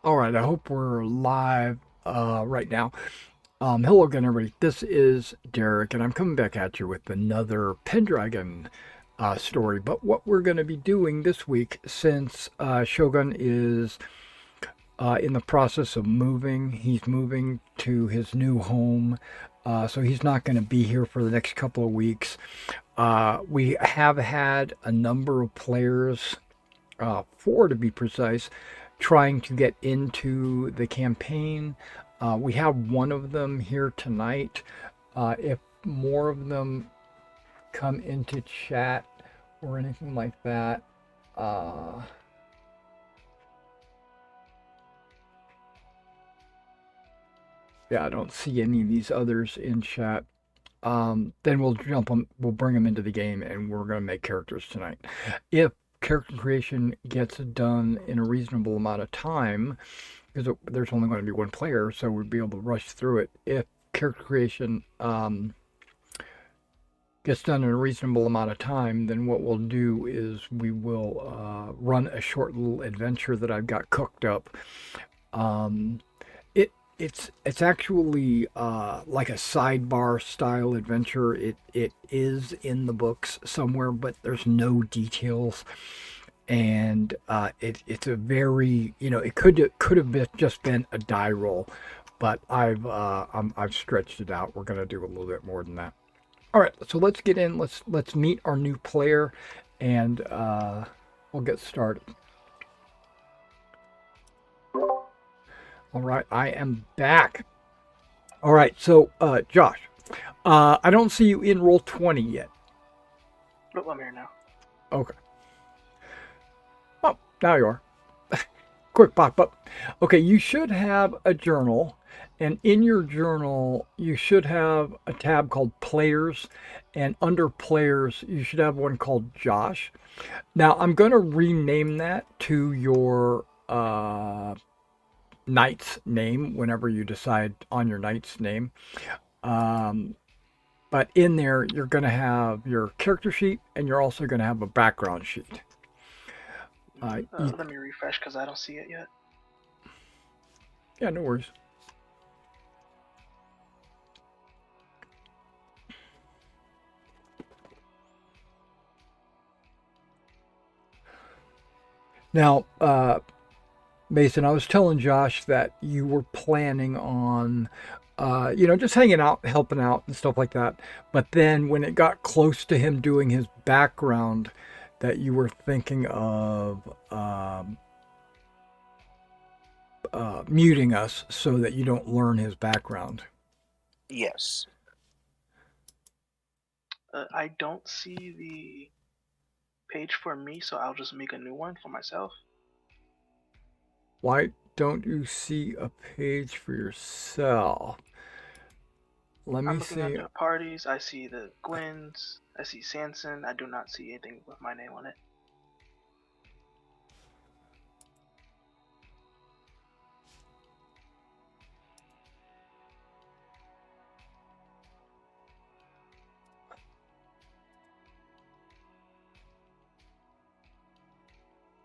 All right, I hope we're live right now. Hello again, everybody. This is Derek, and I'm coming back at you with another Pendragon story. But what we're going to be doing this week, since Shogun is in the process of moving, he's moving to his new home, so he's not going to be here for the next couple of weeks. We have had a number of players, four to be precise, trying to get into the campaign. We have one of them here tonight. If more of them come into chat or anything like that, uh, yeah, I don't see any of these others in chat. Then we'll jump them, we'll bring them into the game, and we're going to make characters tonight. If character creation gets done in a reasonable amount of time, because there's only going to be one player, so we'd be able to rush through it. If character creation gets done in a reasonable amount of time, then what we'll do is we will run a short little adventure that I've got cooked up. Um, it's actually like a sidebar style adventure. It is in the books somewhere, but there's no details, and it's a very, it could have been just been a die roll, but I've stretched it out. We're gonna do a little bit more than that. All right, so let's get in. Let's meet our new player, and we'll get started. All right, I am back. All right, so Josh, I don't see you in roll 20 yet. Nope, I'm here now. Okay. Oh, now you are. Quick pop up. Okay, you should have a journal, and in your journal, you should have a tab called Players, and under Players, you should have one called Josh. Now, I'm going to rename that to your knight's name whenever you decide on your knight's name. Um, but in there, you're going to have your character sheet, and you're also going to have a background sheet. Let me refresh because I don't see it yet. Yeah, no worries. Now, Mason, I was telling Josh that you were planning on, just hanging out, helping out, and stuff like that. But then when it got close to him doing his background, that you were thinking of muting us so that you don't learn his background. Yes. I don't see the page for me, so I'll just make a new one for myself. Why don't you see a page for yourself? Let me I'm looking see. under parties. I see the Gwyn's. I see Sanson. I do not see anything with my name on it.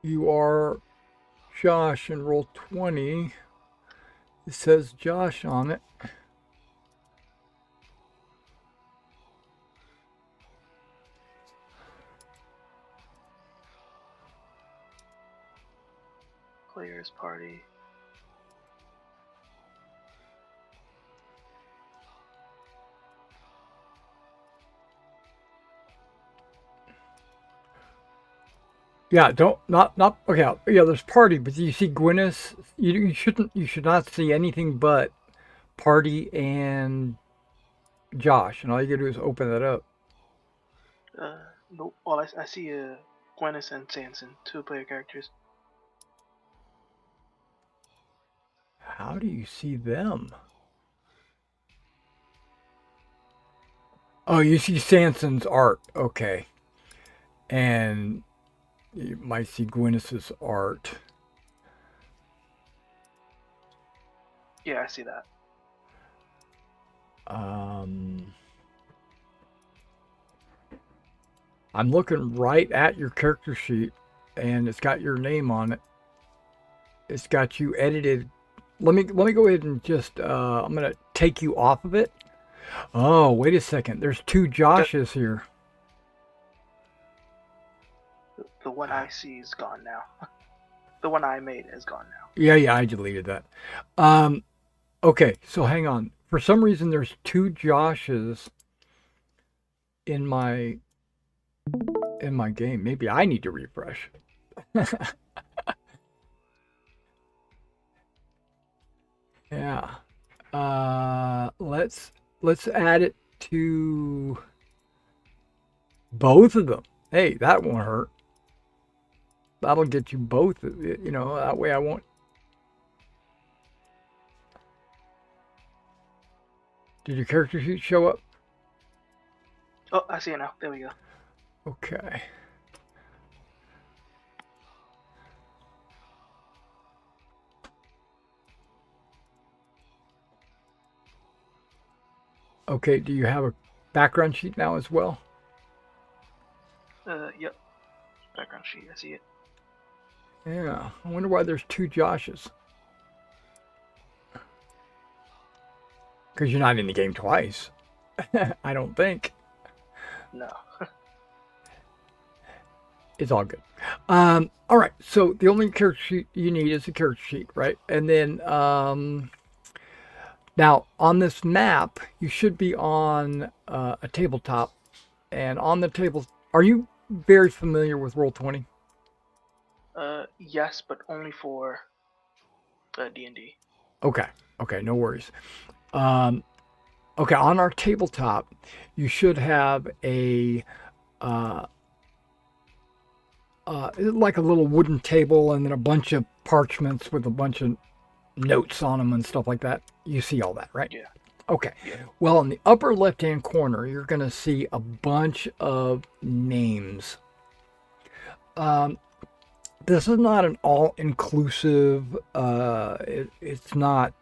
You are Josh in roll 20. It says Josh on it. Players party. Yeah, don't not okay. Yeah, there's party, but you see Gwyneth. You should not see anything but party and Josh, and all you gotta do is open that up. Nope. All I see Gwyneth and Sanson, 2 player characters. How do you see them? Oh, you see Sanson's art. Okay, and you might see Gwyneth's art. Yeah, I see that. I'm looking right at your character sheet, and it's got your name on it. It's got you edited. Let me go ahead and just I'm gonna take you off of it. Oh, wait a second. There's two The, Joshes here. the one I see is gone now. The one I made is gone now. Yeah, yeah, I deleted that. Um, okay, so hang on. For some reason, there's two Joshes in my game. Maybe I need to refresh. Yeah. Let's add it to both of them. Hey, that won't hurt. That'll get you both. That way I won't. Did your character sheet show up? Oh, I see it now. There we go. Okay. Okay, do you have a background sheet now as well? Yep. Background sheet. I see it. Yeah. I wonder why there's two Joshes. Because you're not in the game twice. I don't think. No. It's all good. All right. So the only character sheet you need is a character sheet, right? And then now on this map, you should be on a tabletop, and on the table, are you very familiar with Roll20? Yes, but only for D&D. Okay. Okay. No worries. Um, okay. On our tabletop, you should have a uh, like a little wooden table and then a bunch of parchments with a bunch of notes on them and stuff like that. You see all that, right? Yeah. Okay. Yeah. Well, in the upper left-hand corner, you're going to see a bunch of names. Um, this is not an all-inclusive. It's not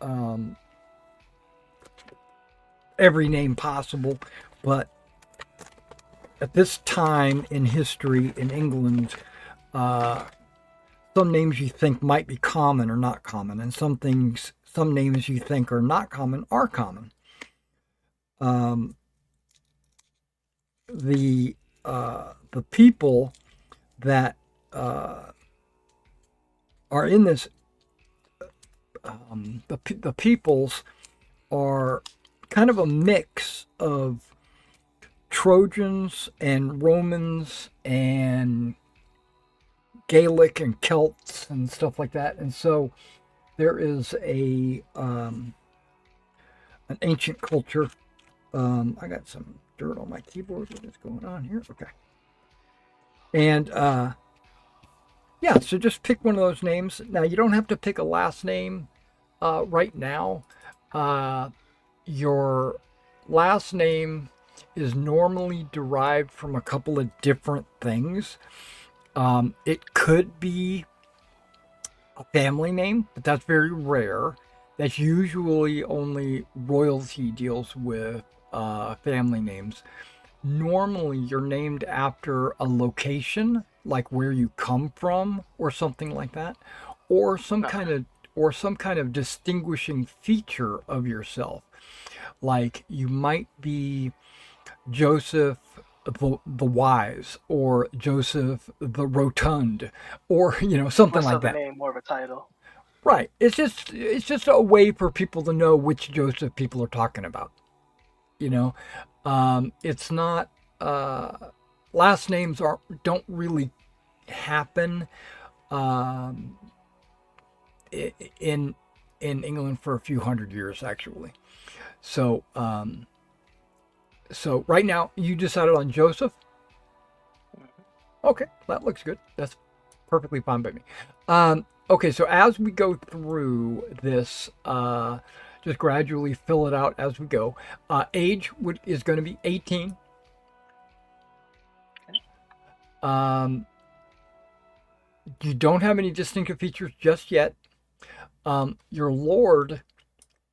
um, every name possible, but at this time in history in England, uh, some names you think might be common are not common, and some names you think are not common are common. Um, the people that are in this, the peoples are kind of a mix of Trojans and Romans and Gaelic and Celts and stuff like that, and so there is an ancient culture. I got some dirt on my keyboard. What is going on here? Okay, and yeah, so just pick one of those names. Now you don't have to pick a last name right now. Your last name is normally derived from a couple of different things. It could be a family name, but that's very rare. That's usually only royalty deals with family names. Normally, you're named after a location, like where you come from, or something like that, or some Okay. kind of distinguishing feature of yourself. Like you might be Joseph the Wise or Joseph the Rotund or something Less like of a that. name, more of a title. Right. It's just a way for people to know which Joseph people are talking about. You know, it's not last names are don't really happen um, in England for a few hundred years actually. So so right now you decided on Joseph. Mhm. Okay, that looks good. That's perfectly fine by me. Okay, so as we go through this, just gradually fill it out as we go. Is going to be 18. Okay. Um, you don't have any distinctive features just yet. Your lord,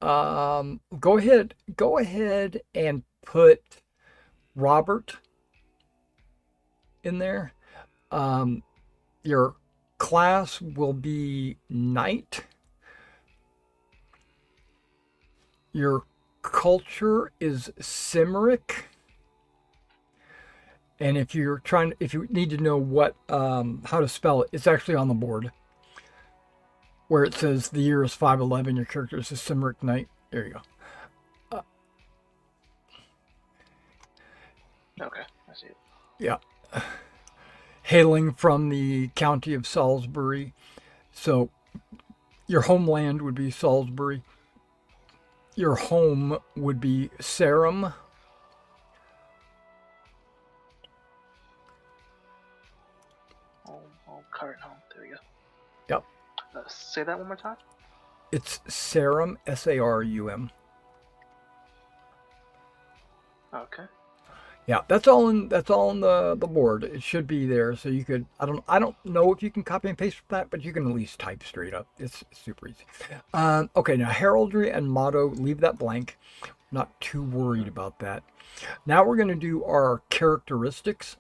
go ahead and put Robert in there. Um, your class will be knight. Your culture is Cimeric. And if you need to know what, how to spell it, it's actually on the board where it says the year is 511. Your character is a Cimeric knight. There you go. Okay, I see it. Yeah. Hailing from the county of Salisbury. So your homeland would be Salisbury. Your home would be Sarum. Home, current home. There we go. Yep. Say that one more time. It's Sarum, Sarum. Okay. Yeah, that's all in the board. It should be there, so you could. I don't know if you can copy and paste that, but you can at least type straight up. It's super easy. Okay, now heraldry and motto, leave that blank. Not too worried about that. Now we're going to do our characteristics.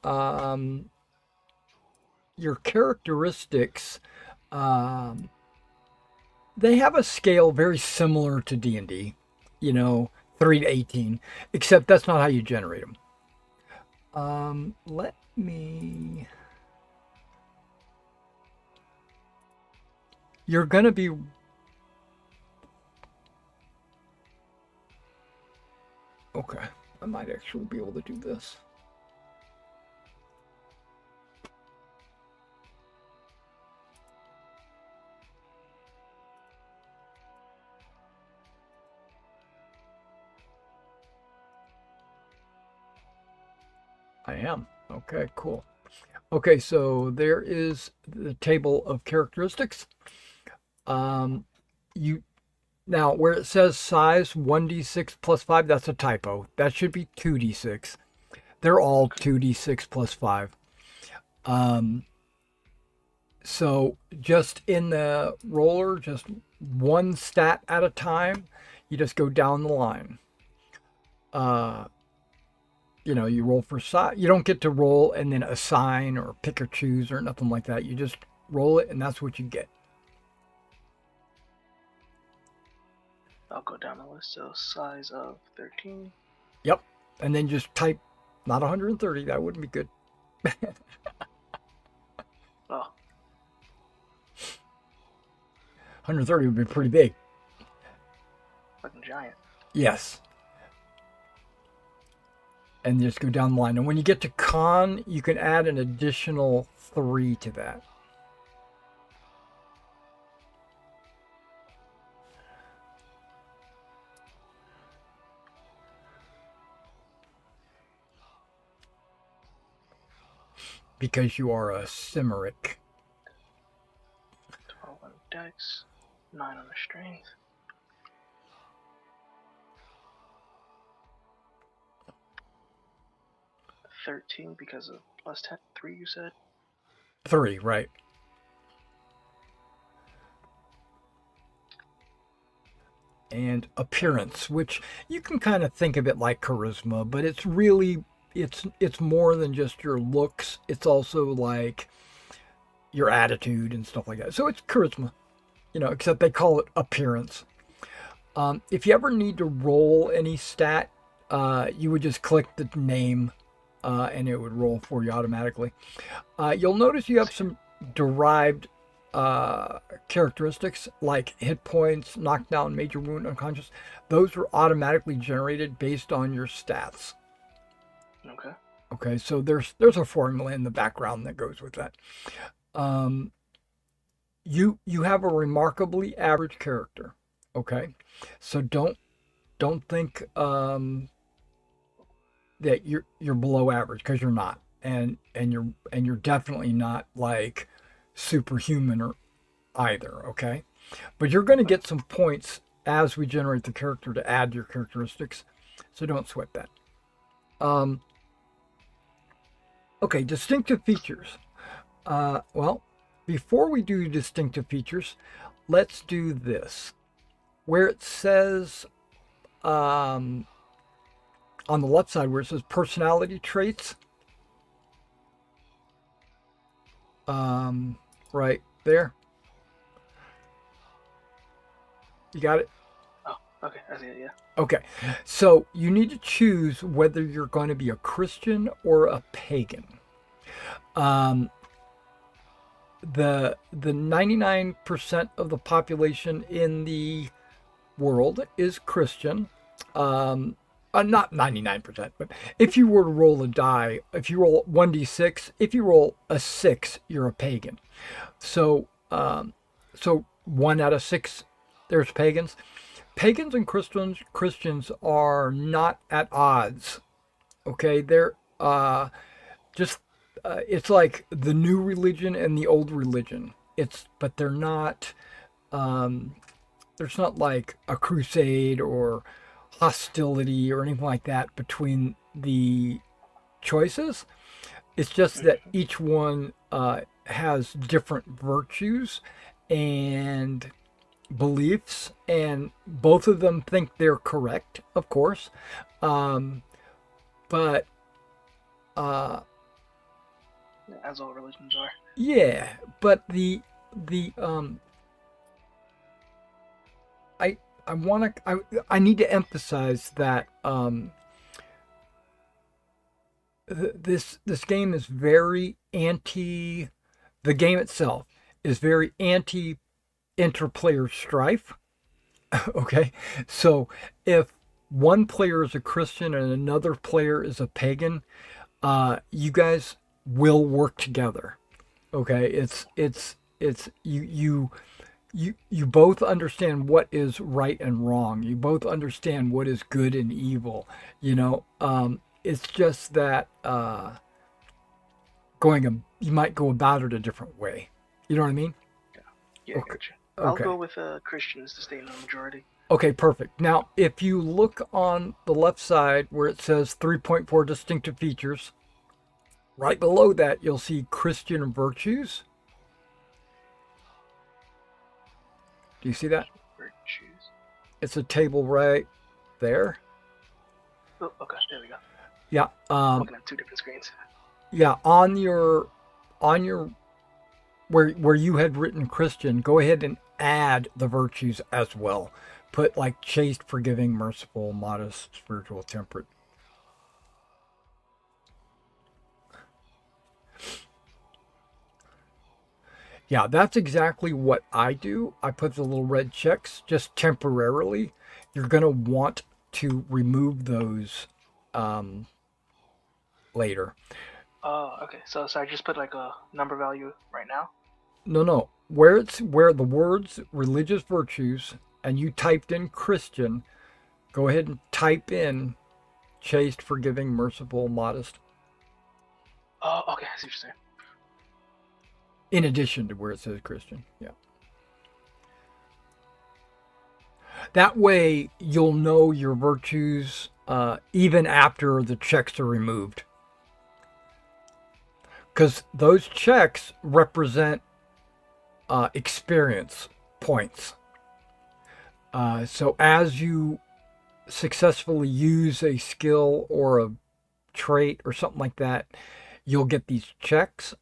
Your characteristics, they have a scale very similar to D&D. 3 to 18, except that's not how you generate them. Let me. You're going to be. Okay, I might actually be able to do this. I am. Okay, cool. Okay, so there is the table of characteristics. You now where it says size 1d6 plus 5, that's a typo. That should be 2d6. They're all 2d6 plus 5. So just in the roller, just one stat at a time, you just go down the line. You roll for size. You don't get to roll and then assign or pick or choose or nothing like that. You just roll it and that's what you get. I'll go down the list. So size of 13. Yep. And then just type not 130. That wouldn't be good. Oh. 130 would be pretty big. Fucking giant. Yes. And just go down the line. And when you get to con, you can add an additional 3 to that. Because you are a Cimeric. 12 on dex, 9 on the strength. $13 because of plus 10, 3 you said? 3, right. And appearance, which you can kind of think of it like charisma, but it's really it's more than just your looks. It's also like your attitude and stuff like that. So it's charisma, except they call it appearance. If you ever need to roll any stat, you would just click the name and it would roll for you automatically. You'll notice you have some derived characteristics like hit points, knockdown, major wound, unconscious. Those are automatically generated based on your stats. Okay. Okay, so there's a formula in the background that goes with that. You have a remarkably average character. Okay, so don't think that you're below average, because you're not, and you're definitely not like superhuman or either. Okay, but you're going to get some points as we generate the character to add your characteristics, so don't sweat that. Okay, distinctive features. Well, before we do distinctive features, let's do this. Where it says on the left side, where it says personality traits, Right there. You got it? Oh, okay, I see it. Yeah. Okay. So you need to choose whether you're going to be a Christian or a pagan. Um, the 99% of the population in the world is Christian. Um, Not 99%, but if you were to roll a die, if you roll 1d6, if you roll a 6, you're a pagan. So, so 1 out of 6, there's pagans. Pagans and Christians are not at odds. Okay, they're just it's like the new religion and the old religion. But they're not. There's not like a crusade or hostility or anything like that between the choices. It's just that Mm-hmm. each one has different virtues and beliefs, and both of them think they're correct, of course. Um, but As all religions are. yeah, but the I I want to I need to emphasize that this game is very anti. The game itself is very anti interplayer strife. Okay, so if one player is a Christian and another player is a pagan, you guys will work together. Okay, it's you both understand what is right and wrong. You both understand what is good and evil. It's just that you might go about it a different way. You know what I mean? Yeah. Yeah, I Okay. got you. I'll Okay. go with Christians to stay in the majority. Okay, perfect. Now, if you look on the left side where it says 3.4 distinctive features, right below that you'll see Christian virtues. Do you see that? Virtues. It's a table right there. Oh, okay, there we go. Yeah. I'm looking at two different screens. Yeah. On your where you had written Christian, go ahead and add the virtues as well. Put like chaste, forgiving, merciful, modest, spiritual, temperate. Yeah, that's exactly what I do. I put the little red checks just temporarily. You're going to want to remove those um, later. Oh, okay. So I just put like a number value right now. No, no. Where the words religious virtues and you typed in Christian, go ahead and type in chaste, forgiving, merciful, modest, Oh, okay. I see what you're saying. in addition to where it says Christian. Yeah. That way you'll know your virtues even after the checks are removed. Because those checks represent experience points. So as you successfully use a skill or a trait or something like that, you'll get these checks,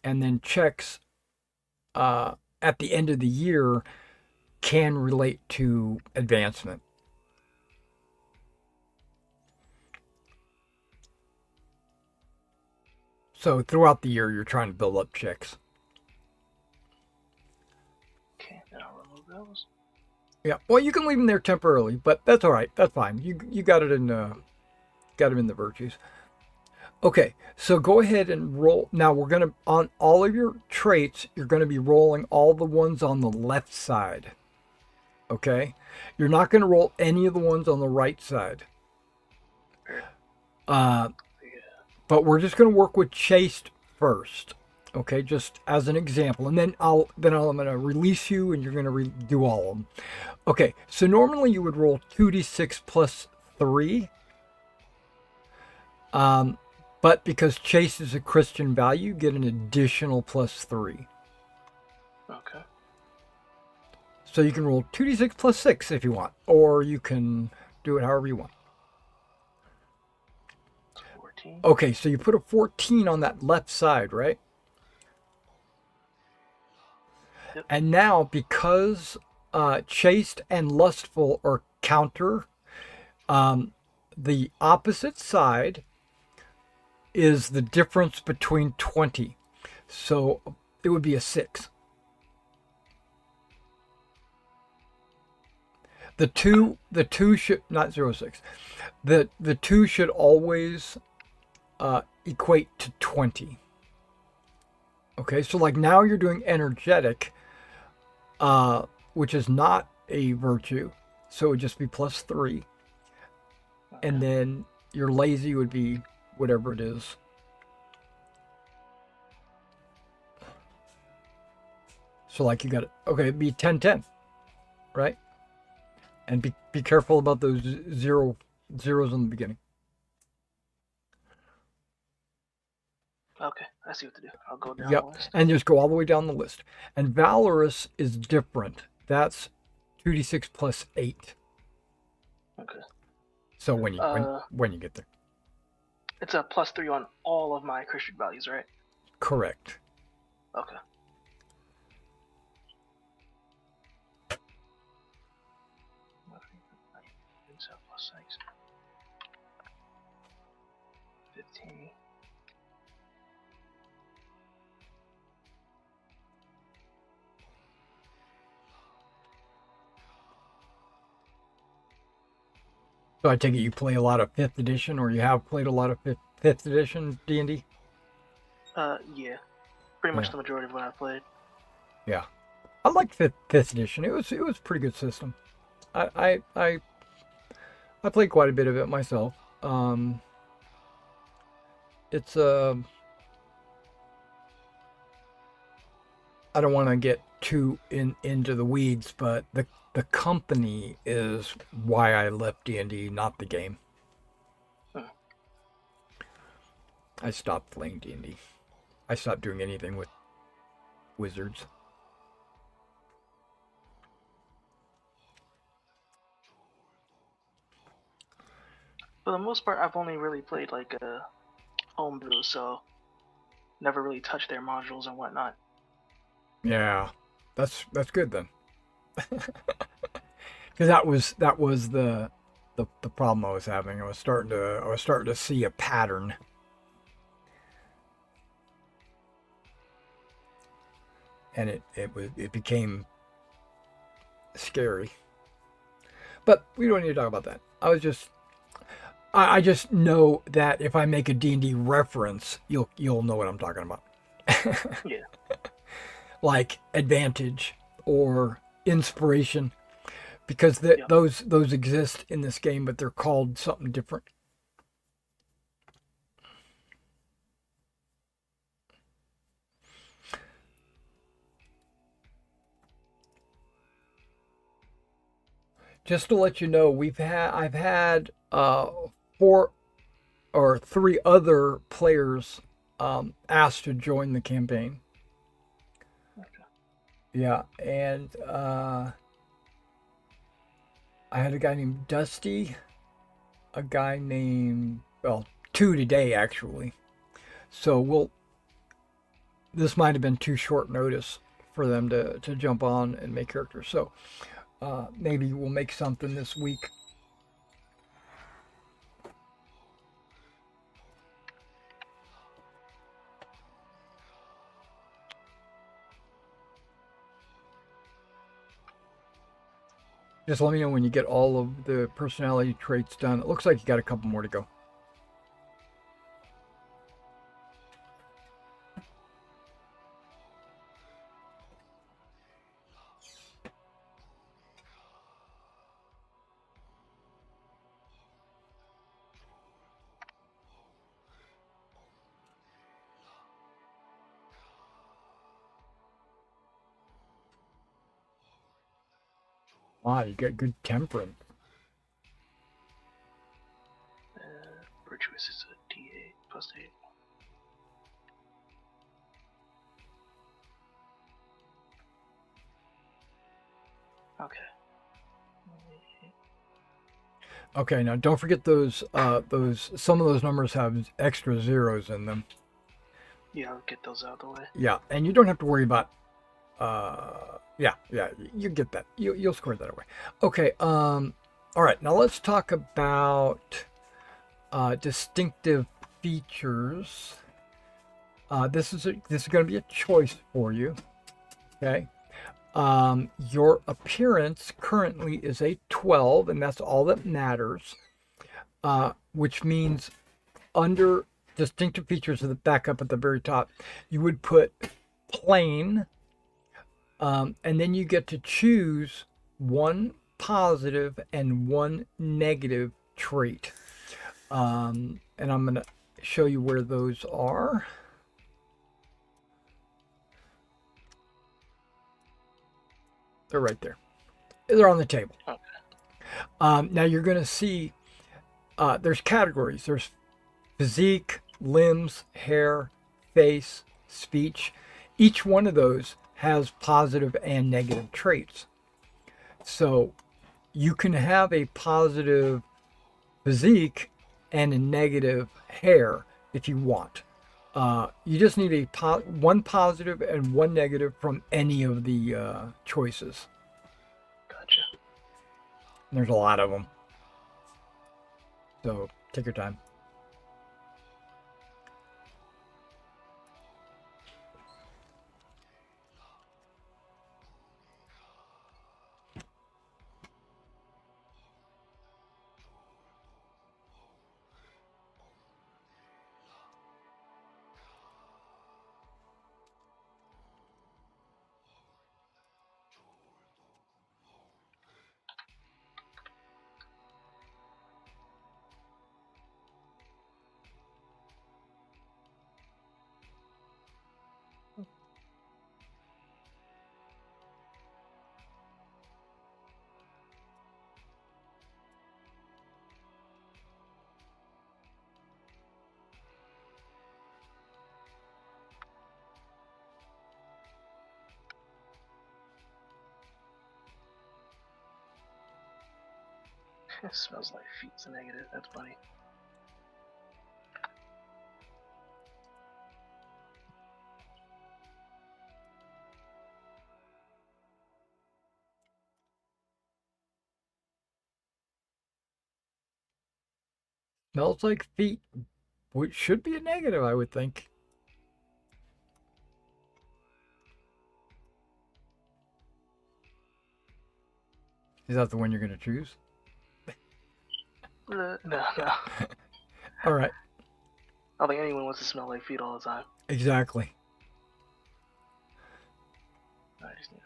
and then checks at the end of the year can relate to advancement. So throughout the year, you're trying to build up checks. Okay, then I'll remove those. Yeah. Well, you can leave them there temporarily, but that's all right. That's fine. You got it in got them in the virtues. Okay. So go ahead and roll. Now we're gonna on all of your traits. You're gonna be rolling all the ones on the left side. Okay. You're not gonna roll any of the ones on the right side. Uh, Yeah. but we're just gonna work with chaste first. Okay, just as an example, and I'm gonna release you, and you're gonna do all of them. Okay, so normally you would roll 2d6 plus 3. Um, but because chase is a Christian value, you get an additional plus 3. Okay. So you can roll 2d6 plus 6 if you want, or you can do it however you want. It's 14. Okay, so you put a 14 on that left side, right? Yep. And now, because chaste and lustful are counter, the opposite side is the difference between 20. So it would be a 6. The two should not 0.6. The two should always equate to 20. Okay, so like now you're doing energetic, which is not a virtue, so it would just be +3, and then your lazy would be whatever it is. So like you got it. Okay, it'd be 10-10, right? And be careful about those zeros in the beginning. Okay, I see what to do. I'll go down Yep, the list. and just go all the way down the list. And valorous is different. That's 2d6 plus 8. Okay. So when you get there, It's a +3 on all of my Christian values, right? correct. Okay. So +6. 15. So I take it you play a lot of 5th edition, or you have played a lot of 5th edition D&D? Yeah. Pretty much Yeah. the majority of what I played. Yeah, I liked 5th edition. It was a pretty good system. I played quite a bit of it myself. It's I don't want to get too into the weeds, but the company is why I left D&D, not the game. Hmm. I stopped playing D&D. I stopped doing anything with wizards. For the most part, I've only really played like a homebrew, so never really touched their modules and whatnot. Yeah, that's good then. Because that was the problem I was having. I was starting to see a pattern. And it became scary. But we don't need to talk about that. I just know that if I make a D&D reference, you'll know what I'm talking about. Yeah. Like advantage or inspiration, because Yep. those exist in this game, but they're called something different. Just to let you know, I've had 4 or 3 other players asked to join the campaign. Okay. Yeah, and I had a guy named Dusty, a guy named, well, 2 today actually. So this might have been too short notice for them to jump on and make characters. So maybe we'll make something this week. Just let me know when you get all of the personality traits done. It looks like you got a couple more to go. Ah, you got good temperament. Virtuous is a D8 +8. Okay. Okay, now don't forget those some of those numbers have extra zeros in them. Yeah, I'll get those out of the way. Yeah, and you don't have to worry about Yeah, you get that. You'll score that away. Okay. All right. Now let's talk about distinctive features. This is going to be a choice for you. Okay. Your appearance currently is a 12, and that's all that matters. Which means under distinctive features at the back up at the very top, you would put plain, and then you get to choose one positive and one negative trait. And I'm going to show you where those are. They're right there. They're on the table. Okay. Now you're going to see there's categories. There's physique, limbs, hair, face, speech. Each one of those has positive and negative traits. So you can have a positive physique and a negative hair if you want. You just need one positive and one negative from any of the choices. Gotcha. And there's a lot of them. So take your time. It smells like feet's a negative. That's funny. Smells like feet, which should be a negative, I would think. Is that the one you're going to choose? No. All right. I don't think anyone wants to smell like feet all the time. Exactly. I just need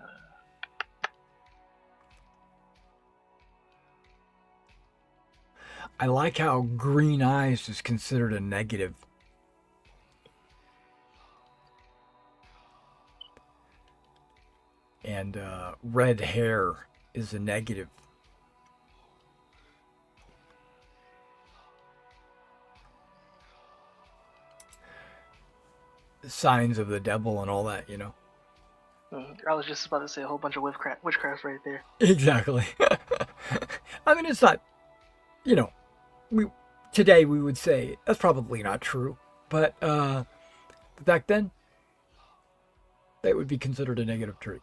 I like how green eyes is considered a negative. And red hair is a negative. Signs of the devil and all that, you know. I was just about to say a whole bunch of witchcraft right there. Exactly. I mean, it's not, you know, we today we would say that's probably not true, but back then that would be considered a negative trait.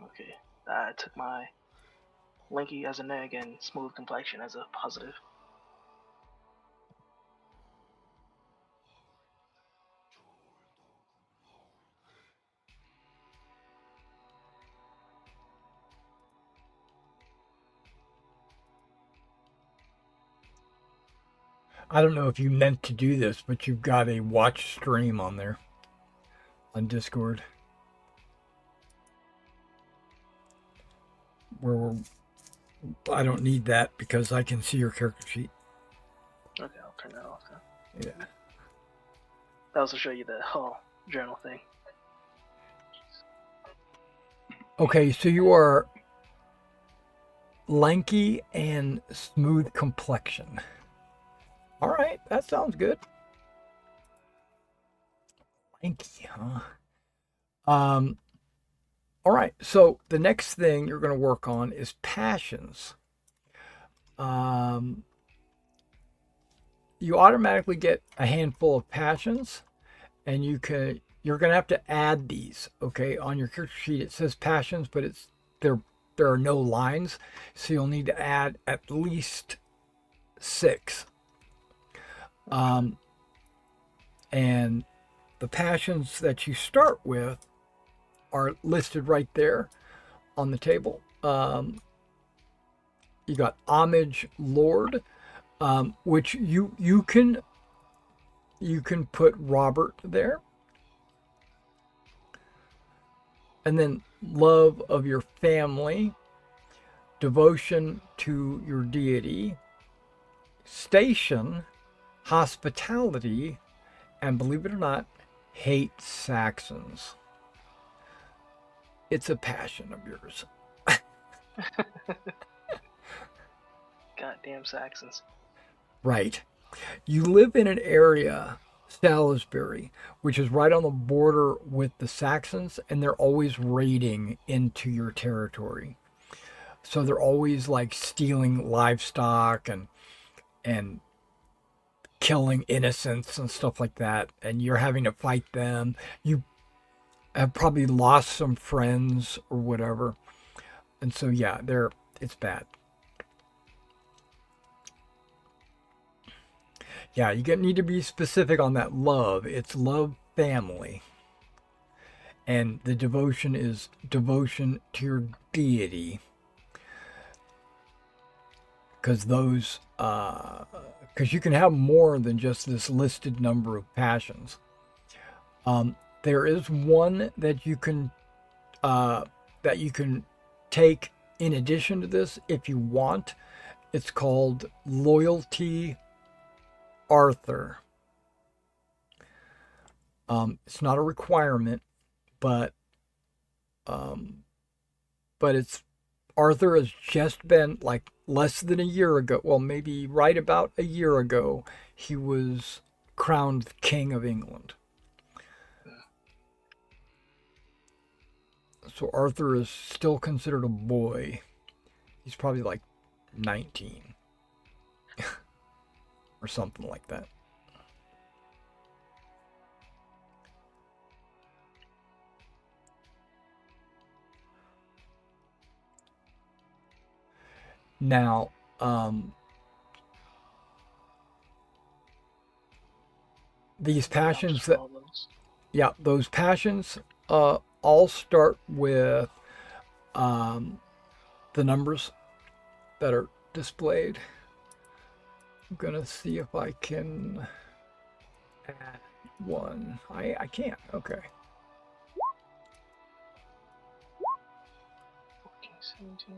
Okay. I took my lanky as a neg and smooth complexion as a positive. I don't know if you meant to do this, but you've got a watch stream on there on Discord where I don't need that because I can see your character sheet. Okay, I'll turn that off then. Yeah. That was to show you the whole journal thing. Okay, so you are lanky and smooth complexion. All right, that sounds good. Lanky, huh? All right, so the next thing you're going to work on is passions. You automatically get a handful of passions, and you're gonna have to add these. Okay, on your character sheet it says passions, but it's there. There are no lines, so you'll need to add at least 6. Um, and the passions that you start with are listed right there on the table. You got homage lord, which you can put Robert there, and then love of your family, devotion to your deity, station, hospitality, and believe it or not, hate Saxons. It's a passion of yours. Goddamn Saxons. Right. You live in an area, Salisbury, which is right on the border with the Saxons, and they're always raiding into your territory. So they're always like stealing livestock and killing innocents and stuff like that, and you're having to fight them. You have probably lost some friends or whatever, and so yeah, it's bad. Yeah, need to be specific on that love. It's love family, and the devotion is devotion to your deity, because because you can have more than just this listed number of passions. There is one uh, that you can take in addition to this if you want. It's called loyalty Arthur. It's not a requirement, but um, it's Arthur has just been like less than a year ago. Well, maybe right about a year ago, he was crowned King of England. So Arthur is still considered a boy. He's probably like 19 or something like that. Now, these passions that, yeah, those passions all start with um, the numbers that are displayed. I'm gonna see if I can add one. I can't. Okay. 14, 17.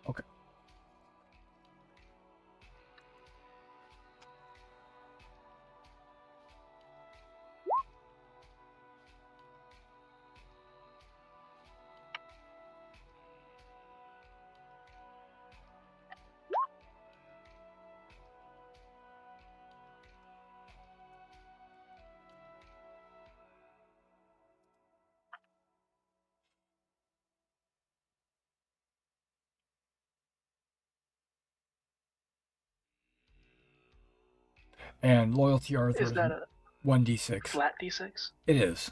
Okay. And loyalty Arthur Is is that a 1d6. flat d6? It is.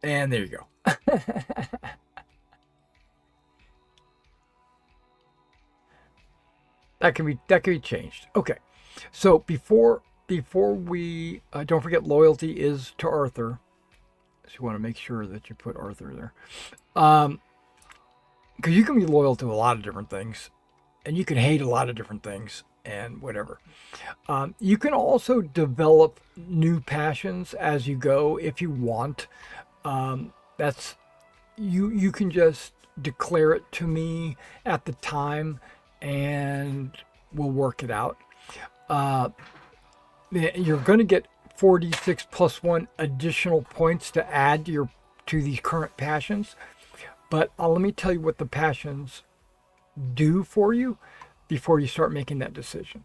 And there you go. that can be changed. Okay. So before we don't forget, loyalty is to Arthur. So you want to make sure that you put Arthur there, because you can be loyal to a lot of different things, and you can hate a lot of different things and whatever. You can also develop new passions as you go if you want. That's you can just declare it to me at the time, and we'll work it out. Uh, you're going to get 46 plus one additional points to add to these current passions. But let me tell you what the passions do for you before you start making that decision.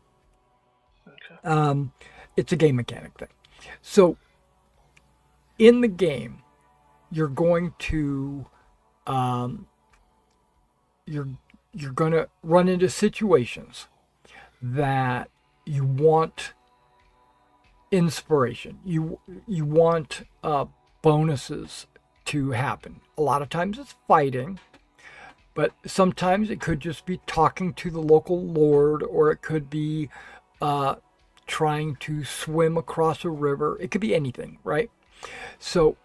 Okay. It's a game mechanic thing. So in the game, you're going to um, you're you're going to run into situations that you want inspiration. You want bonuses to happen. A lot of times it's fighting, but sometimes it could just be talking to the local lord, or it could be uh, trying to swim across a river. It could be anything, right? So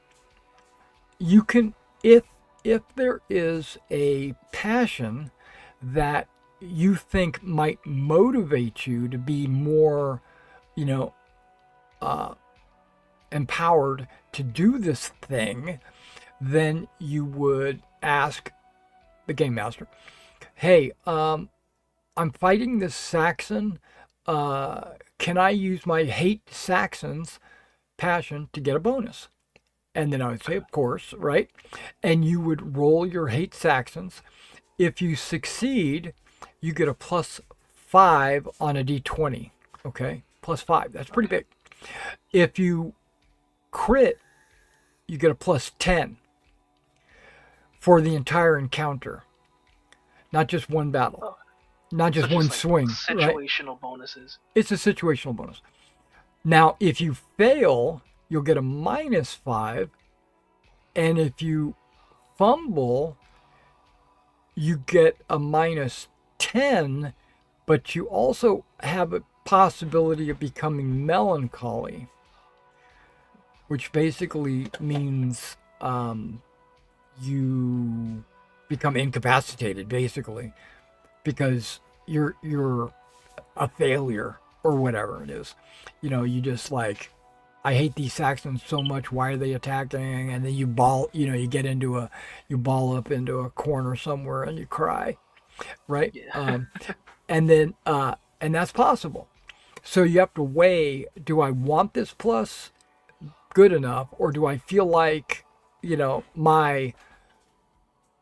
you can, if there is a passion that you think might motivate you to be more, you know, empowered to do this thing, then you would ask the game master, "Hey, I'm fighting this Saxon. Can I use my hate Saxons passion to get a bonus?" And then I would say, "Of course, right?" And you would roll your hate Saxons. If you succeed, you get a +5 on a d20. Okay, +5. That's pretty big. If you crit, you get a +10 for the entire encounter, not just one battle, Oh, not so just one just like swing, right? situational bonuses. It's a situational bonus. Now, if you fail, you'll get a -5, and if you fumble, you get a -10, but you also have a possibility of becoming melancholy, which basically means you become incapacitated, basically, because you're a failure or whatever it is. You just like, I hate these Saxons so much. Why are they attacking? And then you you ball up into a corner somewhere and you cry, right? Yeah. And then, and that's possible. So you have to weigh: do I want this plus good enough, or do I feel like,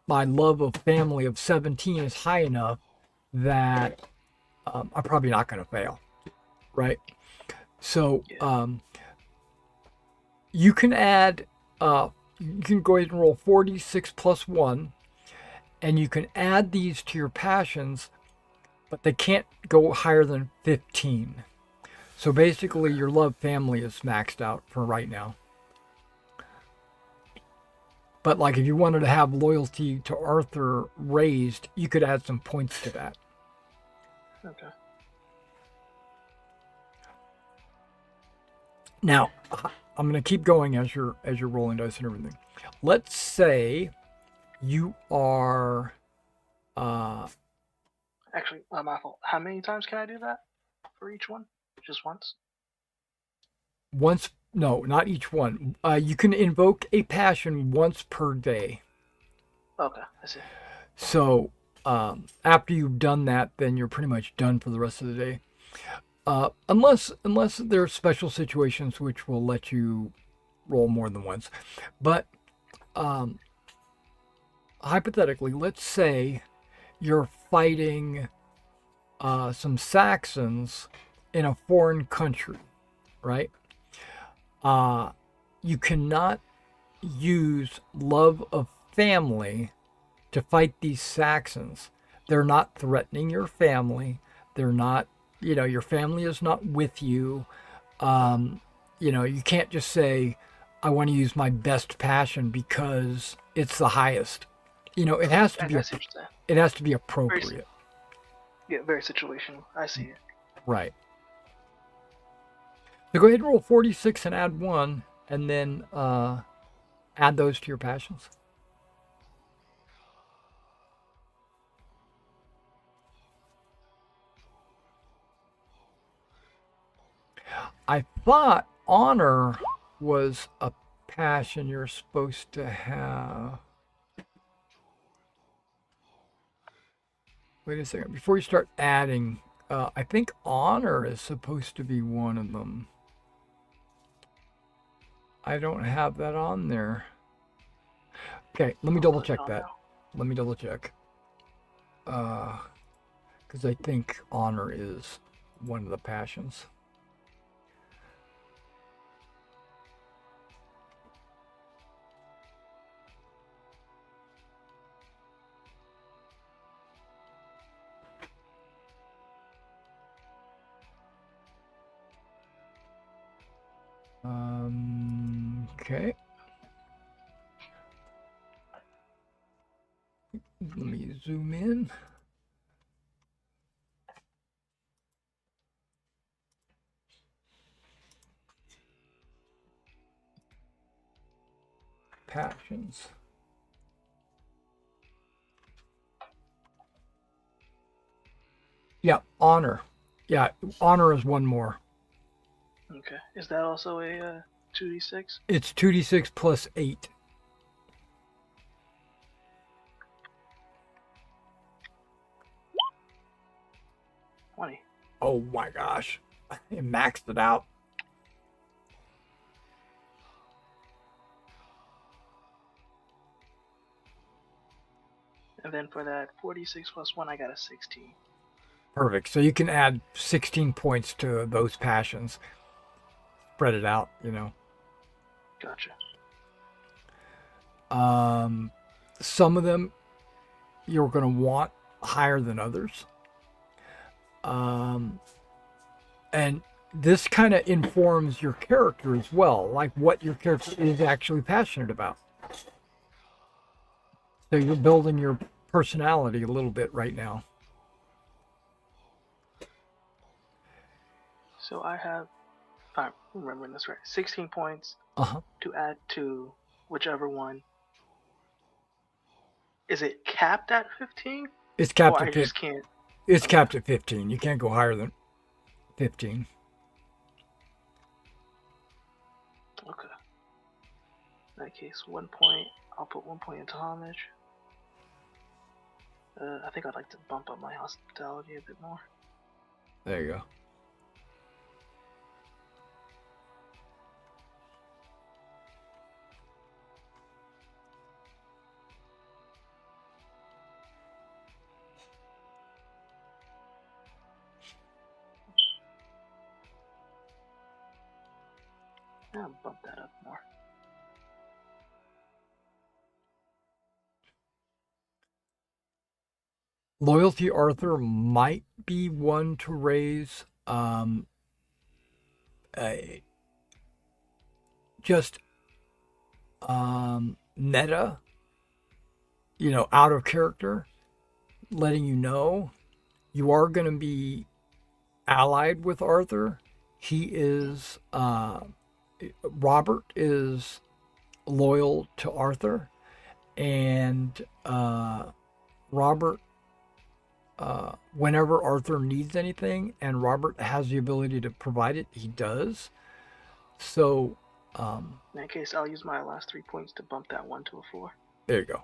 my love of family of 17 is high enough that I'm probably not going to fail, right? So Yeah. you can add, you can go ahead and roll 46 plus 1, and you can add these to your passions, but they can't go higher than 15. So basically, your love family is maxed out for right now. But like, if you wanted to have loyalty to Arthur raised, you could add some points to that. Okay. Now, I'm going to keep going as you're rolling dice and everything. Let's say you are Actually, my fault. How many times can I do that for each one? Just once? once. No, not each one. You can invoke a passion once per day. Okay, I see. So after you've done that, then you're pretty much done for the rest of the day. Unless there are special situations which will let you roll more than once. But hypothetically, let's say you're fighting some Saxons in a foreign country, right? You cannot use love of family to fight these Saxons. They're not threatening your family. They're not, your family is not with you. You can't just say, "I want to use my best passion because it's the highest." It has to I be, see what you're saying. it has to be Very, appropriate. yeah, very situational. I see it. Right. So go ahead and roll 46 and add 1, and then add those to your passions. I thought honor was a passion you're supposed to have. Wait a second. Before you start adding, I think honor is supposed to be one of them. I don't have that on there. Okay, let me double check that. Let me double check. Because I think honor is one of the passions. Okay. Let me zoom in. Passions. Yeah, honor. Yeah, honor is one more. Okay. Is that also a 2d6? It's 2d6 plus 8. Oh my gosh. It maxed it out. And then for that 46 plus 1, I got a 16. Perfect. So you can add 16 points to those passions. Spread it out, you know. Gotcha. Some of them you're going to want higher than others. And this kind of informs your character as well, like what your character is actually passionate about. So you're building your personality a little bit right now. So I have, if I'm remembering this right, 16 points to add to whichever one. Is it capped at 15? It's capped at 15. Can't. It's capped at 15. You can't go higher than 15. Okay. In that case, 1 point. I'll put 1 point into homage. I think I'd like to bump up my hospitality a bit more. There you go. Yeah, bump that up more. Loyalty Arthur might be one to raise. Just meta, you know, out of character, letting you know you are going to be allied with Arthur. He is, Robert is loyal to Arthur, and Robert, whenever Arthur needs anything and Robert has the ability to provide it, he does. So, in that case, I'll use my last 3 points to bump that 1 to a 4. There you go.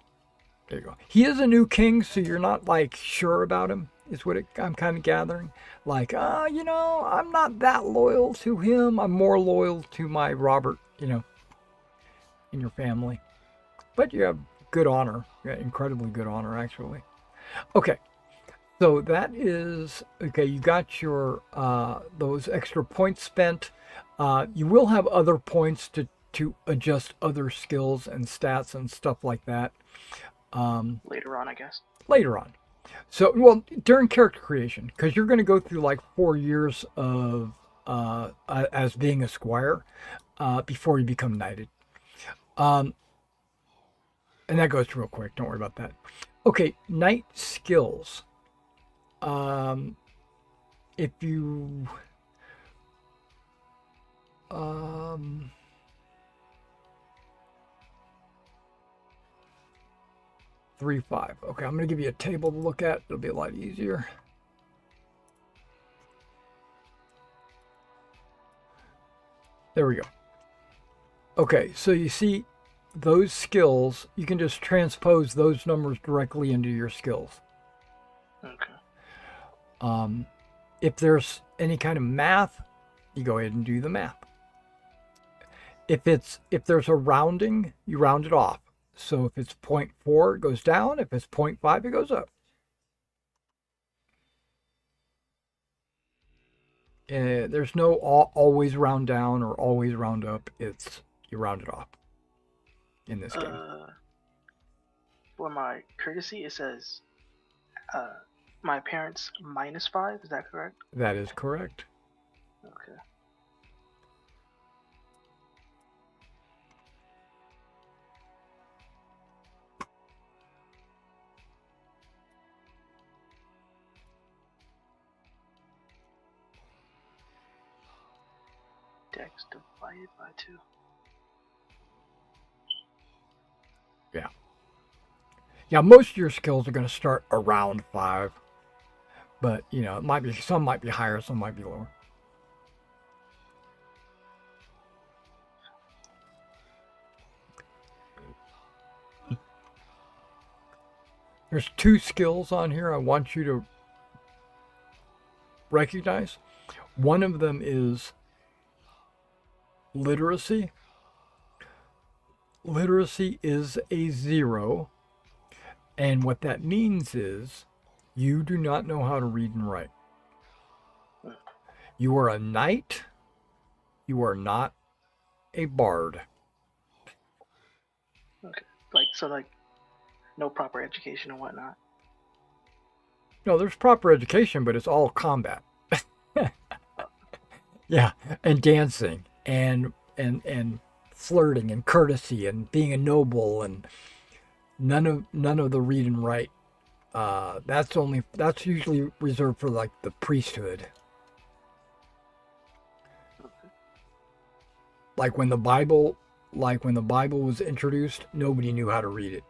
There you go. He is a new king, so you're not like sure about him, is what I'm kind of gathering. Like, you know, I'm not that loyal to him. I'm more loyal to my Robert, you know, in your family. But you have good honor. You got incredibly good honor, actually. Okay. So that is okay. You got your those extra points spent. You will have other points to adjust other skills and stats and stuff like that. Later on, I guess. Later on. So, well, during character creation, because you're going to go through like 4 years of as being a squire before you become knighted. And that goes real quick. Don't worry about that. Okay, knight skills. If you 3-5. Okay, I'm gonna give you a table to look at. It'll be a lot easier. There we go. Okay, so you see those skills, you can just transpose those numbers directly into your skills. Okay. Um, if there's any kind of math, you go ahead and do the math. If there's a rounding, you round it off. So if it's zero point 0.4, it goes down. If it's 0.5, it goes up. There's no always round down or always round up. It's you round it off in this game. For my courtesy, it says uh, my parents -5. Is that correct? That is correct. Okay. Dex divided by 2. Yeah. Yeah, most of your skills are going to start around 5. But, you know, it might be some might be higher, some might be lower. There's 2 skills on here I want you to recognize. One of them is literacy. Literacy is a 0. And what that means is you do not know how to read and write. You are a knight. You are not a bard. Okay. Like no proper education and whatnot. No, there's proper education, but it's all combat. Yeah, and dancing and flirting and courtesy and being a noble and none of the read and write. That's usually reserved for like the priesthood. Like when the Bible was introduced, nobody knew how to read it.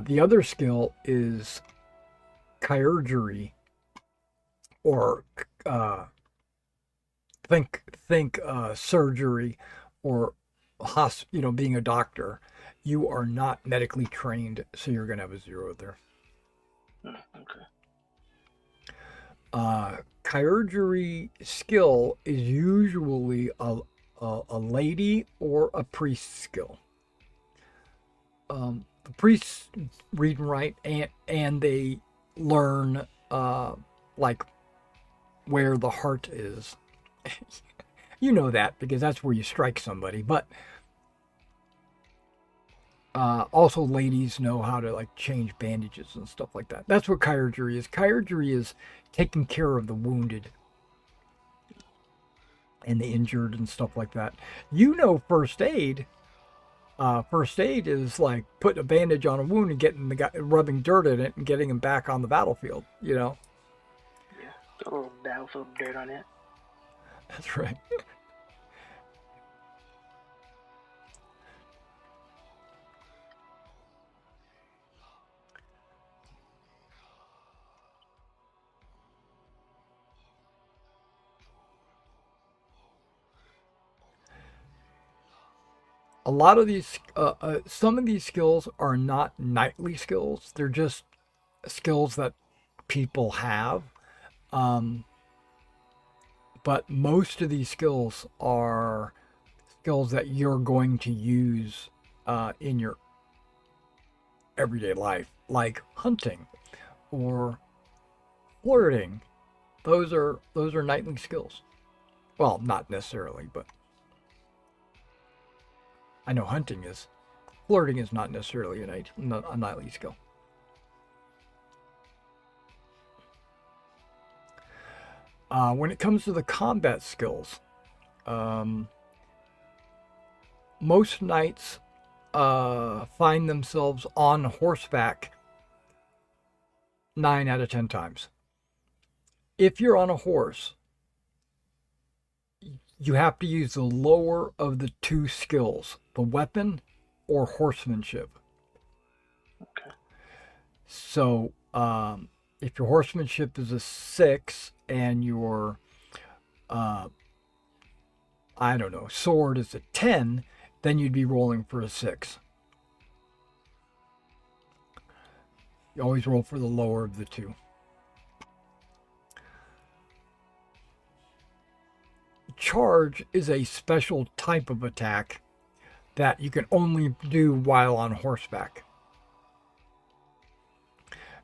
The other skill is chirurgery, or think surgery, or being a doctor. You are not medically trained, so you're going to have a 0 there. Okay. Chirurgery skill is usually a lady or a priest skill. The priests read and write, and they learn like where the heart is. You know that because that's where you strike somebody. But also, ladies know how to like change bandages and stuff like that. That's what chirurgery is. Chirurgery is taking care of the wounded and the injured and stuff like that. You know, first aid. First aid is like putting a bandage on a wound and getting the guy, rubbing dirt in it and getting him back on the battlefield. You know. Yeah. A little battlefield dirt on it. That's right. A lot of these, some of these skills are not knightly skills. They're just skills that people have. Um, but most of these skills are skills that you're going to use in your everyday life, like hunting or flirting. Those are knightly skills. Well, not necessarily, but I know hunting is. Flirting is not necessarily a knightly skill. When it comes to the combat skills, most knights find themselves on horseback 9 out of 10 times. If you're on a horse, you have to use the lower of the 2 skills, the weapon or horsemanship. Okay. So If your horsemanship is a 6 and your, uh, I don't know, sword is a 10, then you'd be rolling for a 6. You always roll for the lower of the two. Charge is a special type of attack that you can only do while on horseback.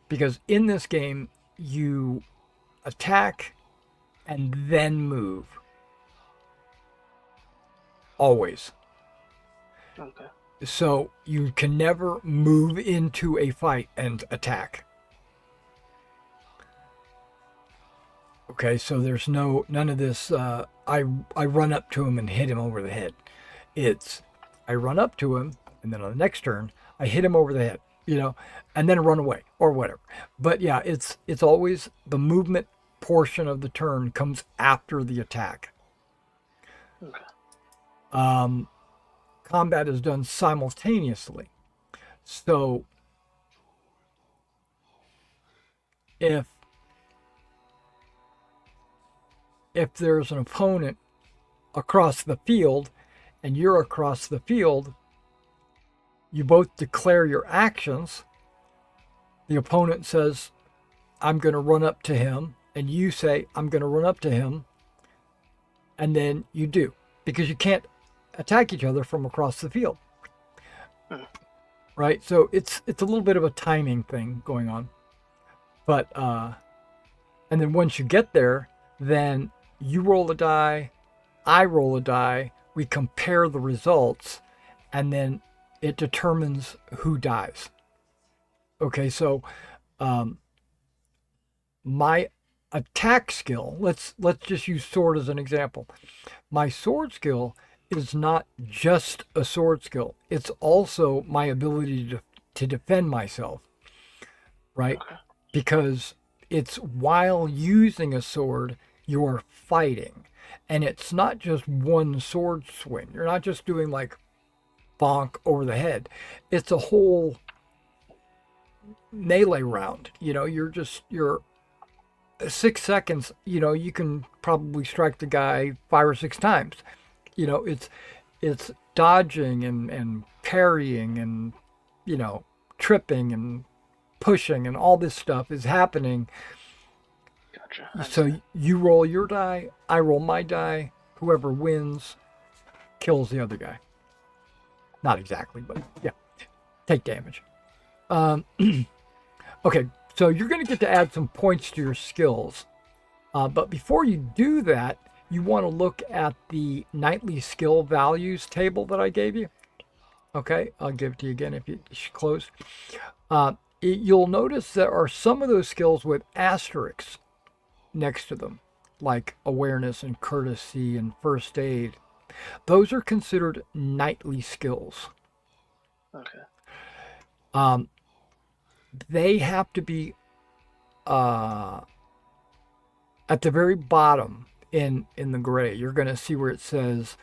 Because in this game, you attack and then move. Always. Okay. So you can never move into a fight and attack. Okay, so there's none of this. I run up to him and hit him over the head. It's I run up to him and then on the next turn I hit him over the head, and then run away or whatever. But yeah, it's always the movement portion of the turn comes after the attack. Okay. Combat is done simultaneously. So if there's an opponent across the field and you're across the field, you both declare your actions. The opponent says, I'm going to run up to him, and you say, I'm going to run up to him, and then you do, because you can't attack each other from across the field. Right? So it's a little bit of a timing thing going on. But and then once you get there, then you roll a die, I roll a die, we compare the results, and then it determines who dies. Okay, so my attack skill, let's just use sword as an example. My sword skill is not just a sword skill. It's also my ability to defend myself, right? Okay. Because it's while using a sword, you're fighting. And it's not just one sword swing. You're not just doing like bonk over the head. It's a whole melee round. You're 6 seconds, you can probably strike the guy 5 or 6 times. It's dodging and parrying and, tripping and pushing, and all this stuff is happening. Gotcha. So you roll your die, I roll my die. Whoever wins kills the other guy. Not exactly, but yeah, take damage. Okay, so you're going to get to add some points to your skills. But before you do that, you want to look at the nightly skill values table that I gave you. Okay, I'll give it to you again if you close. You'll notice there are some of those skills with asterisks next to them, like awareness and courtesy and first aid. Those are considered nightly skills. Okay. They have to be at the very bottom in the gray. You're going to see where it says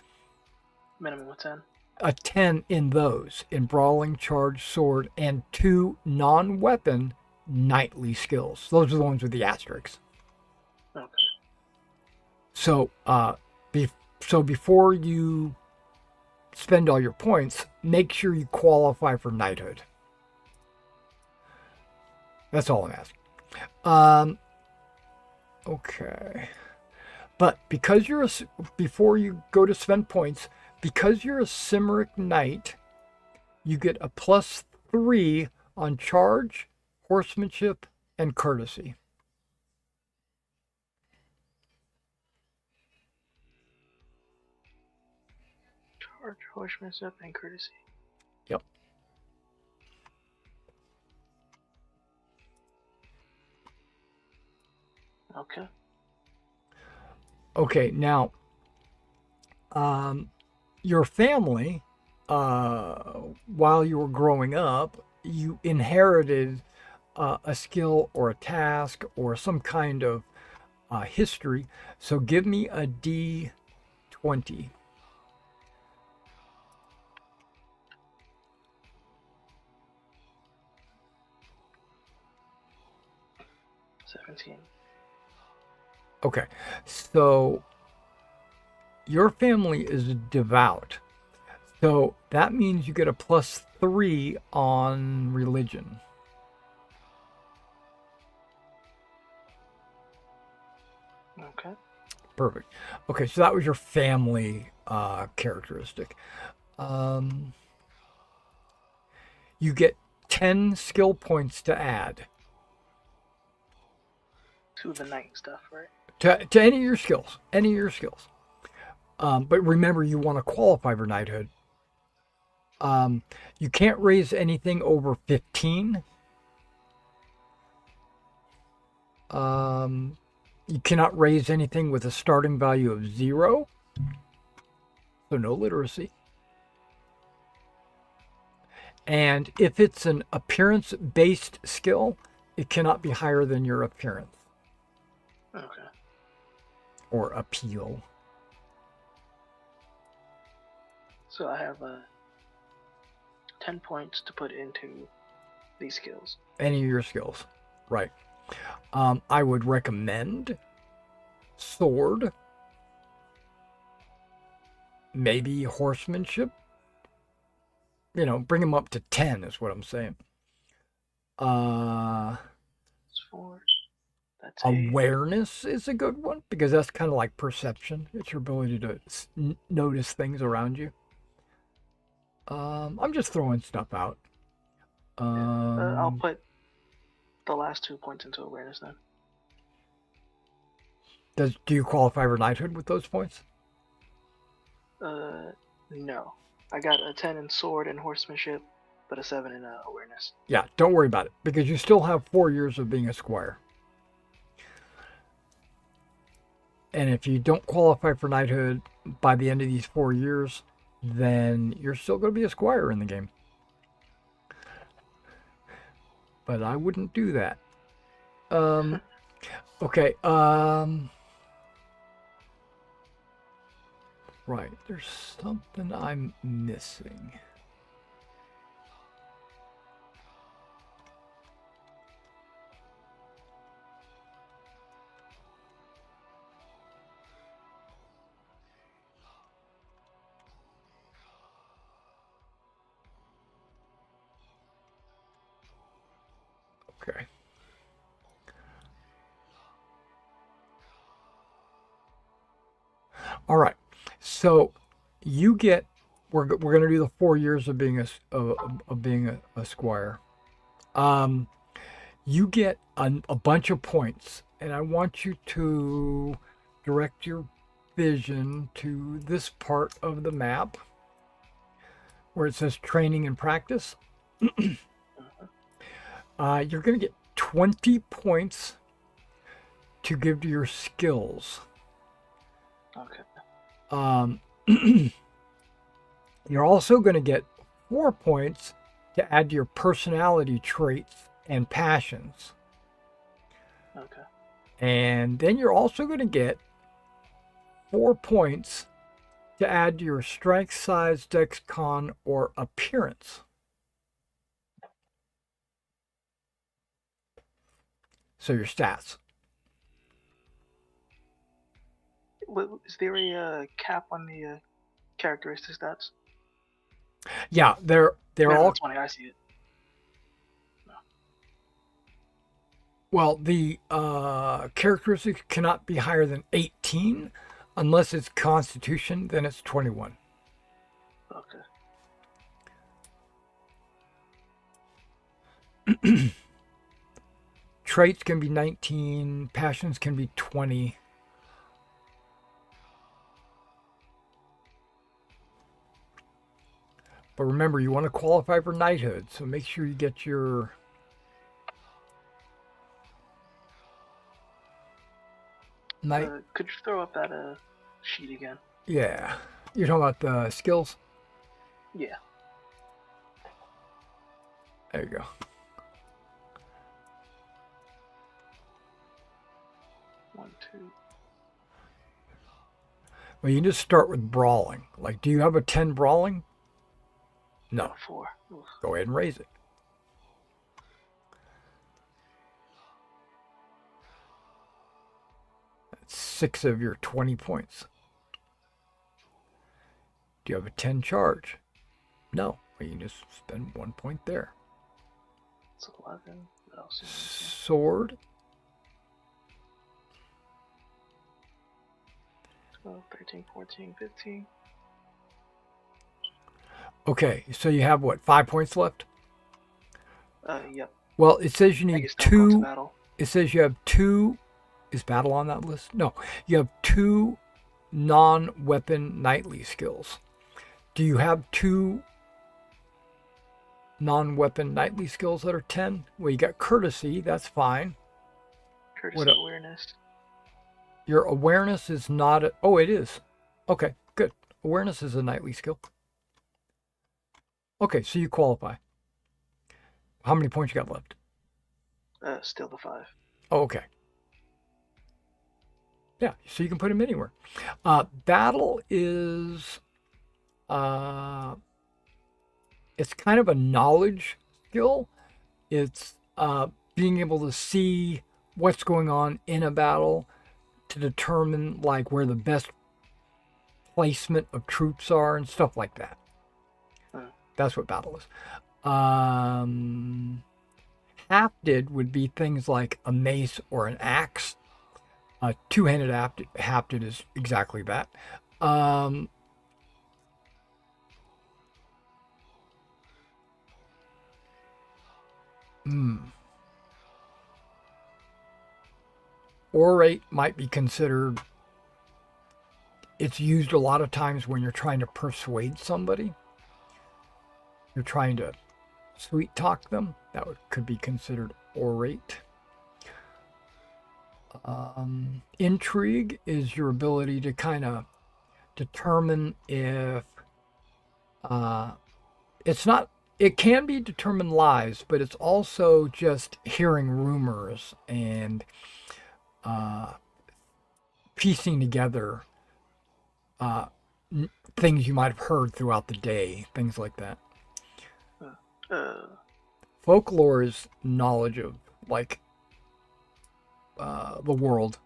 Minimum of 10. a 10 in those, in brawling, charge, sword, and 2 non-weapon nightly skills. Those are the ones with the asterisks. Okay. So, before you spend all your points, make sure you qualify for knighthood. That's all I'm asking. Okay. But because before you go to spend points, because you're a Cimeric Knight, you get a +3 on charge, horsemanship, and courtesy. Charge, horsemanship, and courtesy. Yep. Okay. Okay, now, your family, while you were growing up, you inherited a skill or a task or some kind of history. So give me a D20. 17. Okay, so your family is devout. So that means you get a +3 on religion. Okay. Perfect. Okay, so that was your family characteristic. Um, you get 10 skill points to add To the knight stuff, right? to any of your skills. Any of your skills. But remember, you want to qualify for knighthood. Um, you can't raise anything over 15. Um, you cannot raise anything with a starting value of 0. So no literacy. And if it's an appearance based skill, it cannot be higher than your appearance Okay. or appeal. So I have 10 points to put into these skills. Any of your skills. Right. I would recommend sword, maybe horsemanship. Bring them up to 10 is what I'm saying. It's 4. That's 8. Awareness is a good one because that's kind of like perception. It's your ability to notice things around you. I'm just throwing stuff out. I'll put the last 2 points into awareness then. Do you qualify for knighthood with those points? No. I got a 10 in sword and horsemanship, but a 7 in awareness. Yeah, don't worry about it because you still have 4 years of being a squire. And if you don't qualify for knighthood by the end of these 4 years, then you're still going to be a squire in the game. But I wouldn't do that. Okay. Right. There's something I'm missing. Okay. All right. So you get we're going to do the 4 years of being a squire. You get a bunch of points, and I want you to direct your vision to this part of the map where it says training and practice. You're going to get 20 points to give to your skills. Okay. You're also going to get 4 points to add to your personality traits and passions. Okay. And then you're also going to get 4 points to add to your strength, size, dex, con, or appearance. So your stats. Is there a cap on the characteristic stats? Yeah, they're all 20. I see it. well. The characteristics cannot be higher than 18 unless it's Constitution. Then it's 21. Okay. Traits can be 19. Passions can be 20. But remember, you want to qualify for knighthood, so make sure you get your... Could you throw up that sheet again? Yeah. You're talking about the skills? Yeah. There you go. One, two. Well, you can just start with brawling. Like, do you have a 10 brawling? No. 4. Oof. Go ahead and raise it. 6 of your 20 points. Do you have a 10 charge? No. Well, you can just spend 1 point there. It's 11. What else is missing? Sword. 12, 13, 14, 15. Okay, so you have what, 5 points left? Yep. Well, it says you I need guess don't go to 2. battle. It says you have 2. Is battle on that list? No. You have 2 non-weapon knightly skills. Do you have 2 non-weapon knightly skills that are 10? Well, you got courtesy. That's fine. Courtesy awareness. Your awareness is not. Oh, it is. Okay, good. Awareness is a knightly skill. Okay, so you qualify. How many points you got left? Still the 5. Oh, okay. Yeah, so you can put him anywhere. Battle is. It's kind of a knowledge skill. It's being able to see what's going on in a battle to determine like where the best placement of troops are and stuff like that. That's what battle is. Hafted would be things like a mace or an axe. Two-handed hafted is exactly that. Orate might be considered. It's used a lot of times when you're trying to persuade somebody. You're trying to sweet talk them. That could be considered orate. Intrigue is your ability to kind of determine if it's not. It can be determined lies, but it's also just hearing rumors and piecing together things you might have heard throughout the day, things like that. Folklore is knowledge of like the world.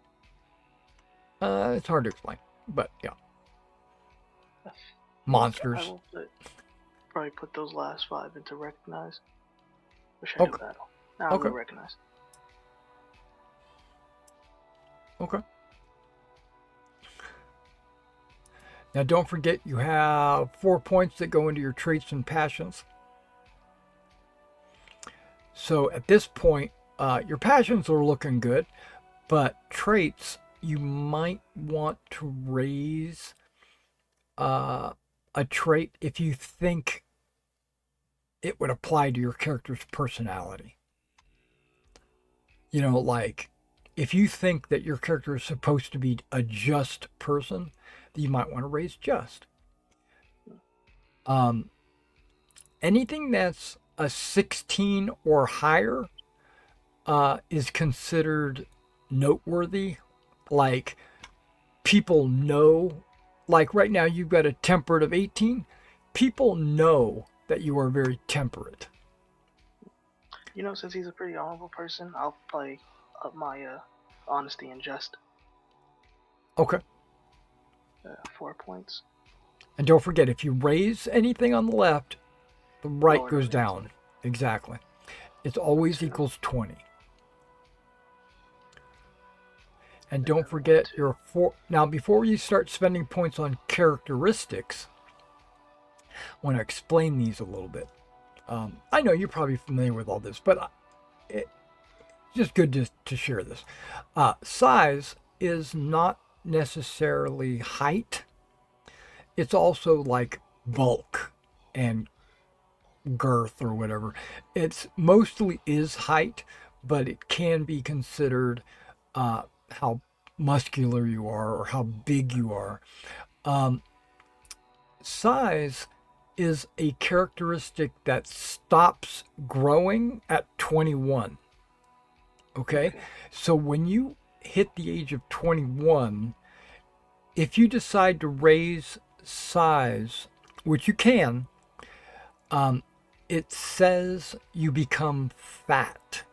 It's hard to explain, but yeah. Monsters. I will probably put those last 5 into recognize. Wish I knew battle. Now I'm gonna recognize. Okay. Now don't forget you have 4 points that go into your traits and passions. So at this point, your passions are looking good, but traits, you might want to raise a trait if you think it would apply to your character's personality. You know, like if you think that your character is supposed to be a just person, then you might want to raise just. Anything that's a 16 or higher is considered noteworthy. Like people know, like right now you've got a temperate of 18. People know that you are very temperate. You know, since he's a pretty honorable person, I'll play up my honesty and just. Okay. 4 points. And don't forget, if you raise anything on the left, the right goes down. Exactly. It's always equals 20. And don't forget your 4. Now, before you start spending points on characteristics, I want to explain these a little bit. I know you're probably familiar with all this, but it's just good to share this. Size is not necessarily height. It's also like bulk and girth or whatever. It's mostly is height, but it can be considered how muscular you are or how big you are. Size is a characteristic that stops growing at 21. Okay? So when you hit the age of 21, if you decide to raise size, which you can, it says you become fat.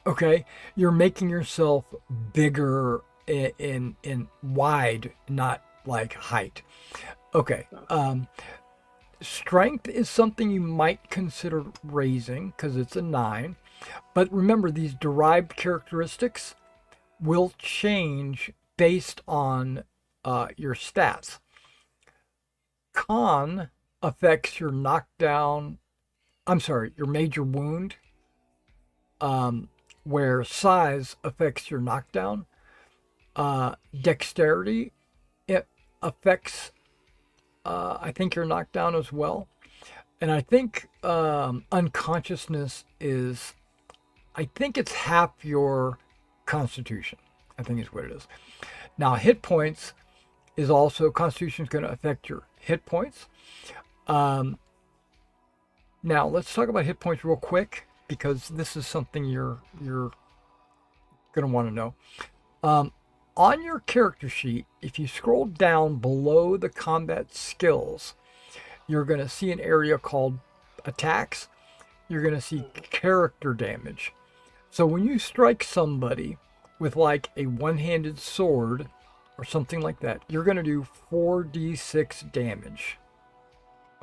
Okay? You're making yourself bigger in wide, not like height. Okay. Strength is something you might consider raising because it's a 9. But remember, these derived characteristics will change based on your stats. Con affects your knockdown, I'm sorry, your major wound, where size affects your knockdown. Dexterity, it affects, I think, your knockdown as well. And I think unconsciousness is, I think it's half your constitution. I think is what it is. Now, hit points is also, constitution is going to affect your hit points. Now, let's talk about hit points real quick because this is something you're going to want to know. On your character sheet, if you scroll down below the combat skills, you're going to see an area called attacks. You're going to see character damage. So when you strike somebody with like a one-handed sword or something like that, you're going to do 4d6 damage.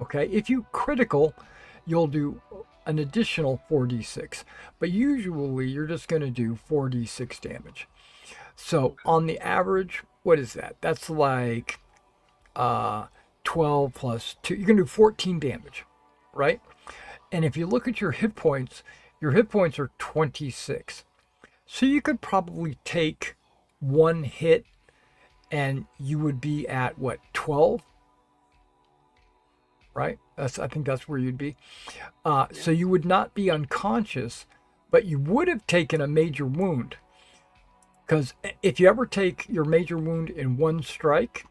Okay, if you critical, you'll do an additional 4d6, but usually you're just going to do 4d6 damage. So on the average, what is that? That's like 12 plus 2. You're going to do 14 damage, right? And if you look at your hit points are 26. So you could probably take one hit and you would be at what, 12? Right? I think that's where you'd be. So you would not be unconscious, but you would have taken a major wound. Because if you ever take your major wound in one strike,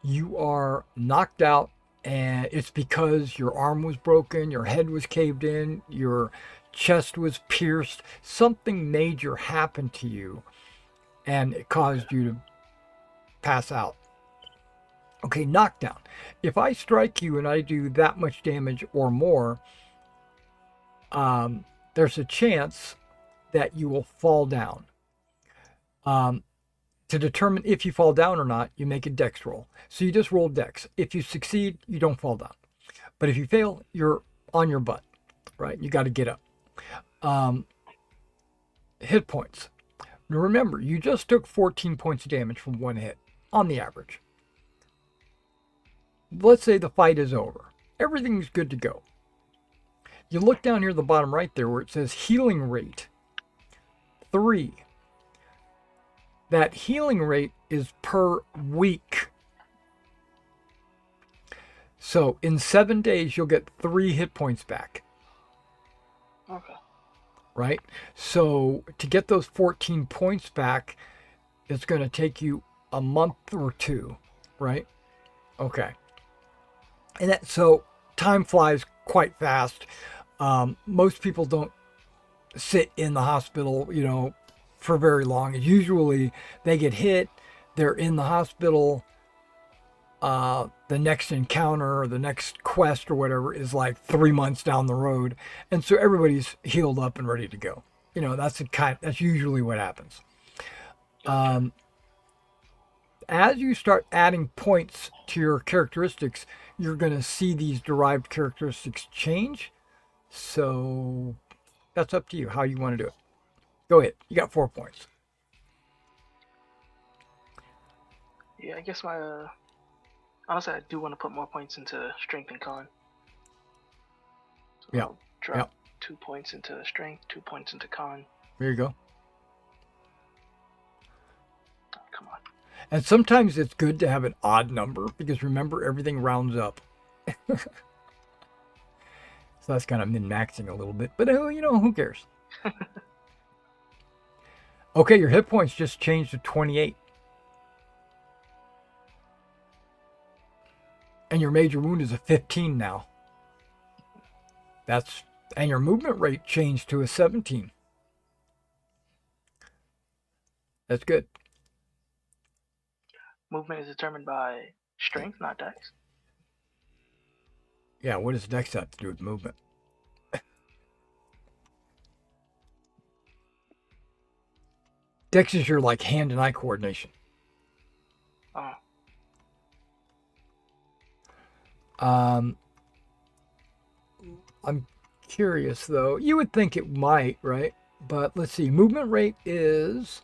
you are knocked out, and it's because your arm was broken, your head was caved in, your chest was pierced, something major happened to you, and it caused you to pass out. Okay, knockdown. If I strike you and I do that much damage or more, there's a chance that you will fall down. To determine if you fall down or not, you make a dex roll. So you just roll dex. If you succeed, you don't fall down. But if you fail, you're on your butt, right? You got to get up. Hit points. Now remember, you just took 14 points of damage from one hit on the average. Let's say the fight is over. Everything's good to go. You look down here at the bottom right there where it says healing rate 3. That healing rate is per week. So in 7 days, you'll get 3 hit points back. Okay. Right? So to get those 14 points back, it's going to take you a month or 2, right? Okay. And that, so time flies quite fast. Most people don't sit in the hospital, for very long. Usually they get hit, they're in the hospital. The next encounter or the next quest or whatever is like 3 months down the road. And so everybody's healed up and ready to go. That's usually what happens. As you start adding points to your characteristics, you're going to see these derived characteristics change. So that's up to you how you want to do it. Go ahead. You got 4 points. Yeah, I guess honestly, I do want to put more points into strength and con. So Yeah. I'll drop 2 points into strength, 2 points into con. There you go. Oh, come on. And sometimes it's good to have an odd number because remember, everything rounds up. So that's kind of min-maxing a little bit, but who cares? Okay, your hit points just changed to 28. And your major wound is a 15 now. And your movement rate changed to a 17. That's good. Movement is determined by strength, not dex. Yeah, what does dex have to do with movement? Dex is your like hand and eye coordination. Oh, Um, I'm curious though. You would think it might, right? But let's see. Movement rate is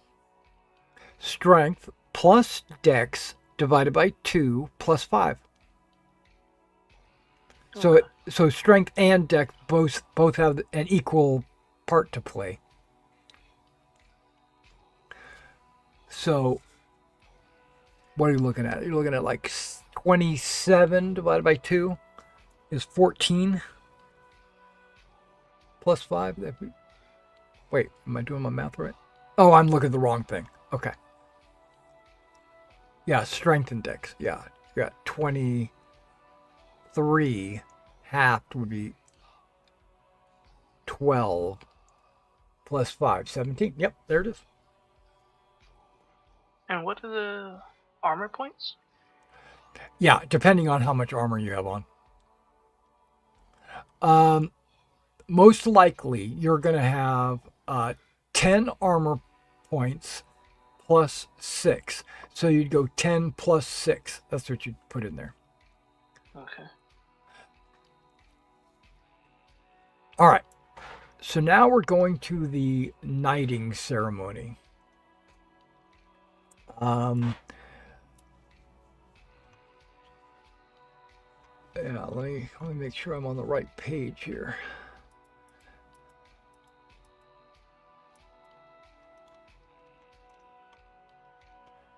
strength plus dex divided by 2 plus 5. So okay. so strength and dex both have an equal part to play. So what are you looking at? You're looking at like 27 divided by 2 is 14 plus 5. Wait, am I doing my math right? Oh, I'm looking at the wrong thing. Okay. Yeah, strength and dex. Yeah, you got 23. Halved would be 12 plus 5, 17. Yep, there it is. And what are the armor points? Yeah, depending on how much armor you have on. Um, Most likely you're going to have 10 armor points plus 6. So you'd go 10 plus 6. That's what you'd put in there. Okay. All right. So now we're going to the knighting ceremony. Yeah, let me make sure I'm on the right page here.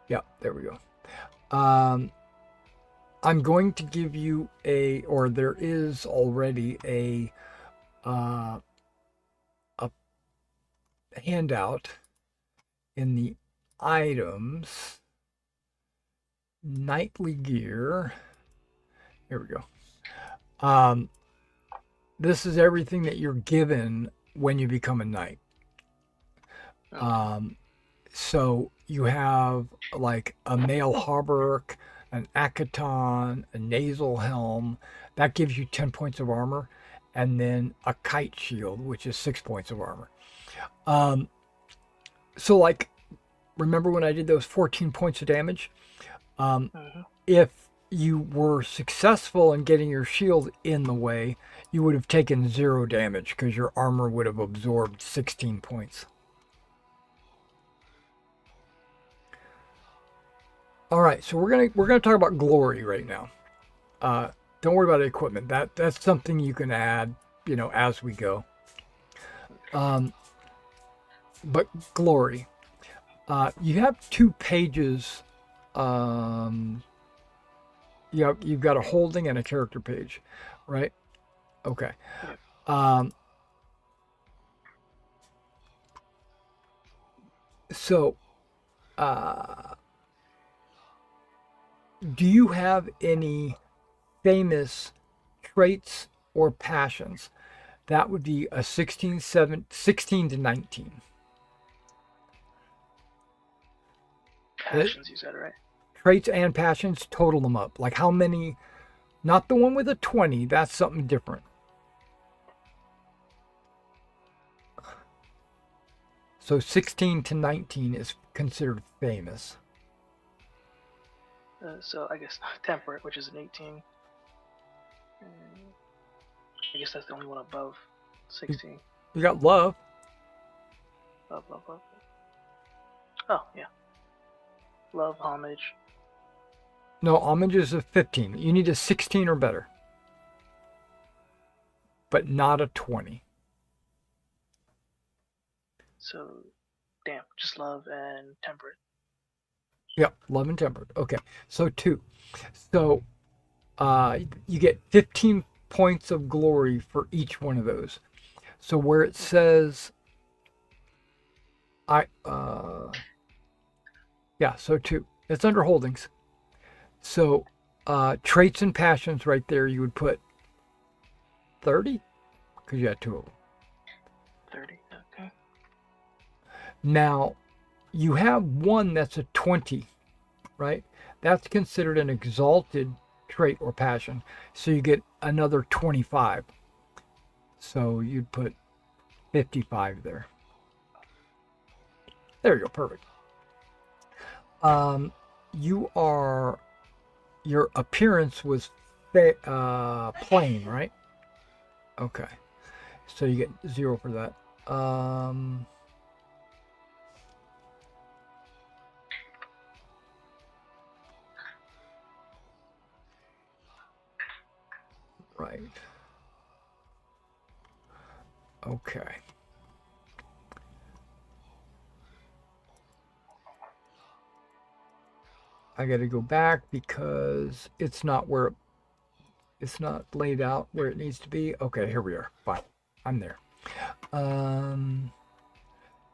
Yeah, there we go. I'm going to give you or there is already a handout in the items, knightly gear. Here we go. This is everything that you're given when you become a knight. Okay. So you have like a mail hauberk, an akaton, a nasal helm. That gives you 10 points of armor. And then a kite shield, which is 6 points of armor. So like, remember when I did those 14 points of damage? Mm-hmm. If you were successful in getting your shield in the way, you would have taken 0 damage because your armor would have absorbed 16 points. All right, so we're gonna talk about glory right now. Don't worry about the equipment. That's something you can add, as we go. But glory, you have 2 pages. You've got a holding and a character page, right? Okay. Yep. So, do you have any famous traits or passions? That would be a 16 to 19. Passions, you said, right? Traits and passions, total them up. Like how many, not the one with a 20, that's something different. So 16 to 19 is considered famous. So I guess temperate, which is an 18. I guess that's the only one above 16. You got love. Love, love, love. Oh, yeah. Love, homage. No, homage is a 15. You need a 16 or better, but not a 20. So, damn, just love and temperate. Yep, love and temperate. Okay, so 2. So you get 15 points of glory for each one of those. So where it says, so 2. It's under holdings. So traits and passions right there, you would put 30 because you had 2 of them. 30, okay. Now, you have one that's a 20, right? That's considered an exalted trait or passion. So you get another 25. So you'd put 55 there. There you go. Perfect. Um, you are your appearance was plain, right? Okay. So you get 0 for that. Right. Okay. I got to go back because it's not laid out where it needs to be. Okay, here we are. Fine. I'm there. Um,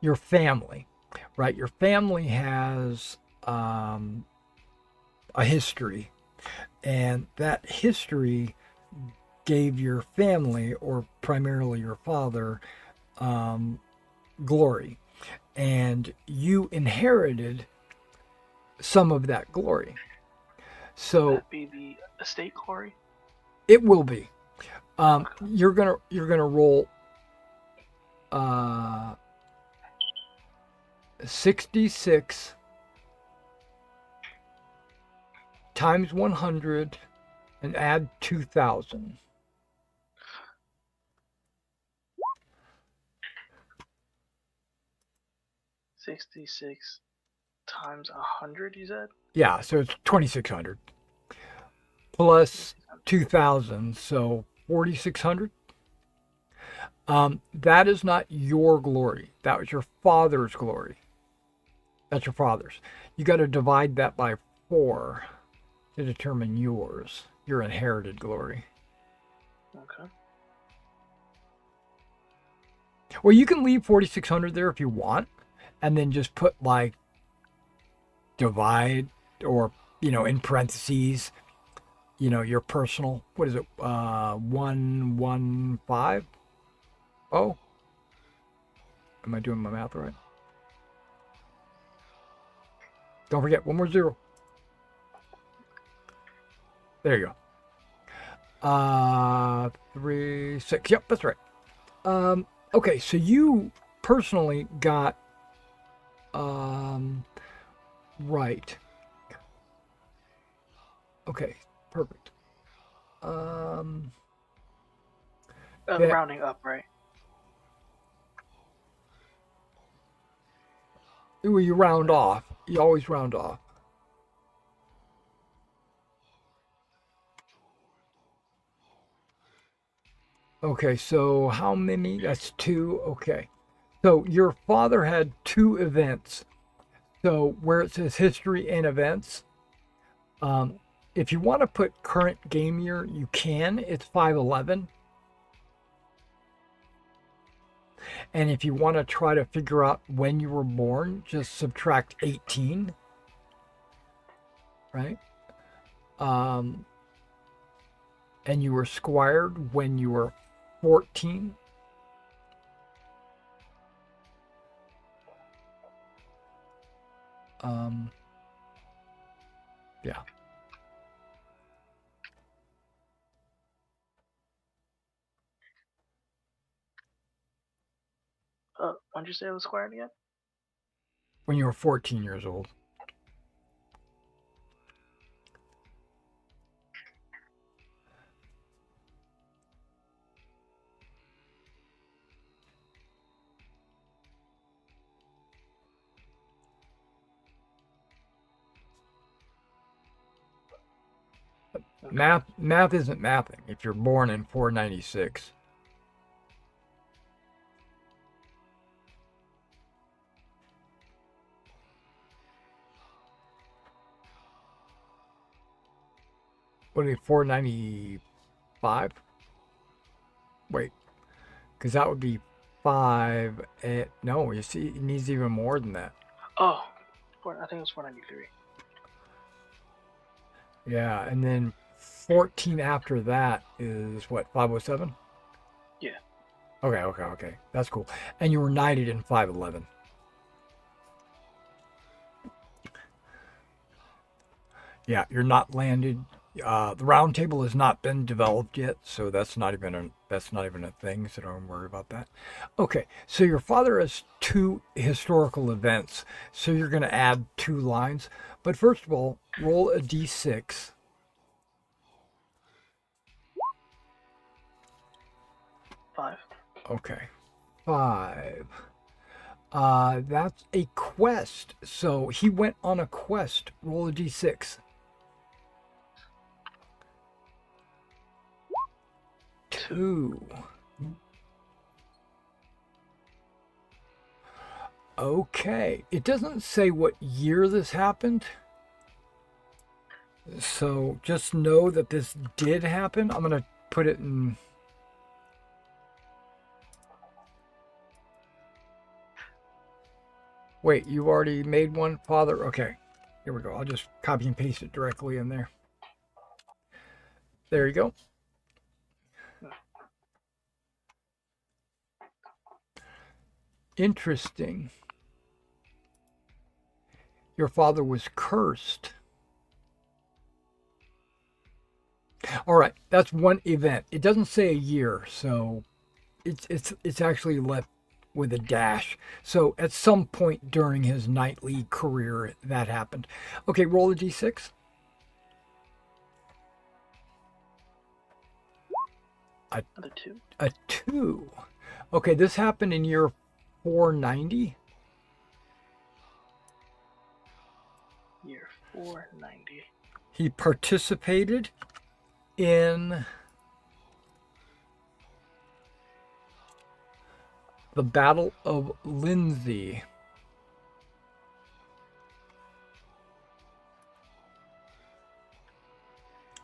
your family, right? Your family has a history, and that history gave your family, or primarily your father, um, glory, and you inherited some of that glory. Would So that be the estate glory? it will be. Okay. You're gonna roll uh, 66 times 100 and add 2,000. 66 times 100, you said? Yeah, so it's 2,600 plus 2600. 2,000, so 4,600. That is not your glory. That was your father's glory. That's your father's. You got to divide that by 4 to determine your inherited glory. Okay. Well, you can leave 4,600 there if you want, and then just put like divide, or in parentheses, your personal. What is it? 115. Oh, am I doing my math right? Don't forget, one more 0. There you go. 3, 6. Yep, that's right. Okay, so you personally got right. Okay, perfect. Um, that Rounding up, right? you round off. You always round off. Okay, so how many? That's 2. Okay. So your father had 2 events. So where it says history and events, um, if you want to put current game year, you can. It's 511. And if you want to try to figure out when you were born, just subtract 18, right? Um, and you were squired when you were 14. Um, yeah. When did you say it was squared again? When you were 14 years old. Okay. Math isn't mathing if you're born in 496. What are you, 495? Wait, because that would be 5. No, you see, it needs even more than that. Oh, I think it was 493. Yeah, and then 14 after that is what, 507? Yeah. Okay. That's cool. And you were knighted in 511. Yeah, you're not landed The round table has not been developed yet, so that's not even a thing. So don't worry about that. Okay, so your father has two historical events, so you're going to add two lines. But first of all, roll a d6. 5. Okay, 5. That's a quest. So he went on a quest. Roll a d6. 2. 2. Okay. It doesn't say what year this happened. So just know that this did happen. I'm going to put it in. Wait, you already made one, Father? Okay. Here we go. I'll just copy and paste it directly in there. There you go. Interesting. Your father was cursed. All right, that's one event. It doesn't say a year, so it's actually left with a dash. So at some point during his knightly career, that happened. Okay, roll a d6. Another 2. A 2. Okay, this happened in year 490. Year 490. He participated in the Battle of Lindsey.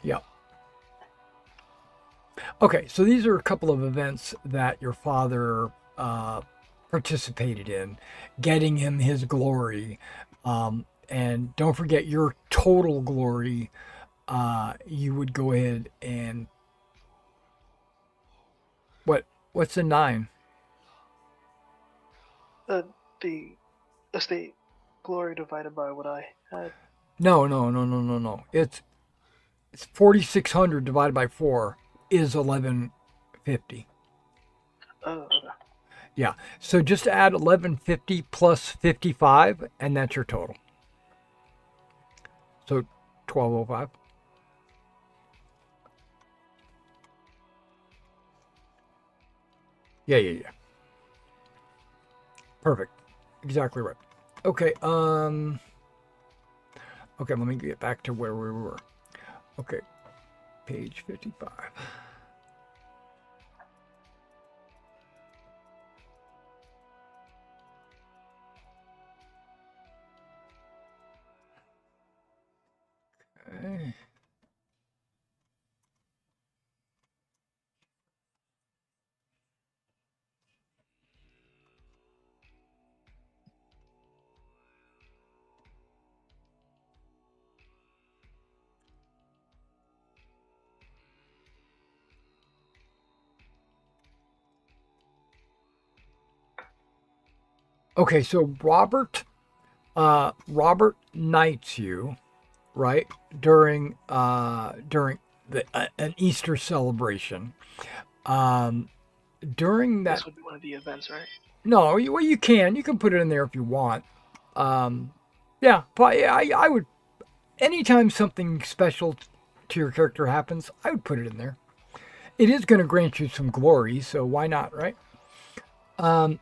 Yeah. Okay, so these are a couple of events that your father participated in, getting him his glory. And don't forget your total glory. You would go ahead and what's a 9? The estate glory divided by what I had. No. It's 4,600 divided by 4 is 1150. Oh, okay. Yeah. So just add 1150 plus 55, and that's your total. So 1205. Yeah. Perfect. Exactly right. Okay. Okay, let me get back to where we were. Okay. Page 55. Okay. Okay, so Robert knights you, right? During an Easter celebration. Um during that. This would be one of the events, right? No, well, you can put it in there if you want. Um, yeah, but I would. Anytime something special to your character happens, I would put it in there. It is going to grant you some glory, so why not, right? Um,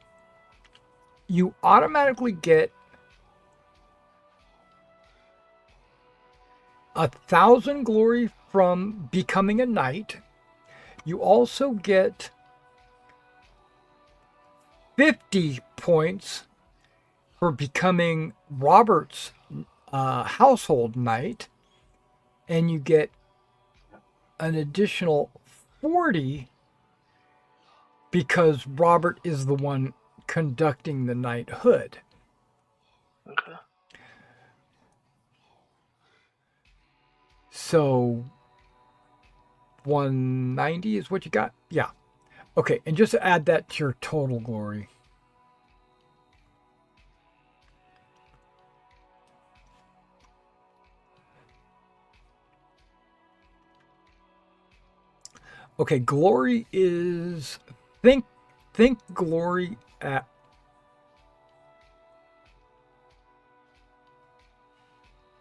you automatically get 1,000 glory from becoming a knight. You also get 50 points for becoming Robert's household knight, and you get an additional 40 because Robert is the one conducting the knighthood. Okay. So 190 is what you got? Yeah. Okay, and just add that to your total glory. Okay, glory is think think glory at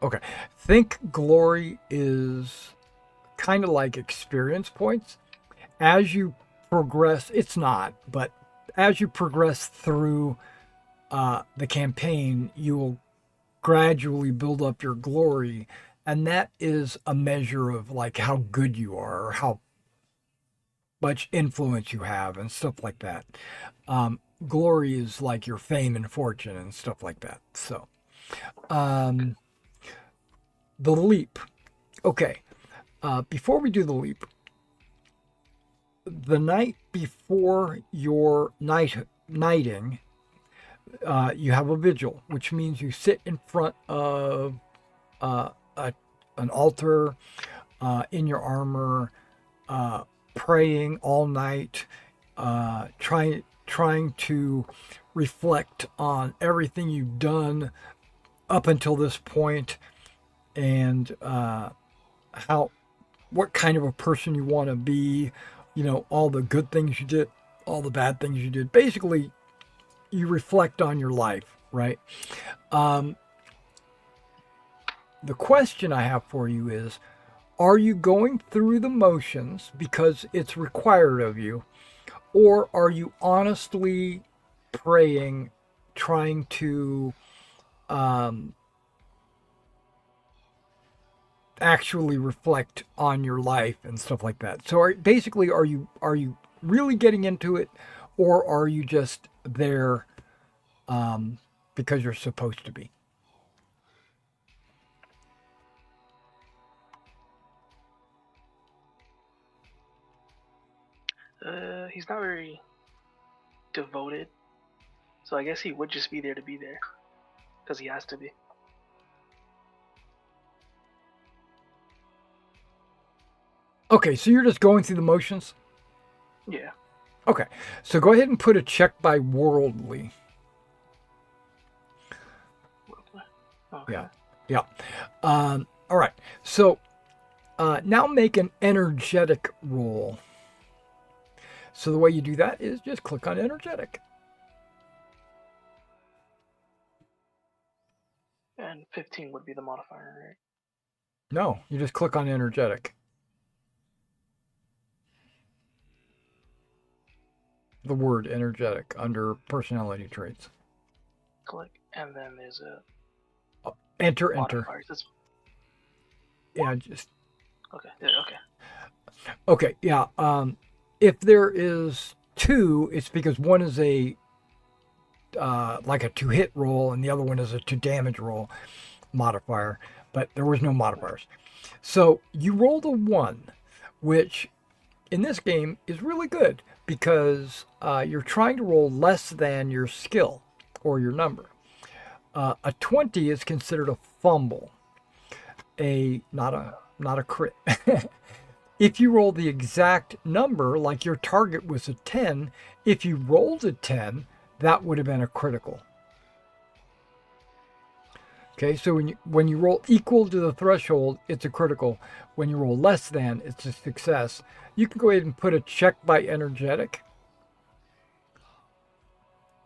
okay. Think glory is kind of like experience points. As you progress, it's not, but as you progress through the campaign, you will gradually build up your glory, and that is a measure of like how good you are or how much influence you have and stuff like that. Um, Glory is like your fame and fortune and stuff like that. So, um, the leap. Okay. Before we do the leap, the night before your nighting, you have a vigil, which means you sit in front of uh, a, an altar in your armor, uh, praying all night, trying to reflect on everything you've done up until this point, and how what kind of a person you want to be. You know, all the good things you did, all the bad things you did. Basically, you reflect on your life, right? Um, the question I have for you is, are you going through the motions because it's required of you, or are you honestly praying, trying to um, actually reflect on your life and stuff like that? So, basically, are you really getting into it, or are you just there um, because you're supposed to be? He's not very devoted, so I guess he would just be there to be there because he has to be. Okay, so you're just going through the motions. Yeah. Okay, so go ahead and put a check by worldly. Okay. Yeah, yeah. All right. So now make an energetic roll. So the way you do that is just click on energetic. And 15 would be the modifier, right? No, you just click on energetic. The word energetic under personality traits. Click, and then there's a Enter, enter. modifier. It's Yeah, just okay. Yeah, okay. okay. Yeah. If there is two, it's because one is a like a two hit roll and the other one is a two damage roll modifier, but there was no modifiers. So you rolled a one, which in this game is really good because you're trying to roll less than your skill or your number. A 20 is considered a fumble, not a crit. If you roll the exact number, like your target was a 10, if you rolled a 10, that would have been a critical. Okay, so when you roll equal to the threshold, it's a critical. When you roll less than, it's a success. You can go ahead and put a check by energetic.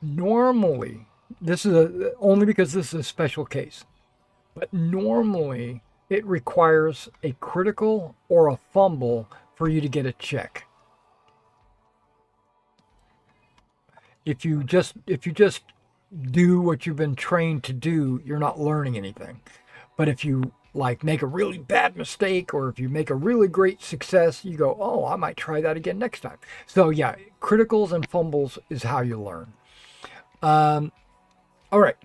Normally, only because this is a special case, but normally it requires a critical or a fumble for you to get a check. If you just do what you've been trained to do, you're not learning anything. But if you like make a really bad mistake or if you make a really great success, you go, "Oh, I might try that again next time." So yeah, criticals and fumbles is how you learn. Um, all right.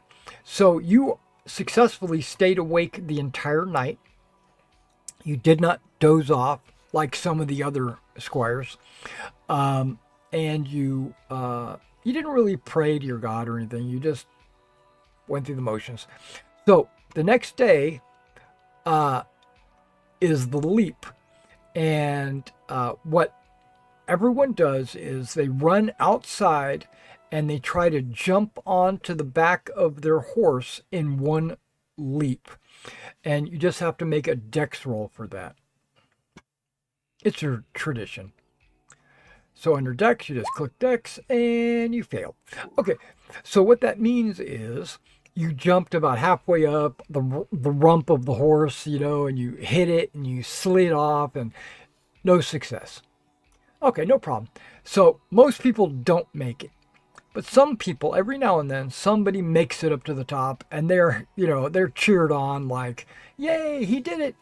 So you successfully stayed awake the entire night. You did not doze off like some of the other squires, and you didn't really pray to your god or anything. You just went through the motions. So the next day uh, is the leap, and what everyone does is they run outside and they try to jump onto the back of their horse in one leap. And you just have to make a dex roll for that. It's your tradition. So under Dex, you just click Dex and you fail. Okay, so what that means is you jumped about halfway up the rump of the horse, and you hit it and you slid off and no success. Okay, no problem. So most people don't make it. But some people, every now and then, somebody makes it up to the top and they're cheered on like, yay, he did it.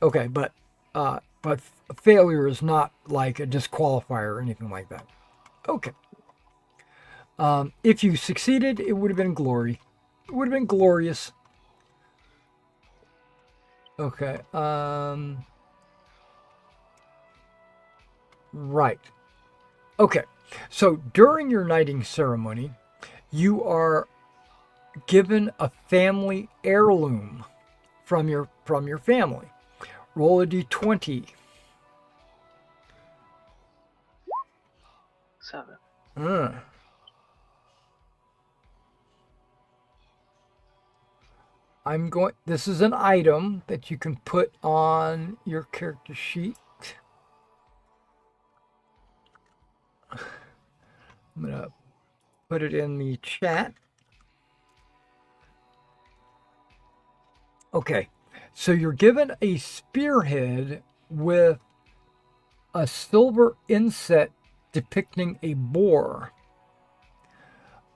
Okay, but failure is not like a disqualifier or anything like that. Okay. If you succeeded, it would have been glory. It would have been glorious. Okay. Right. Okay. So during your knighting ceremony, you are given a family heirloom from your family. Roll a d20. 7. Uh, This is an item that you can put on your character sheet. I'm gonna put it in the chat. Okay, so you're given a spearhead with a silver inset depicting a boar.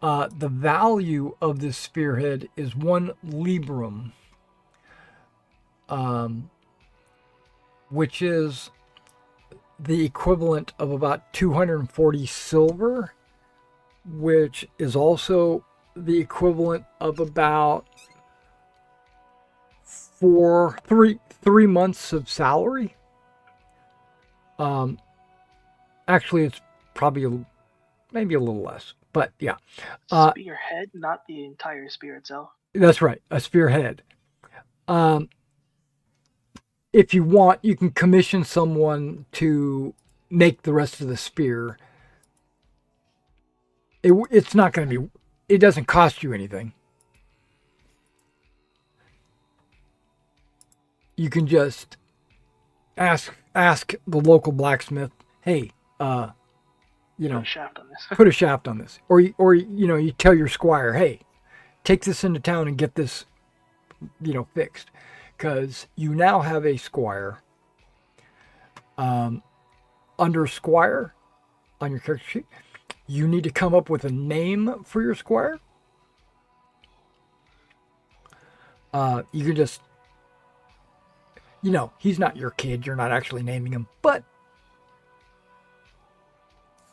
The value of this spearhead is 1 librum, which is the equivalent of about 240 silver, which is also the equivalent of about 3 months of salary. Actually, it's probably maybe a little less, but yeah. Spearhead, not the entire spear itself. That's right, a spearhead. If you want, you can commission someone to make the rest of the spear. It's not going to be. It doesn't cost you anything. You can just ask the local blacksmith, hey, Put a shaft on this. put a shaft on this, or you tell your squire, hey, take this into town and get this, fixed, because you now have a squire. Under squire on your character sheet, you need to come up with a name for your squire. You can just, he's not your kid. You're not actually naming him, but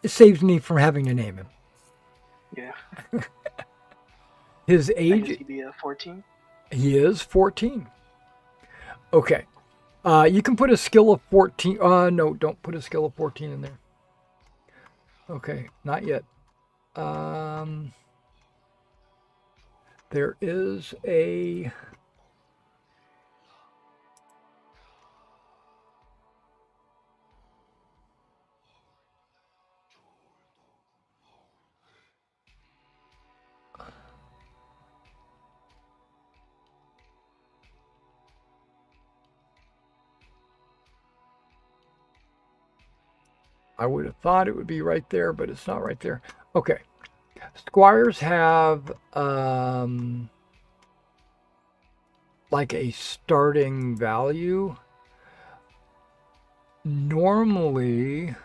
it saves me from having to name him. Yeah. His I guess age, he'd be 14. he is 14. Okay. You can put a skill of 14. No, don't put a skill of 14 in there. Okay, not yet. There is a... I would have thought it would be right there, but it's not right there. Okay. Squires have like a starting value. Normally,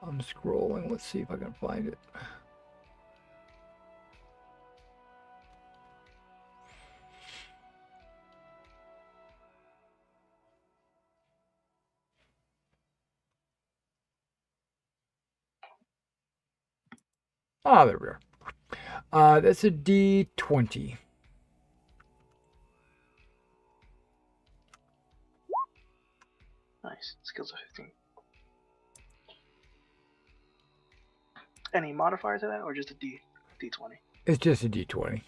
I'm scrolling. Let's see if I can find it. There we are. That's a D20. Nice. Skills of 15. Any modifier to that, or just a D20? It's just a D20.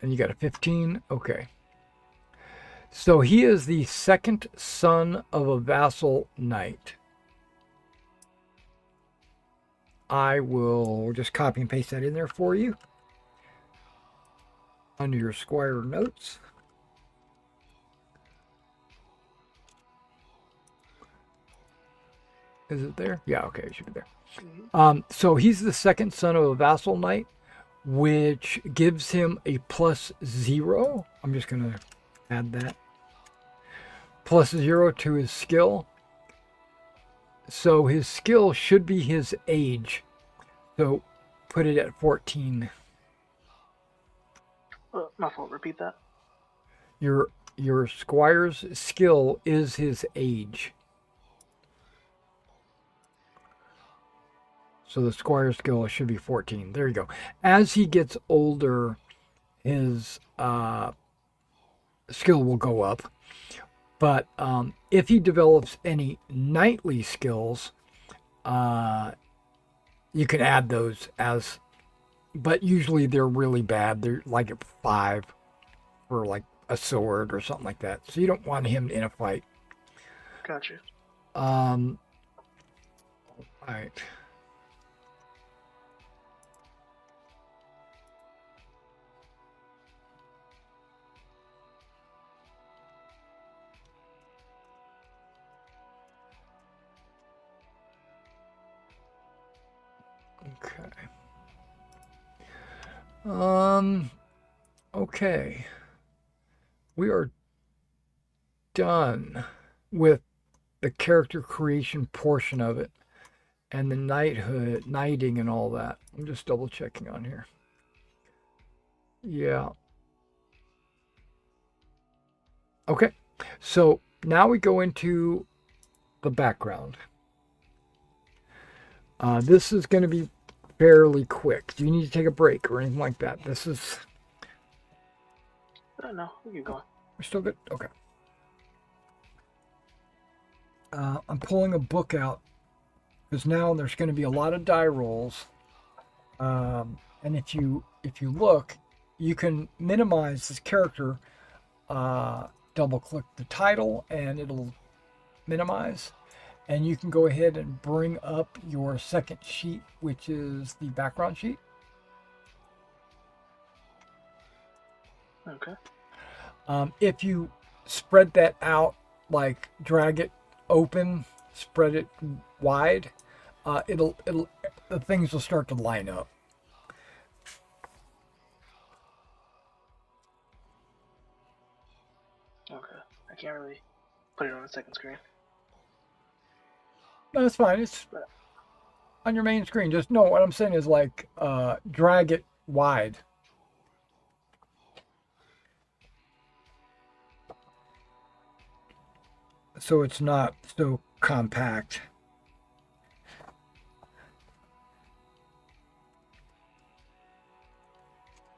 And you got a 15? Okay. So he is the second son of a vassal knight. I will just copy and paste that in there for you. under your Squire notes. Is it there? Yeah, okay, it should be there. So he's the second son of a vassal knight, which gives him a +0. I'm just going to add that. +0 to his skill. So his skill should be his age. So put it at 14. My fault. Repeat that. Your squire's skill is his age. So the squire's skill should be 14. There you go. As he gets older, his skill will go up. But if he develops any knightly skills, you can add those as, but usually they're really bad. They're like at 5 for like a sword or something like that. So you don't want him in a fight. Gotcha. All right. Okay. Okay. We are done with the character creation portion of it and the knighthood, knighting and all that. I'm just double checking on here. Yeah. Okay. So now we go into the background. This is going to be fairly quick. Do you need to take a break or anything like that? This is... No, we keep going. We're still good? Okay. I'm pulling a book out because now there's going to be a lot of die rolls. And if you look, you can minimize this character. Double click the title and it'll minimize. And you can go ahead and bring up your second sheet, which is the background sheet. Okay. If you spread that out, like drag it open, spread it wide, the things will start to line up. Okay. I can't really put it on the second screen. No, that's fine. It's on your main screen. Just no. What I'm saying is like drag it wide. So it's not so compact.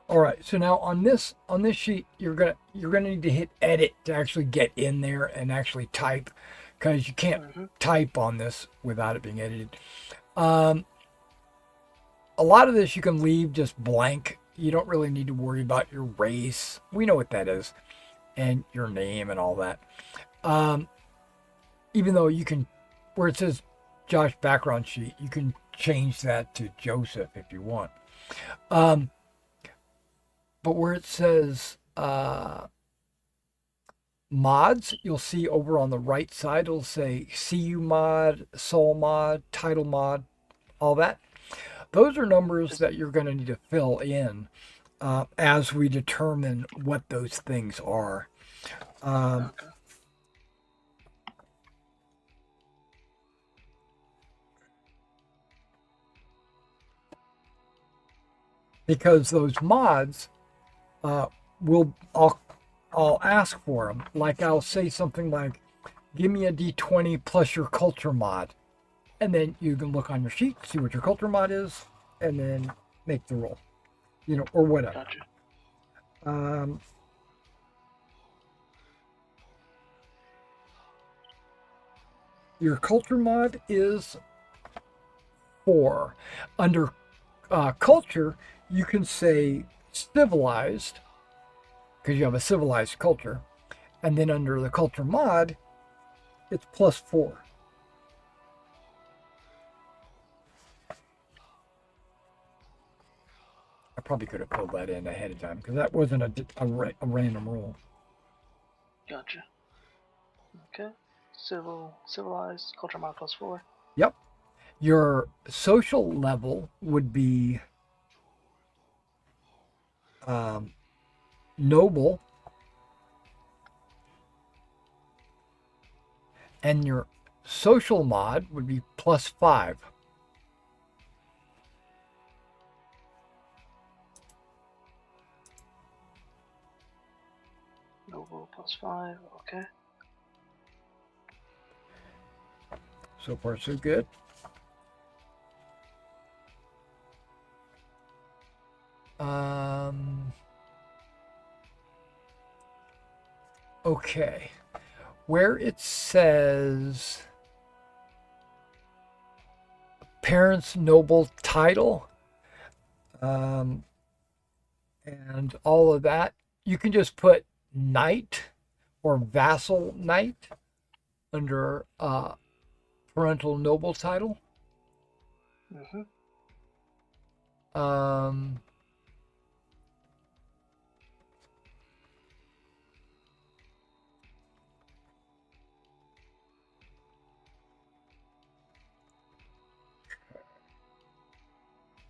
All right, so now on this sheet, you're gonna need to hit edit to actually get in there and actually type, because you can't type on this without it being edited. A lot of this you can leave just blank. You don't really need to worry about your race. We know what that is, and your name and all that. Even though you can, where it says Josh background sheet, you can change that to Joseph if you want. But where it says mods, you'll see over on the right side, it'll say CU mod, soul mod, title mod, all that. Those are numbers that you're going to need to fill in as we determine what those things are. Okay. Because those mods I'll ask for them. Like I'll say something like, give me a D20 plus your culture mod. And then you can look on your sheet, see what your culture mod is, and then make the roll. Or whatever. Gotcha. Your culture mod is 4. Under culture, you can say civilized, because you have a civilized culture. And then under the culture mod, it's +4. I probably could have filled that in ahead of time because that wasn't a random roll. Gotcha. Okay. Civilized, culture mod +4. Yep. Your social level would be noble, and your social mod would be +5. Noble +5. Okay. So far, so good. Okay. Where it says parents' noble title, and all of that, you can just put knight or vassal knight under parental noble title. Mm-hmm.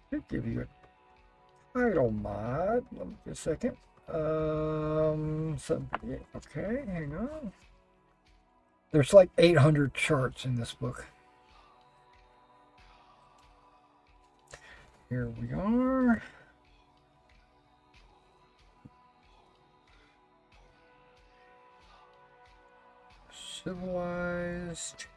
Should give you a title mod. Let me just a second. Okay, hang on. There's like 800 charts in this book. Here we are. Civilized.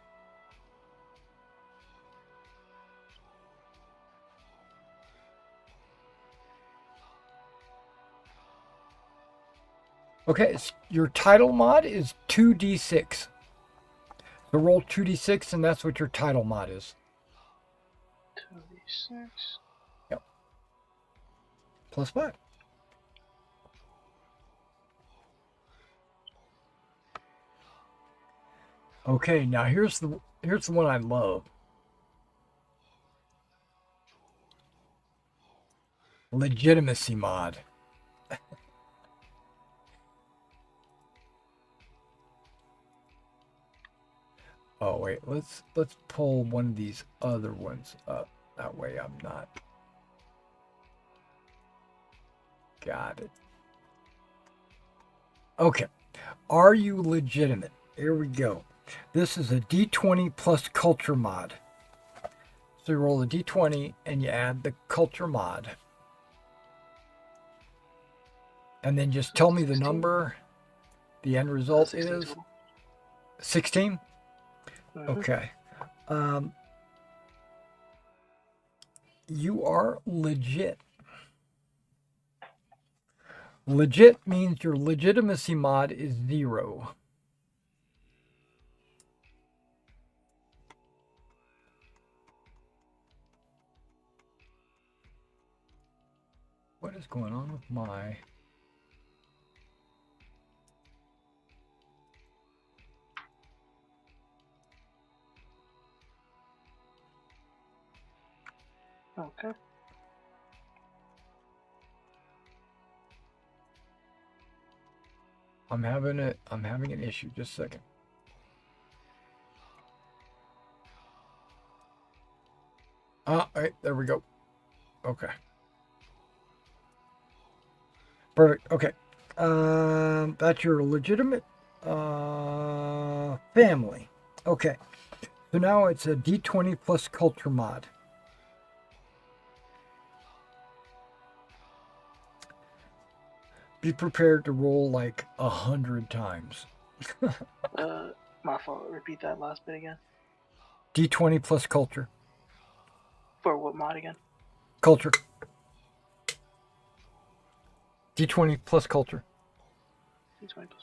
Okay, your title mod is 2d6. So roll 2d6, and that's what your title mod is. 2d6. Yep. +5. Okay, now here's the one I love. Legitimacy mod. Oh wait, let's pull one of these other ones up. That way I'm not. Got it. Okay. Are you legitimate? Here we go. This is a D20 plus culture mod. So you roll a D20 and you add the culture mod. And then just tell me the number. The end result is 16? Mm-hmm. Okay. You are legit. Legit means your legitimacy mod is 0. What is going on with my... Okay. I'm having an issue. Just a second. All right, there we go. Okay. Perfect. Okay. That's your legitimate family. Okay. So now it's a D20 plus culture mod. Be prepared to roll like 100 times. My fault. Repeat that last bit again. D20 plus culture. For what mod again? Culture. D20 plus culture. D20 plus.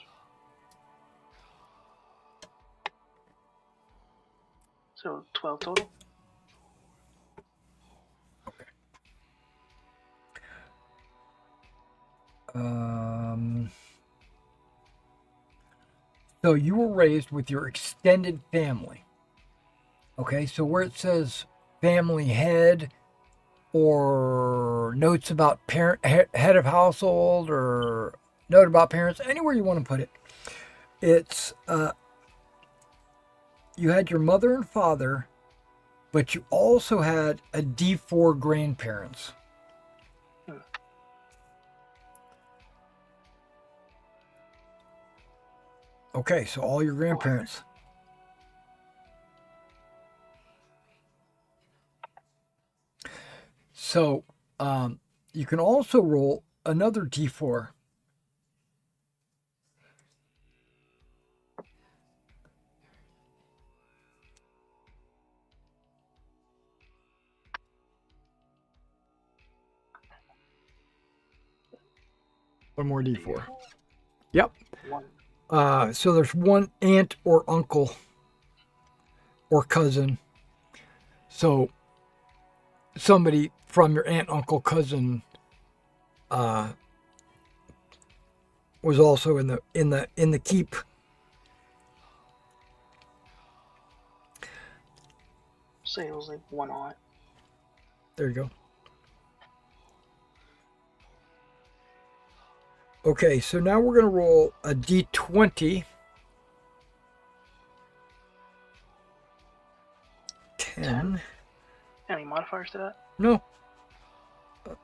So 12 total? Okay. So you were raised with your extended family. Okay, so where it says family head, or notes about head of household, or note about parents, anywhere you want to put it. It's you had your mother and father, but you also had a D4 grandparents. Hmm. Okay, so all your grandparents. So you can also roll another D4. One more D4. D4. Yep. 1. So there's one aunt or uncle or cousin. So somebody from your aunt, uncle, cousin uh, was also in the keep. Say it was like 1 aunt. There you go. Okay, so now we're going to roll a D20. 10. Any modifiers to that? No.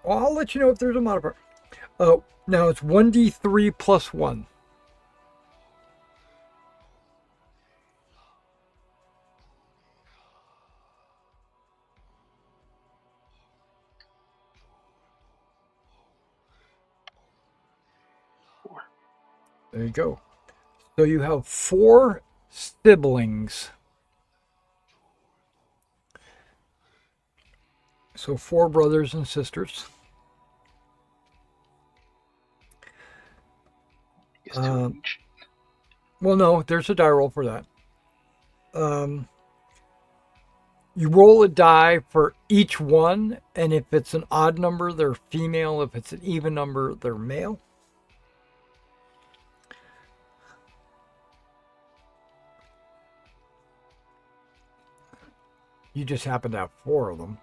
Well, I'll let you know if there's a modifier. Oh, now it's 1D3 plus 1. There you go. So you have 4 siblings. So 4 brothers and sisters. Guess 2 each. Well, no, there's a die roll for that. You roll a die for each one, and if it's an odd number, they're female. If it's an even number, they're male. You just happen to have 4 of them.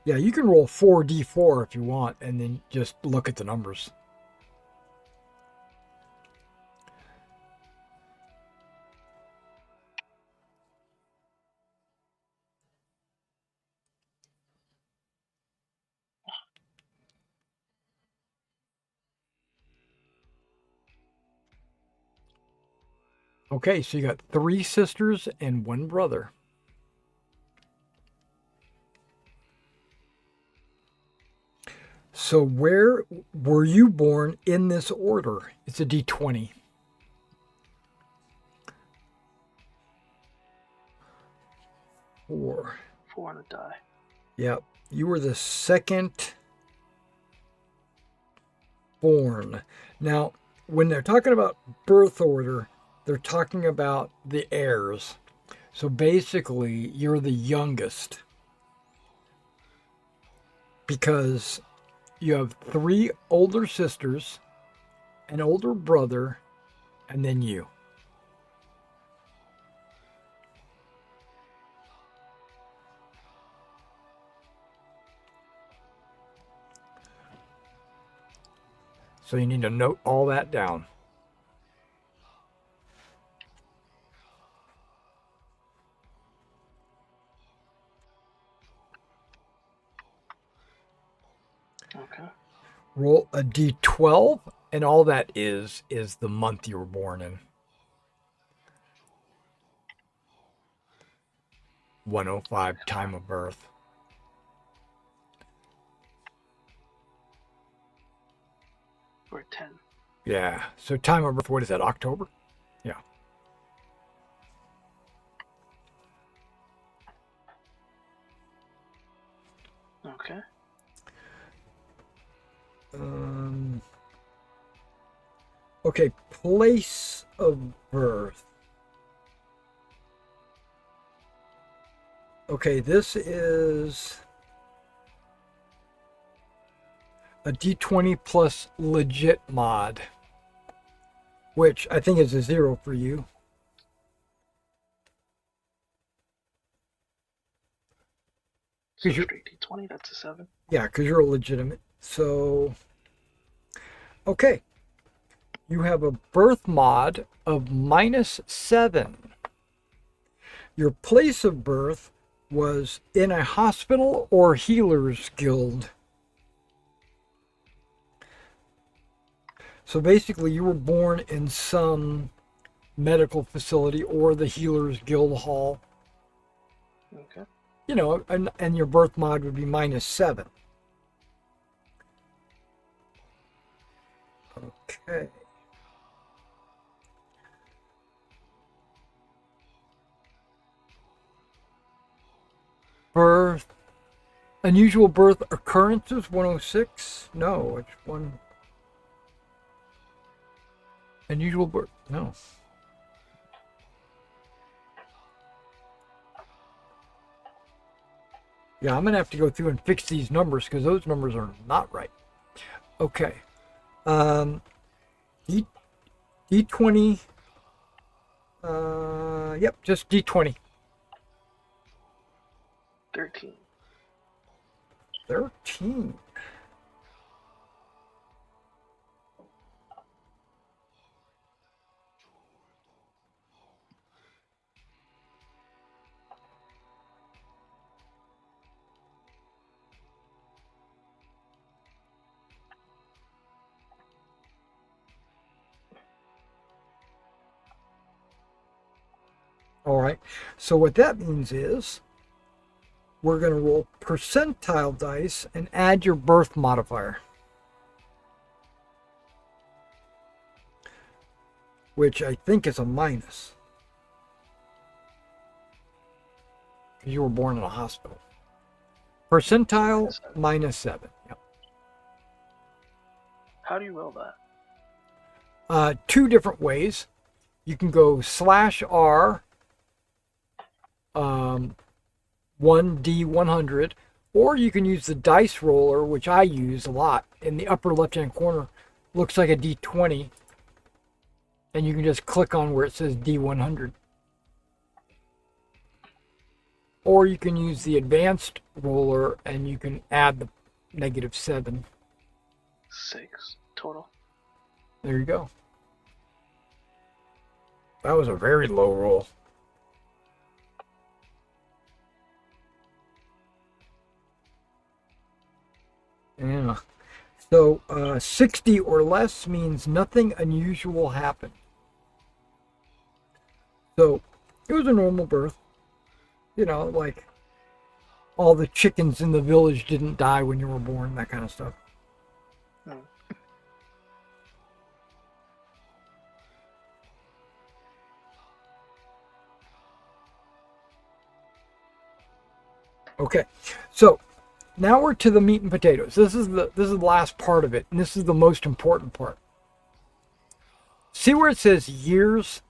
Yeah, you can roll 4d4 if you want, and then just look at the numbers. Okay, so you got 3 sisters and 1 brother. So where were you born in this order? It's a D20. 4. 4 on the die. Yep. You were the second born. Now, when they're talking about birth order, they're talking about the heirs. So basically, you're the youngest because you have 3 older sisters, an older brother, and then you. So you need to note all that down. Okay. Roll a d12, and all that is the month you were born in. 105, time of birth. Or 10. Yeah. So time of birth, what is that, October? Yeah. Okay. Okay, place of birth. Okay, this is a D20 plus legit mod, which I think is a 0 for you. So Because you're, straight D20, that's a 7. yeah, because you're illegitimate. So, okay. You have a birth mod of -7. Your place of birth was in a hospital or healer's guild. So basically, you were born in some medical facility or the healer's guild hall. Okay. You know, and your birth mod would be -7. Okay. Birth, unusual birth occurrences 106. No, it's one. Unusual birth. No. Yeah, I'm gonna have to go through and fix these numbers because those numbers are not right. Okay. Um, D D20. Yep, just D20. 13. 13. All right. So what that means is we're going to roll percentile dice and add your birth modifier, which I think is a minus. Because you were born in a hospital. Percentile -7. Yep. How do you roll that? Two different ways. You can go /R 1D100, or you can use the dice roller, which I use a lot. In the upper left-hand corner, looks like a D20, and you can just click on where it says D100. Or you can use the advanced roller, and you can add the -7. 6 total. There you go. That was a very low roll. Yeah. So 60 or less means nothing unusual happened. So it was a normal birth. You know, like all the chickens in the village didn't die when you were born, that kind of stuff. Hmm. Okay, so now we're to the meat and potatoes. This is the last part of it, and this is the most important part. See where it says years?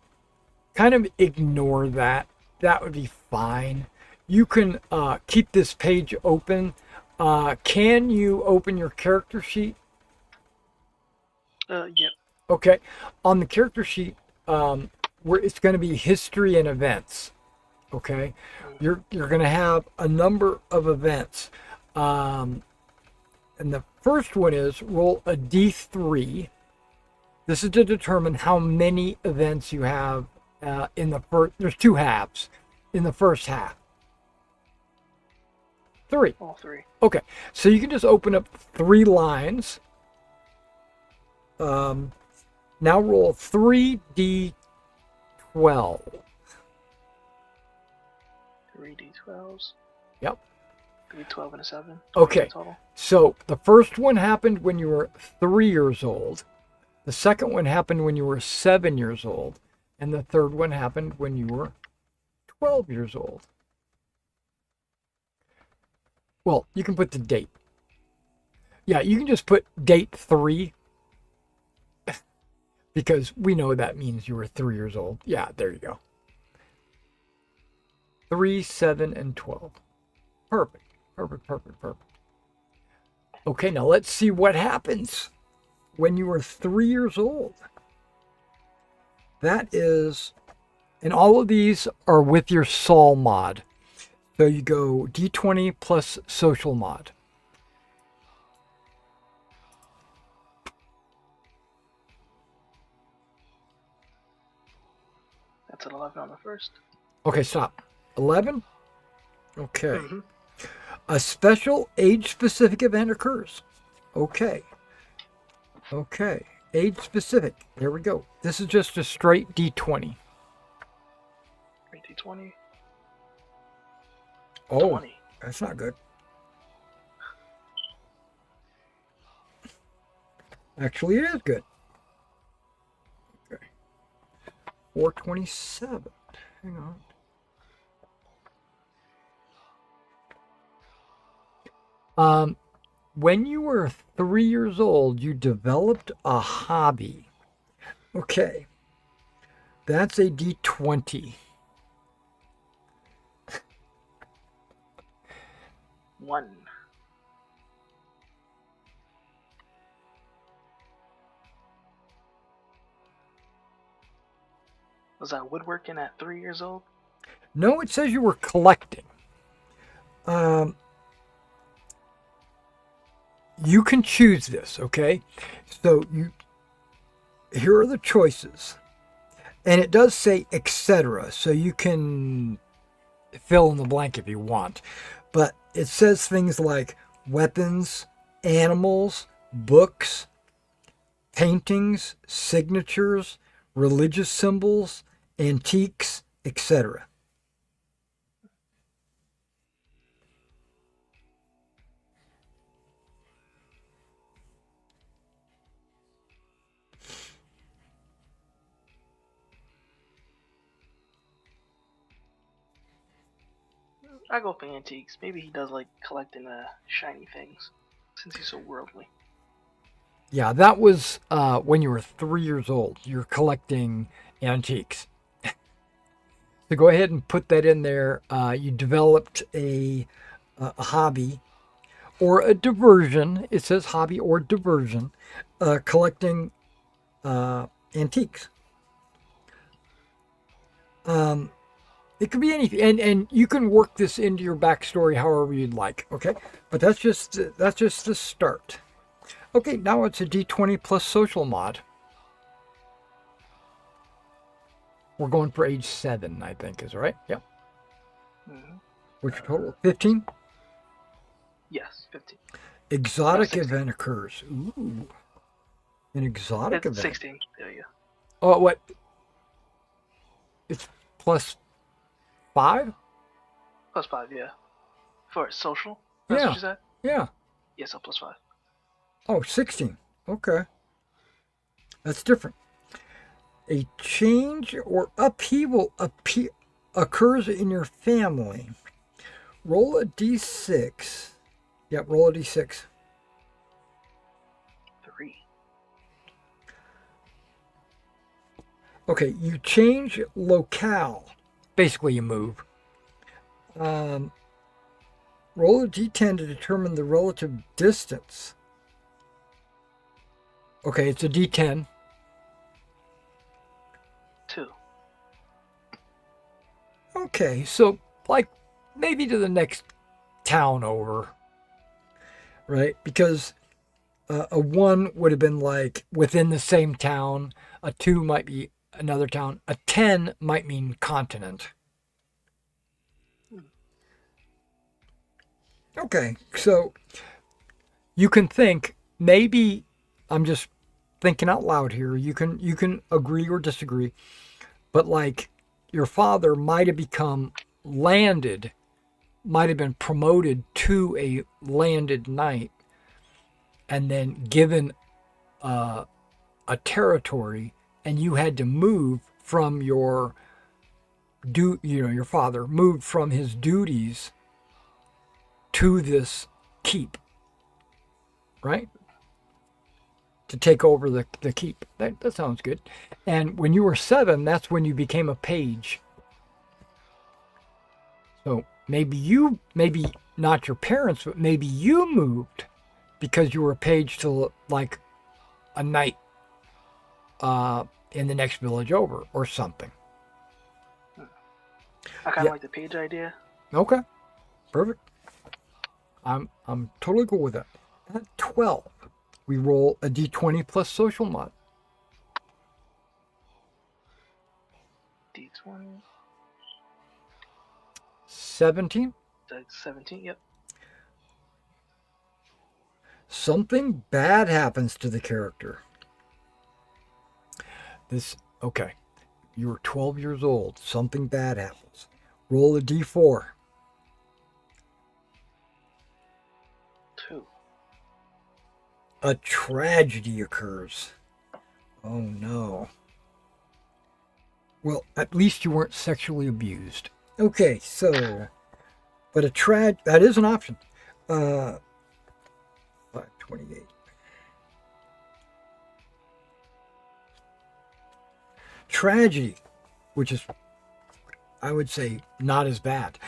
Kind of ignore that. That would be fine. You can keep this page open. Can you open your character sheet? Yeah. Okay, on the character sheet, where it's going to be history and events. Okay, you're going to have a number of events, and the first one is roll a d3. This is to determine how many events you have in the first. There's two halves in the first half. 3. All 3. Okay, so you can just open up 3 lines. Now roll 3d12. 3 D12s. Yep. 3 12 and a 7. Okay. Total. So the first one happened when you were 3 years old. The second one happened when you were 7 years old. And the third one happened when you were 12 years old. Well, you can put the date. Yeah, you can just put date 3. Because we know that means you were 3 years old. Yeah, there you go. 3, 7, and 12. Perfect. Okay, now let's see what happens when you were 3 years old. That is, and all of these are with your Sol mod. So you go D20 plus social mod. That's an 11 on the first. Okay, stop. 11? Okay. Mm-hmm. A special age-specific event occurs. Okay. Okay. Age-specific. There we go. This is just a straight D20. D20. Oh, 20. that's not good. Actually, it is good. Okay. 427. Hang on. When you were 3 years old, you developed a hobby. Okay. That's a D20. 1. Was I woodworking at 3 years old? No, it says you were collecting. You can choose this, okay? So here are the choices. And it does say etc. So you can fill in the blank if you want. But it says things like weapons, animals, books, paintings, signatures, religious symbols, antiques, etc. I go for antiques. Maybe he does like collecting shiny things, since he's so worldly. Yeah, that was when you were 3 years old. You're collecting antiques. So go ahead and put that in there. You developed a hobby or a diversion. It says hobby or diversion, collecting antiques. It could be anything, and you can work this into your backstory however you'd like. Okay, but that's just the start. Okay, now it's a D20 plus social mod. We're going for age 7, I think, is right. Yep. Mm-hmm. What's your total? 15. Yes, 15. Exotic No, event occurs. Ooh, an exotic It's event. 16. There you go. Oh, what? It's plus 5? Plus 5, yeah. For social? That's Yeah. what you said? Yeah. Yeah, so plus 5. Oh, 16. Okay. That's different. A change or upheaval occurs in your family. Roll a d6. Yep, roll a d6. 3. Okay, you change locale. Basically, you move. Roll a d10 to determine the relative distance. Okay, it's a d10. 2. Okay, so like maybe to the next town over, right? Because a 1 would have been like within the same town. A 2 might be another town. A 10 might mean continent. Okay, so you can think maybe I'm just thinking out loud here. You can agree or disagree, but like your father might have become landed, might have been promoted to a landed knight, and then given a territory, and you had to move from your your father moved from his duties to this keep, right? To take over the keep. That sounds good. And when you were 7, that's when you became a page. So maybe not your parents, but maybe you moved because you were a page to like a knight in the next village over or something. I kind of like the page idea. Okay. Perfect. I'm totally cool with that. At 12, we roll a d20 plus social mod. D20. 17. That's 17. Yep. Something bad happens to the character. Okay. You're 12 years old. Something bad happens. Roll a d4. 2. A tragedy occurs. Oh no. Well, at least you weren't sexually abused. Okay, so, but that is an option. 528. Tragedy, which is, I would say, not as bad.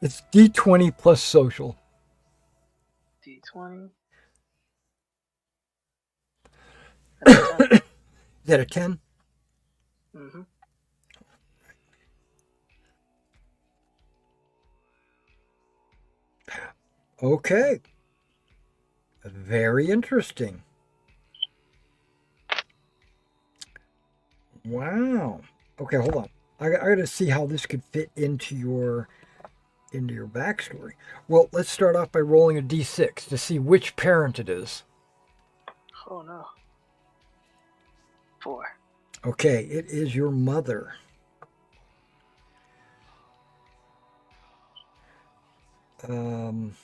It's d20 plus social. D20. Is That's a 10. that a 10? Mm-hmm. Okay. Very interesting. Wow. Okay, hold on. I got to see how this could fit into your backstory. Well, let's start off by rolling a d6 to see which parent it is. Oh no. 4. Okay, it is your mother. Um,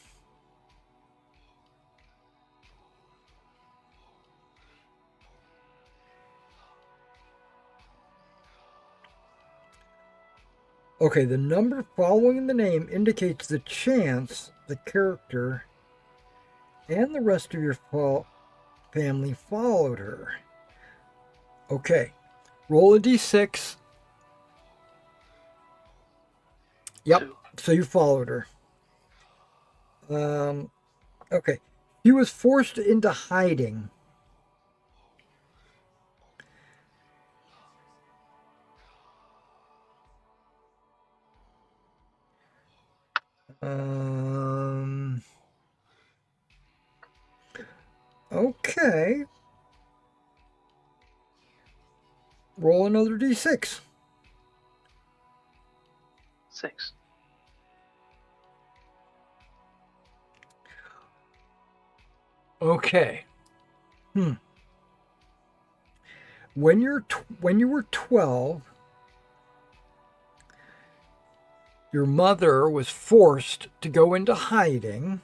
okay, the number following the name indicates the chance the character and the rest of your family followed her. Okay, roll a d6. Yep, 2. so you followed her. Okay, he was forced into hiding. Um, okay. Roll another d6. 6. Okay. When you were 12, your mother was forced to go into hiding.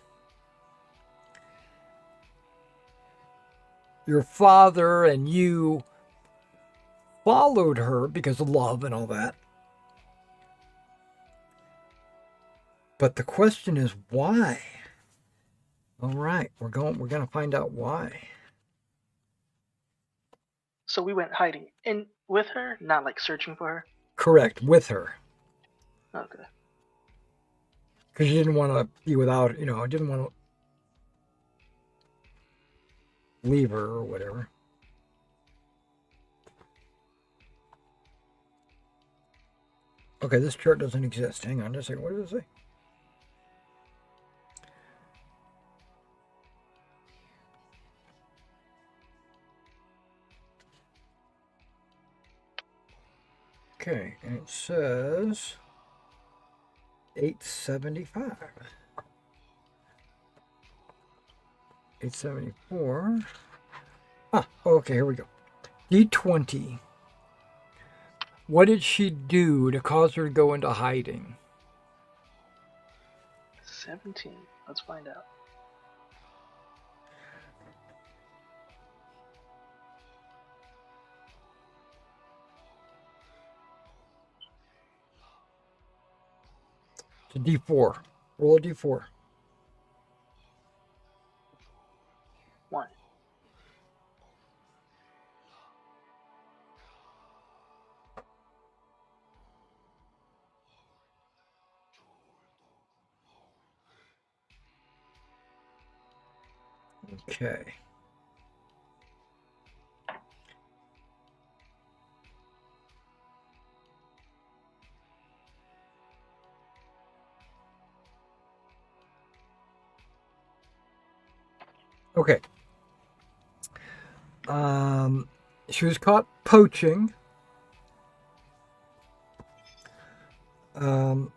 Your father and you followed her because of love and all that. But the question is why? All right, we're going to find out why. So we went hiding in with her, not like searching for her. Correct, with her. Okay. Because you didn't want to be without, didn't want to leave her or whatever. Okay, this chart doesn't exist. Hang on just a second. What does it say? Okay, and it says 875. 874. Okay, here we go. D20. What did she do to cause her to go into hiding? 17. Let's find out. It's a D4. Roll a D4. 1. Okay. Okay. Um, she was caught poaching. Um,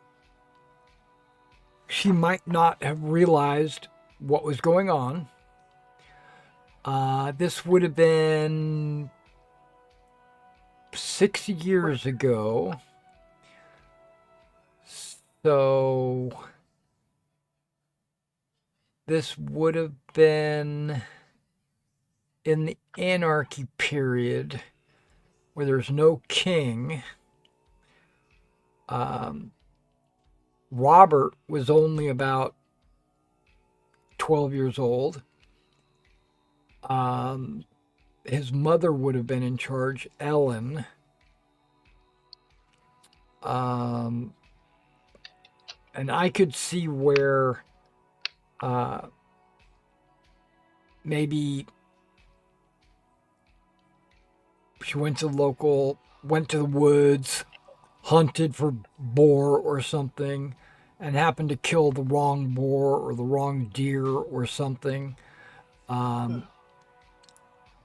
she might not have realized what was going on. This would have been 6 years ago. So this would have been in the anarchy period where there's no king. Um, Robert was only about 12 years old. Um, his mother would have been in charge, Ellen. Um, and I could see where uh, maybe she went to the woods, hunted for boar or something, and happened to kill the wrong boar or the wrong deer or something. Hmm. Um,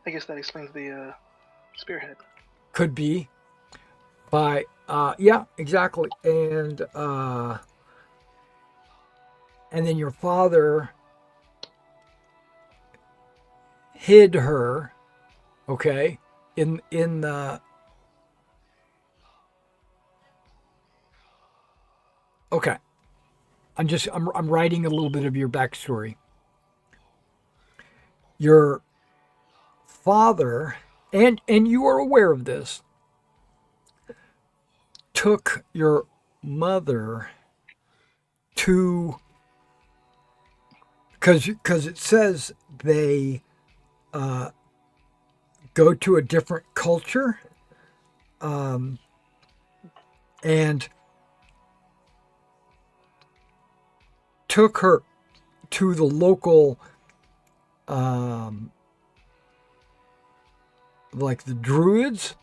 I guess that explains the spearhead. could be by yeah, exactly. And then your father hid her, okay, in the okay. I'm writing a little bit of your backstory. Your father, and you are aware of this, took your mother to because it says they uh, go to a different culture, um, and took her to the local, um, like the druids,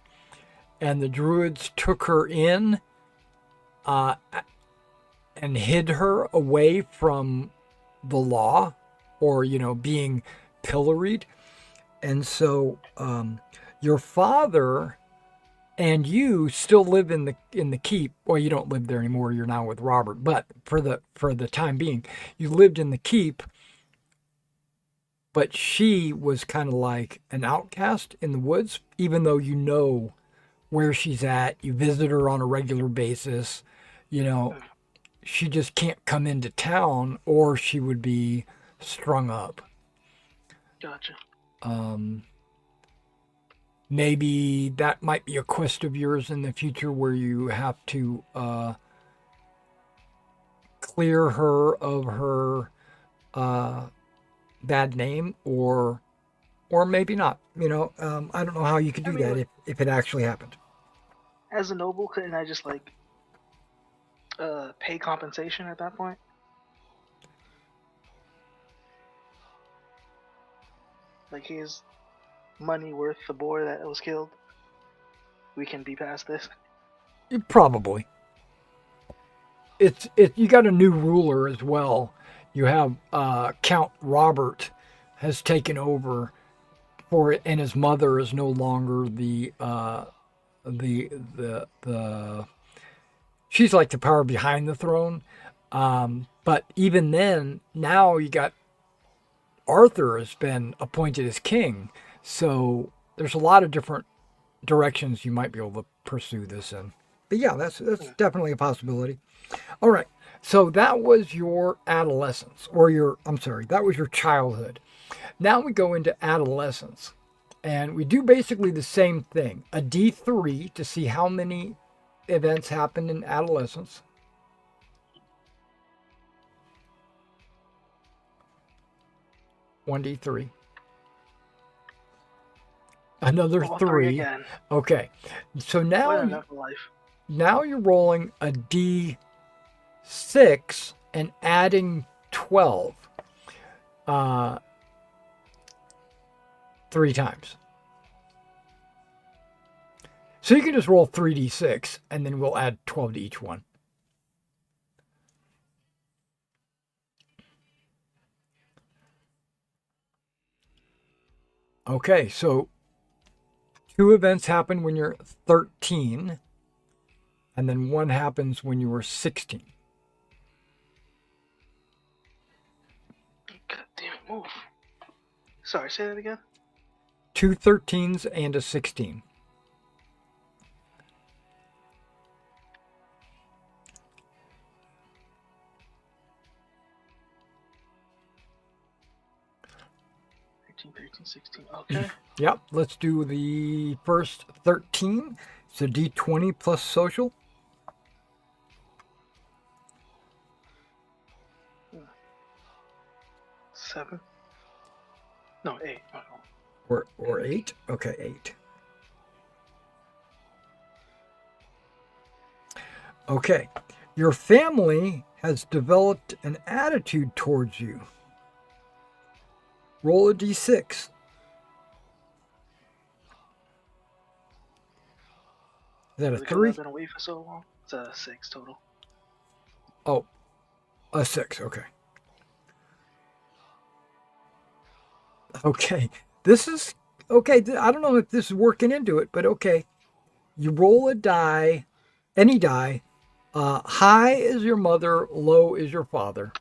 and the druids took her in uh, and hid her away from the law, or being pilloried. And so your father and you still live in the keep. Well, you don't live there anymore. You're now with Robert. But for the time being, you lived in the keep. But she was kind of like an outcast in the woods, even though you know where she's at. You visit her on a regular basis. You know, Hmm. she just can't come into town, or she would be strung up. Gotcha. Um, Maybe that might be a quest of yours in the future where you have to clear her of her uh, bad name, or maybe not. I don't know how you could I do mean, that like, if it actually happened. as a noble, couldn't I just like pay compensation at that point? Like, here's money worth the boar that was killed. We can be past this. Probably. You got a new ruler as well. You have Count Robert has taken over for it, and his mother is no longer the she's like the power behind the throne. But even then, now you got Arthur has been appointed as king. So there's a lot of different directions you might be able to pursue this in. But yeah, that's Hmm. definitely a possibility. All right. So that was your adolescence, or I'm sorry, that was your childhood. Now we go into adolescence, and we do basically the same thing, a D3 to see how many events happened in adolescence. 1D3. Another All three 3. again. Okay. So What now an eventful life. now you're rolling a D6 and adding 12 uh, 3 times. So you can just roll 3d6 and then we'll add 12 to each one. Okay, so two events happen when you're 13, and then one happens when you were 16. God damn it, move. Sorry, say that again? Two 13s and a 16. 16. Okay. Yep, let's do the first 13. It's a d20 plus social. Seven. No, eight. Oh, Or 8. Okay, 8. Okay, your family has developed an attitude towards you. Roll a d6. Is that a because 3? I've been away for so long. It's a 6 total. Oh, a 6. Okay. Okay. This is okay. I don't know if this is working into it, but okay. You roll a die, any die. High is your mother, low is your father.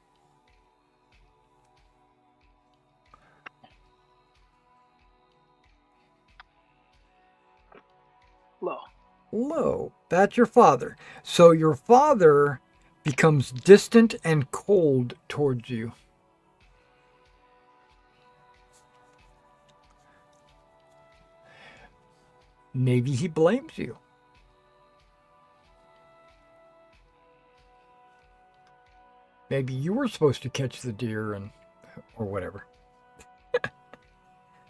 Low. Low. That's your father. So your father becomes distant and cold towards you. Maybe he blames you. Maybe you were supposed to catch the deer or whatever.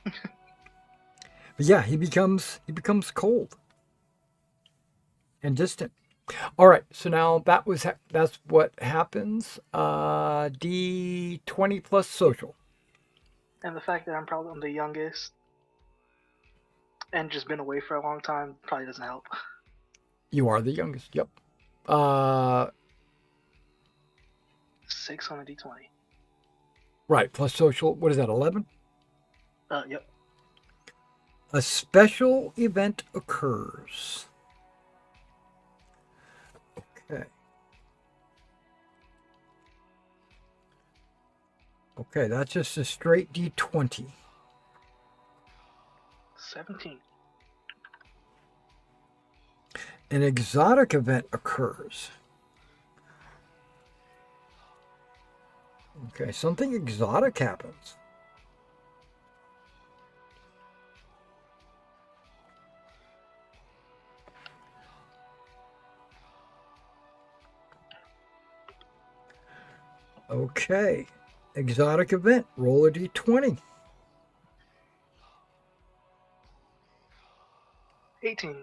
But yeah, he becomes cold and distant. All right, so now that's what happens. D20 plus social. And the fact that I'm the youngest and just been away for a long time probably doesn't help. You are the youngest. Yep. Uh, 6 on a d20. right. Plus social. What is that? 11. Yep. A special event occurs. Okay. Okay, that's just a straight D20. 17. An exotic event occurs. Okay, something exotic happens. Okay, exotic event. Roll a d20. 18.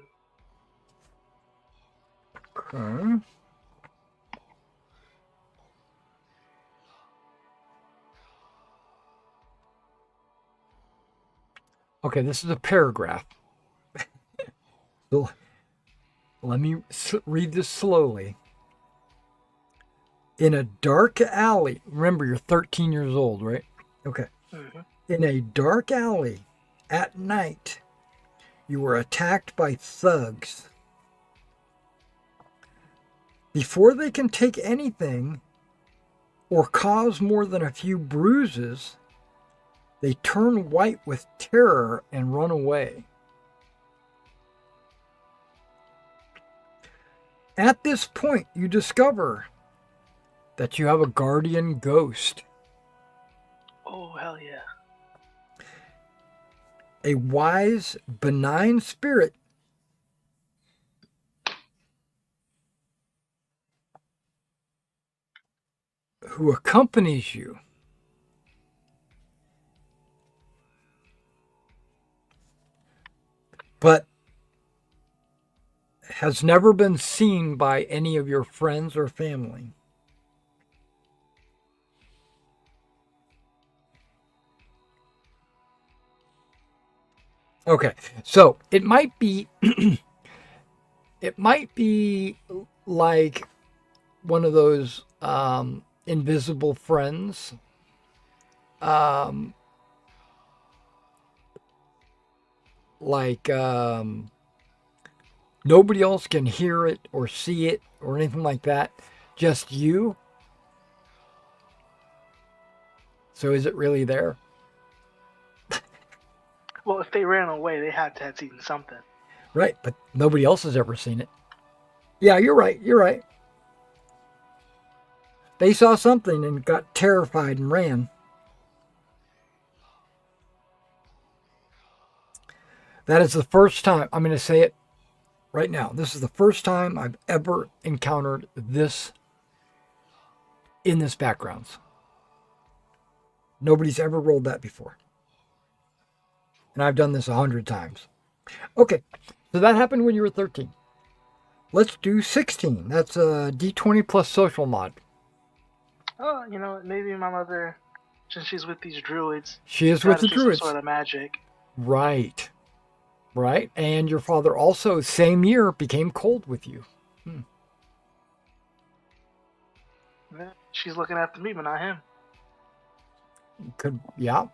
Okay. Okay, this is a paragraph. So let me read this slowly. In a dark alley, remember you're 13 years old, right? Okay. Mm-hmm. In a dark alley at night, you were attacked by thugs. Before they can take anything or cause more than a few bruises, they turn white with terror and run away. At this point, you discover that you have a guardian ghost, Oh, hell yeah. a wise, benign spirit who accompanies you. But has never been seen by any of your friends or family. Okay, so it might be it might be like one of those invisible friends. Um, like nobody else can hear it or see it or anything like that? Just you? So is it really there? Well, if they ran away, they had to have seen something. Right, but nobody else has ever seen it. Yeah, you're right. You're right. They saw something and got terrified and ran. That is the first time, I'm going to say it right now. This is the first time I've ever encountered this in this backgrounds. Nobody's ever rolled that before. And I've done this 100 times. Okay, so that happened when you were 13. Let's do 16. That's a D20 plus social mod. Oh, maybe my mother, since she's with these druids, She is try with to the see some druids. sort of magic. Right. Right. And your father also, same year, became cold with you. Yeah, she's looking after me, but not him. Could, yeah.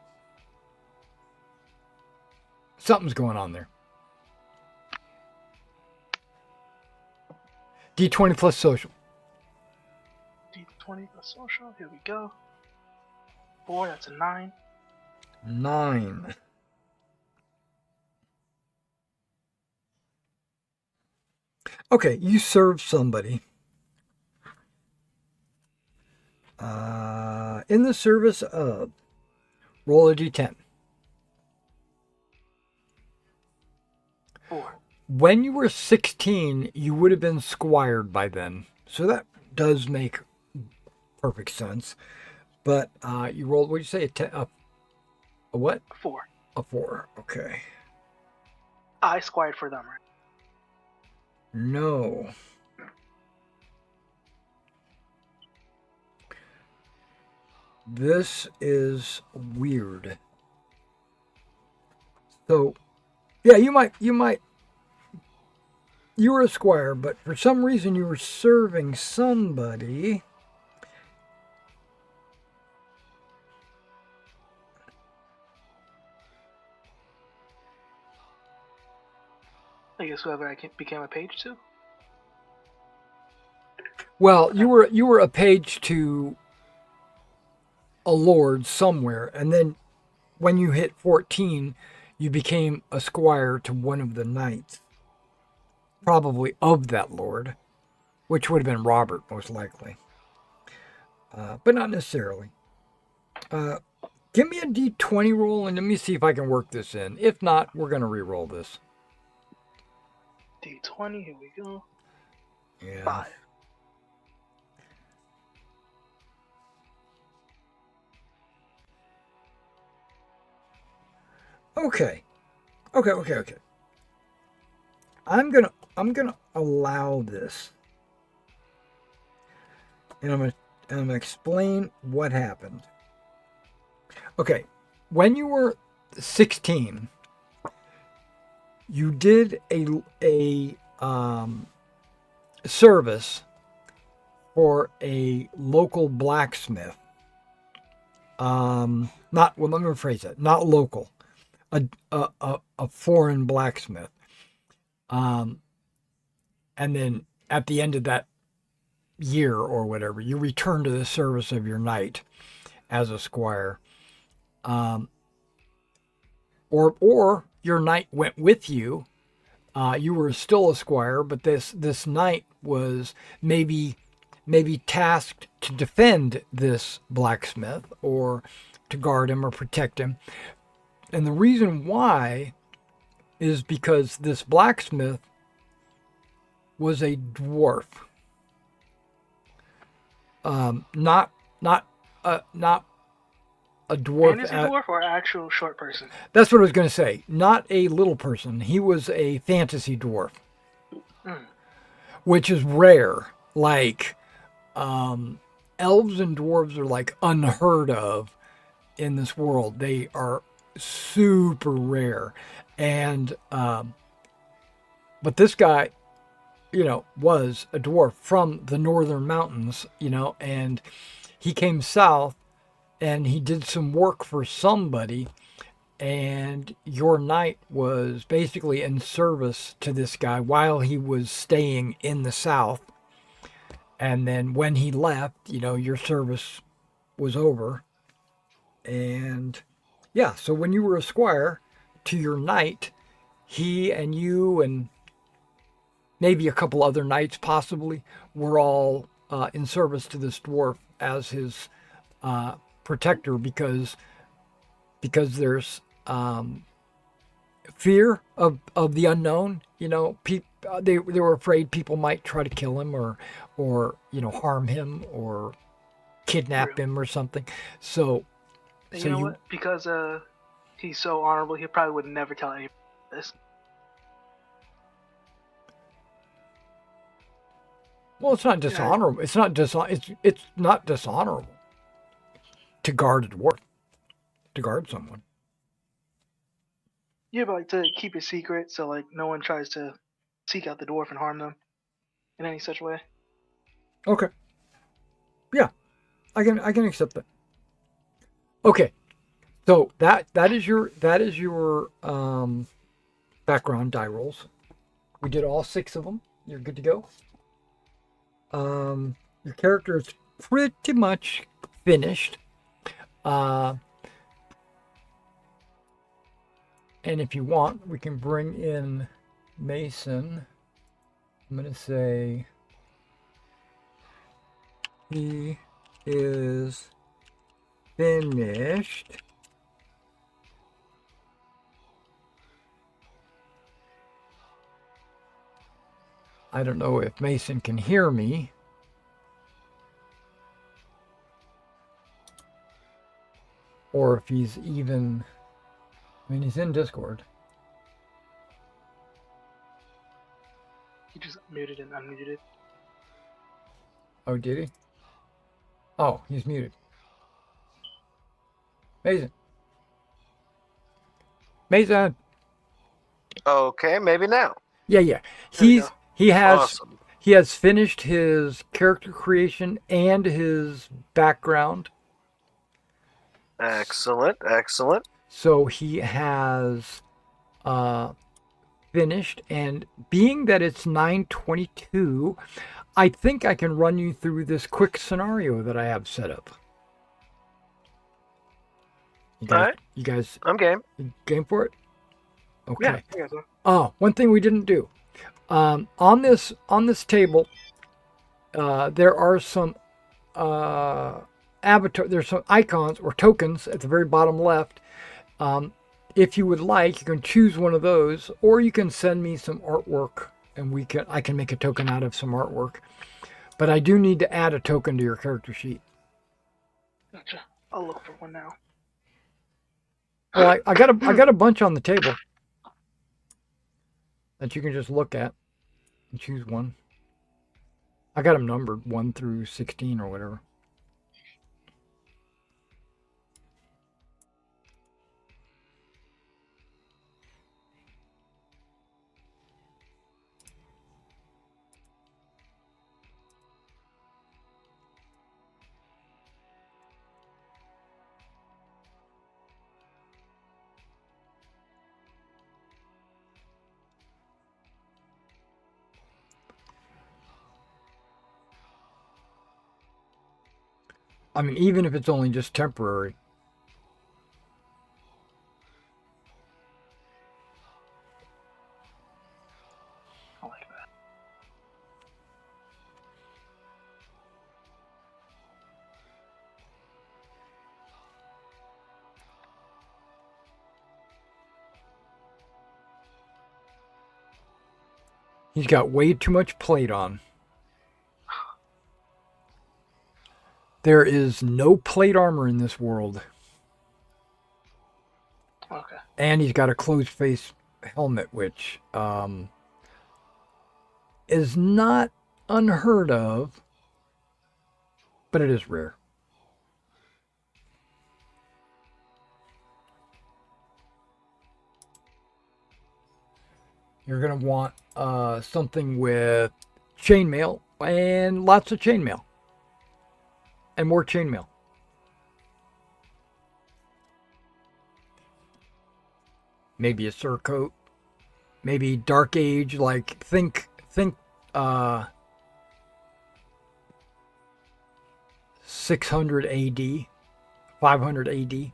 Something's going on there. D20 plus social. D20 plus social. Here we go. 4, that's a 9. 9. Okay, you serve somebody in the service of roll a d10. 4. When you were 16, you would have been squired by then. So that does make perfect sense. But you rolled, what did you say? A what? 4. A 4. Okay. I squired for them, right? No. This is weird. So, yeah, you were a squire, but for some reason you were serving somebody. I guess whoever I became a page to. Well, you were a page to a lord somewhere, and then when you hit 14, you became a squire to one of the knights, probably of that lord, which would have been Robert, most likely, but not necessarily. Give me a d20 roll, and let me see if I can work this in. If not, we're going to re-roll this. D20, here we go. Yeah. 5. Okay. I'm gonna allow this, and I'm gonna explain what happened. Okay, when you were 16, you did a service for a local blacksmith. Not well. Let me rephrase that. Not local, a foreign blacksmith. And then at the end of that year or whatever, you return to the service of your knight as a squire. Or your knight went with you. You were still a squire, but this knight was maybe tasked to defend this blacksmith or to guard him or protect him. And the reason why is because this blacksmith was a dwarf. Not a dwarf. And is he a dwarf or actual short person? That's what I was going to say. Not a little person. He was a fantasy dwarf, which is rare. Like, elves and dwarves are like unheard of in this world. They are super rare. And, but this guy, was a dwarf from the northern mountains, and he came south and he did some work for somebody, and your knight was basically in service to this guy while he was staying in the south. And then when he left, your service was over. And yeah, so when you were a squire to your knight, he and you and maybe a couple other knights possibly were all in service to this dwarf as his protector because there's fear of the unknown. They were afraid people might try to kill him or harm him or kidnap True. him or something. So And so you know you what? Because he's so honorable, he probably would never tell anyone this. well, it's not Yeah, dishonorable. It's not dishonorable to guard a dwarf, to guard someone. yeah, but like to keep it secret, so like no one tries to seek out the dwarf and harm them in any such way. Okay. Yeah, I can accept that. Okay. So that is your background die rolls. We did all 6 of them. You're good to go. Your character is pretty much finished. And if you want, we can bring in Mason. I'm going to say he is finished. I don't know if Mason can hear me. Or if he's even... he's in Discord. He just muted and unmuted. Oh, did he? Oh, he's muted. Mason. Mason. Okay, maybe now. Yeah. There we He's go. he has Awesome. he has finished his character creation and his background. Excellent. So he has finished, and being that it's 9:22, I think I can run you through this quick scenario that I have set up. All right. You guys I'm game. game for it? Okay. Yeah, I guess so. Oh, one thing we didn't do. On this table, there are some avatar. There's some icons or tokens at the very bottom left. If you would like, you can choose one of those, or you can send me some artwork, and I can make a token out of some artwork. But I do need to add a token to your character sheet. Gotcha. I'll look for one now. Well, I got a bunch on the table that you can just look at and choose one. I got them numbered 1 through 16 or whatever. Even if it's only just temporary. I like that. He's got way too much plate on. There is no plate armor in this world. Okay. And he's got a closed face helmet, which is not unheard of, but it is rare. You're going to want something with chainmail and lots of chainmail. And more chainmail. maybe a surcoat, maybe Dark Age, like think 600 AD, 500 AD.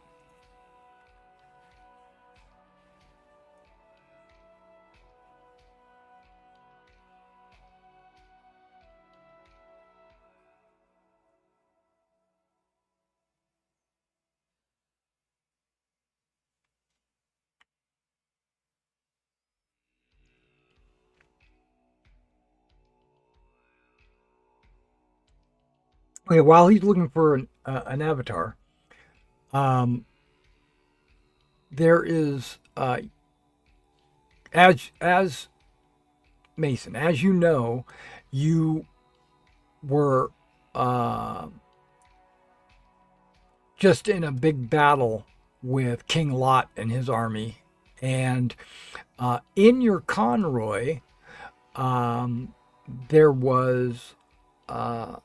Okay, while he's looking for an avatar, um, there is as Mason, as you know, you were uh, just in a big battle with King Lot and his army, and in your convoy, um, there was uh,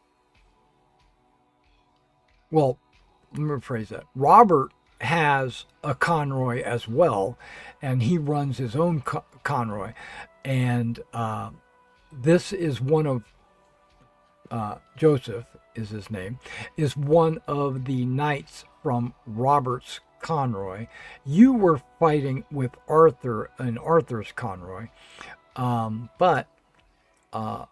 well, let me rephrase that. Robert has a convoy as well, and he runs his own convoy. And this is one of Joseph is his name, is one of the knights from Robert's convoy. You were fighting with Arthur in Arthur's convoy, but the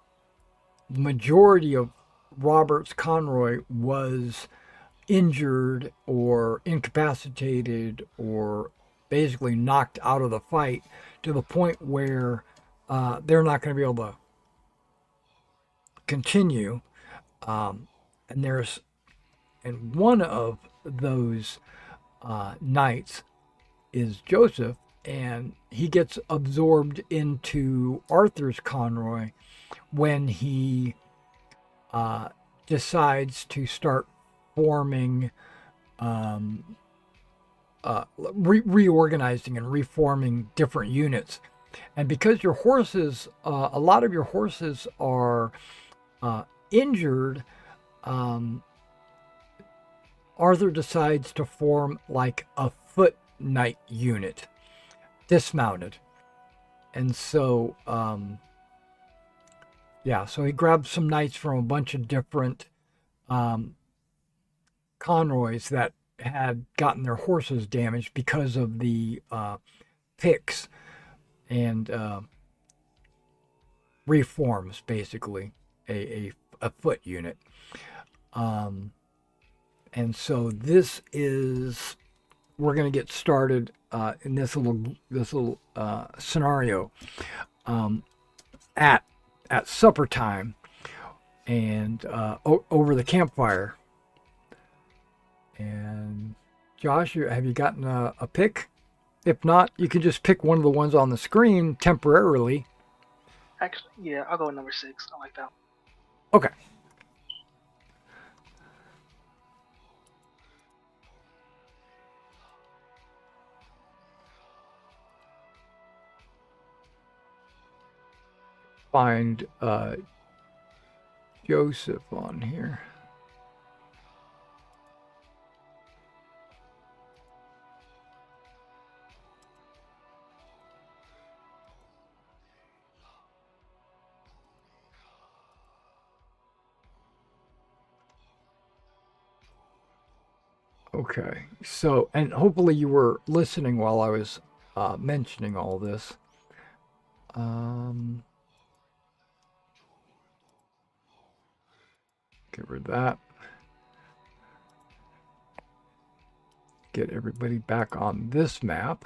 majority of Robert's convoy was injured or incapacitated or basically knocked out of the fight to the point where they're not going to be able to continue. And one of those knights is Joseph, and he gets absorbed into Arthur's convoy when he decides to start forming, reorganizing and reforming different units. And because your horses, a lot of your horses are injured, Arthur decides to form like a foot knight unit, dismounted. And so, so he grabs some knights from a bunch of different convoys that had gotten their horses damaged because of the picks and reforms, basically, a foot unit. And so we're going to get started in this little scenario at supper time and over the campfire. And Josh, have you gotten a pick? If not, you can just pick one of the ones on the screen temporarily. Actually, yeah, I'll go with number 6. I like that one. Okay. Find Joseph on here. Okay, so, and hopefully you were listening while I was mentioning all this. Get rid of that. Get everybody back on this map.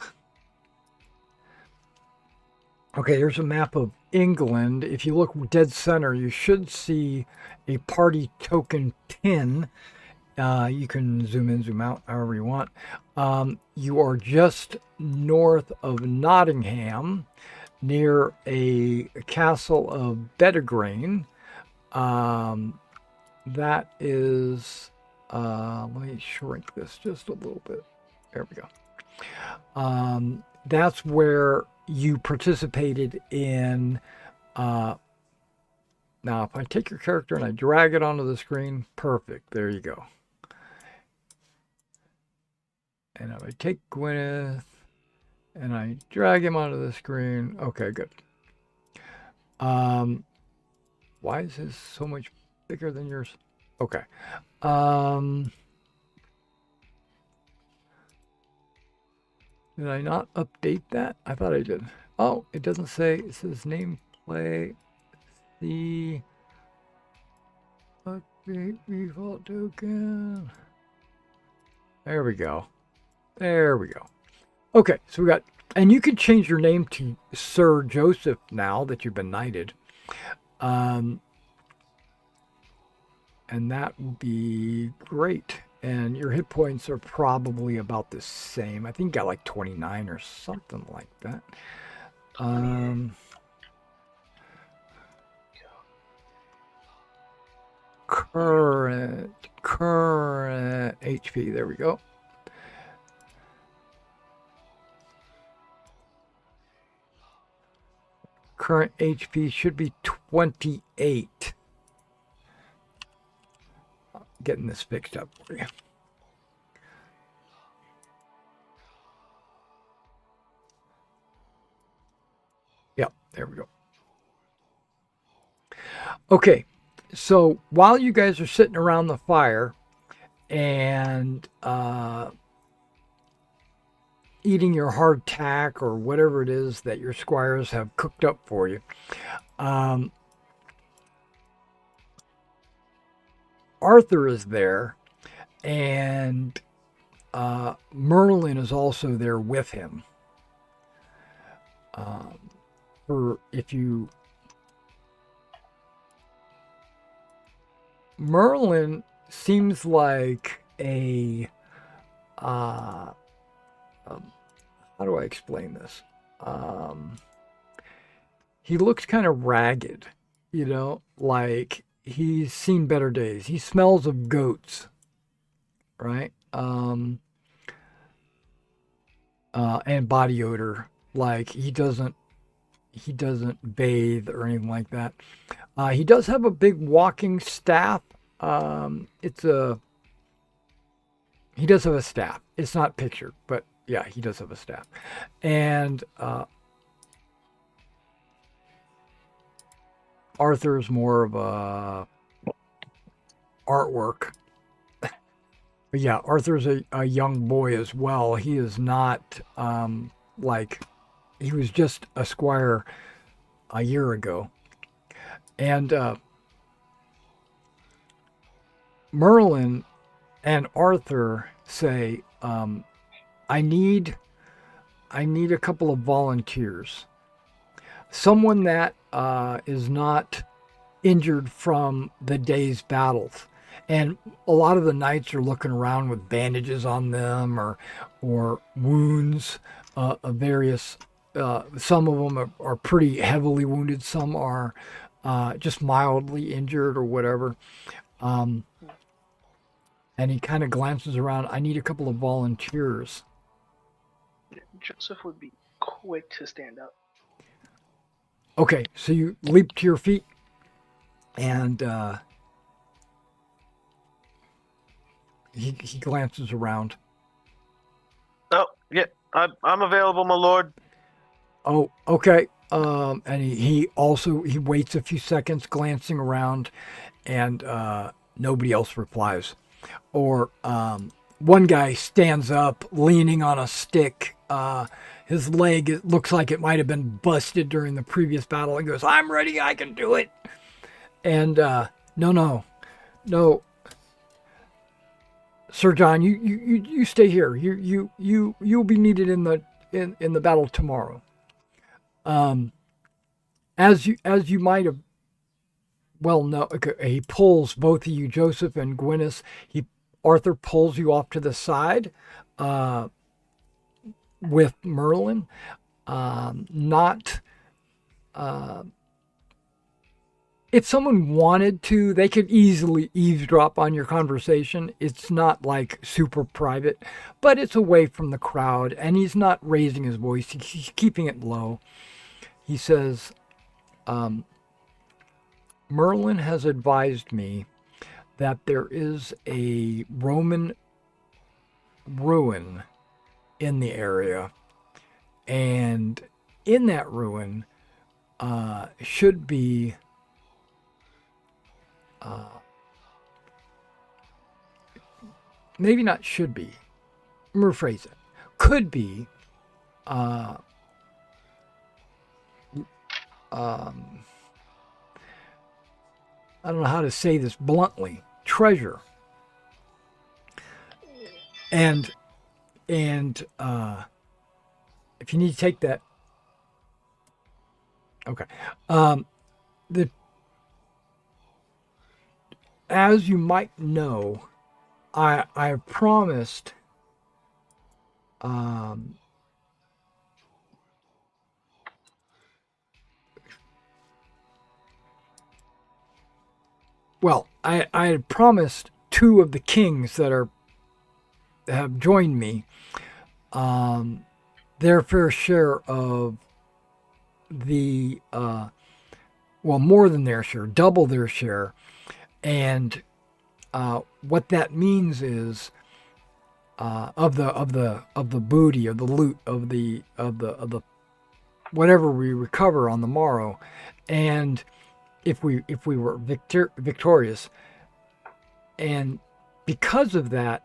Okay, here's a map of England. If you look dead center, you should see a party token pin. You can zoom in, zoom out, however you want. You are just north of Nottingham, near a castle of Pendragon. That is, let me shrink this just a little bit. There we go. That's where you participated in. Now, if I take your character and I drag it onto the screen, perfect. There you go. And if I take Gwyneth and I drag him onto the screen. Okay, good. Why is his so much bigger than yours? Okay. Did I not update that? I thought I did. Oh, it doesn't say. It says nameplate. The update default token. There we go. There we go. Okay, so we got, and you can change your name to Sir Joseph now that you've been knighted. And that will be great. And your hit points are probably about the same. I think you got like 29 or something like that. Current HP. There we go. Current HP should be 28. Getting this fixed up for you. Yep, there we go. Okay, so while you guys are sitting around the fire and eating your hardtack or whatever it is that your squires have cooked up for you, Arthur is there, and Merlin is also there with him. Merlin seems like a how do I explain this? He looks kind of ragged, like he's seen better days. He smells of goats, right? And body odor. Like he doesn't bathe or anything like that. He does have a big walking staff. He does have a staff. It's not pictured, but yeah, he does have a staff. And Arthur's more of a artwork. But yeah, Arthur's a young boy as well. He is not he was just a squire a year ago. And Merlin and Arthur say, I need a couple of volunteers. Someone that is not injured from the day's battles. And a lot of the knights are looking around with bandages on them or wounds of various. Some of them are pretty heavily wounded. Some are just mildly injured or whatever. And he kind of glances around. I need a couple of volunteers. Joseph would be quick to stand up. Okay, so you leap to your feet and he glances around. Oh, yeah, I'm available, my lord. Oh, okay. And he waits a few seconds, glancing around, and nobody else replies. Or one guy stands up, leaning on a stick. His leg, it looks like it might have been busted during the previous battle, and goes, "I'm ready. I can do it." And no, Sir John, you stay here. You'll be needed in the battle tomorrow. As you might have well know, he pulls both of you, Joseph and Gwyneth. Arthur pulls you off to the side with Merlin. If someone wanted to, they could easily eavesdrop on your conversation. It's not like super private, but it's away from the crowd, and he's not raising his voice. He's keeping it low. He says, Merlin has advised me that there is a Roman ruin in the area, And in that ruin should be maybe not should be, rephrase it, could be I don't know how to say this bluntly, treasure. And if you need to take that, okay. The As you might know, I promised well, I had promised two of the kings that have joined me their fair share of the well, more than their share, double their share. And what that means is of the booty, of the loot, of the whatever we recover on the morrow. And if we were victorious, and because of that,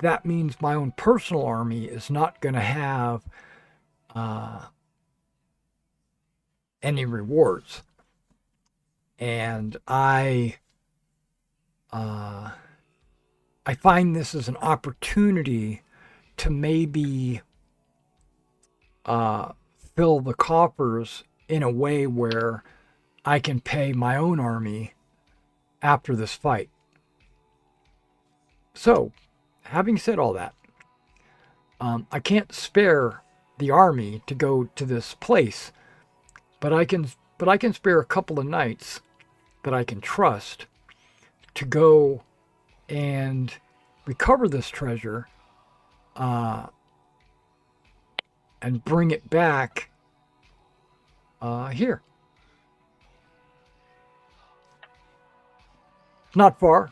that means my own personal army is not going to have any rewards. And I find this as an opportunity to maybe fill the coffers in a way where I can pay my own army after this fight. So, having said all that, I can't spare the army to go to this place, but I can spare a couple of nights that I can trust to go and recover this treasure and bring it back here. Not far.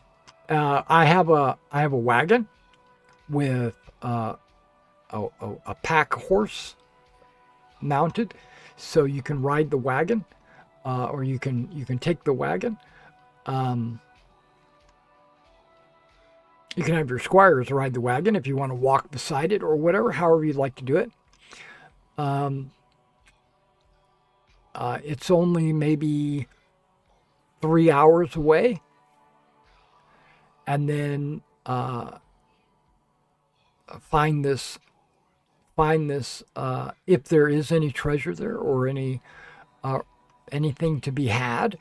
I have a wagon with a pack horse mounted, so you can ride the wagon, or you can take the wagon. You can have your squires ride the wagon if you want to walk beside it or whatever, however you'd like to do it. It's only maybe 3 hours away. And then find this if there is any treasure there or anything to be had,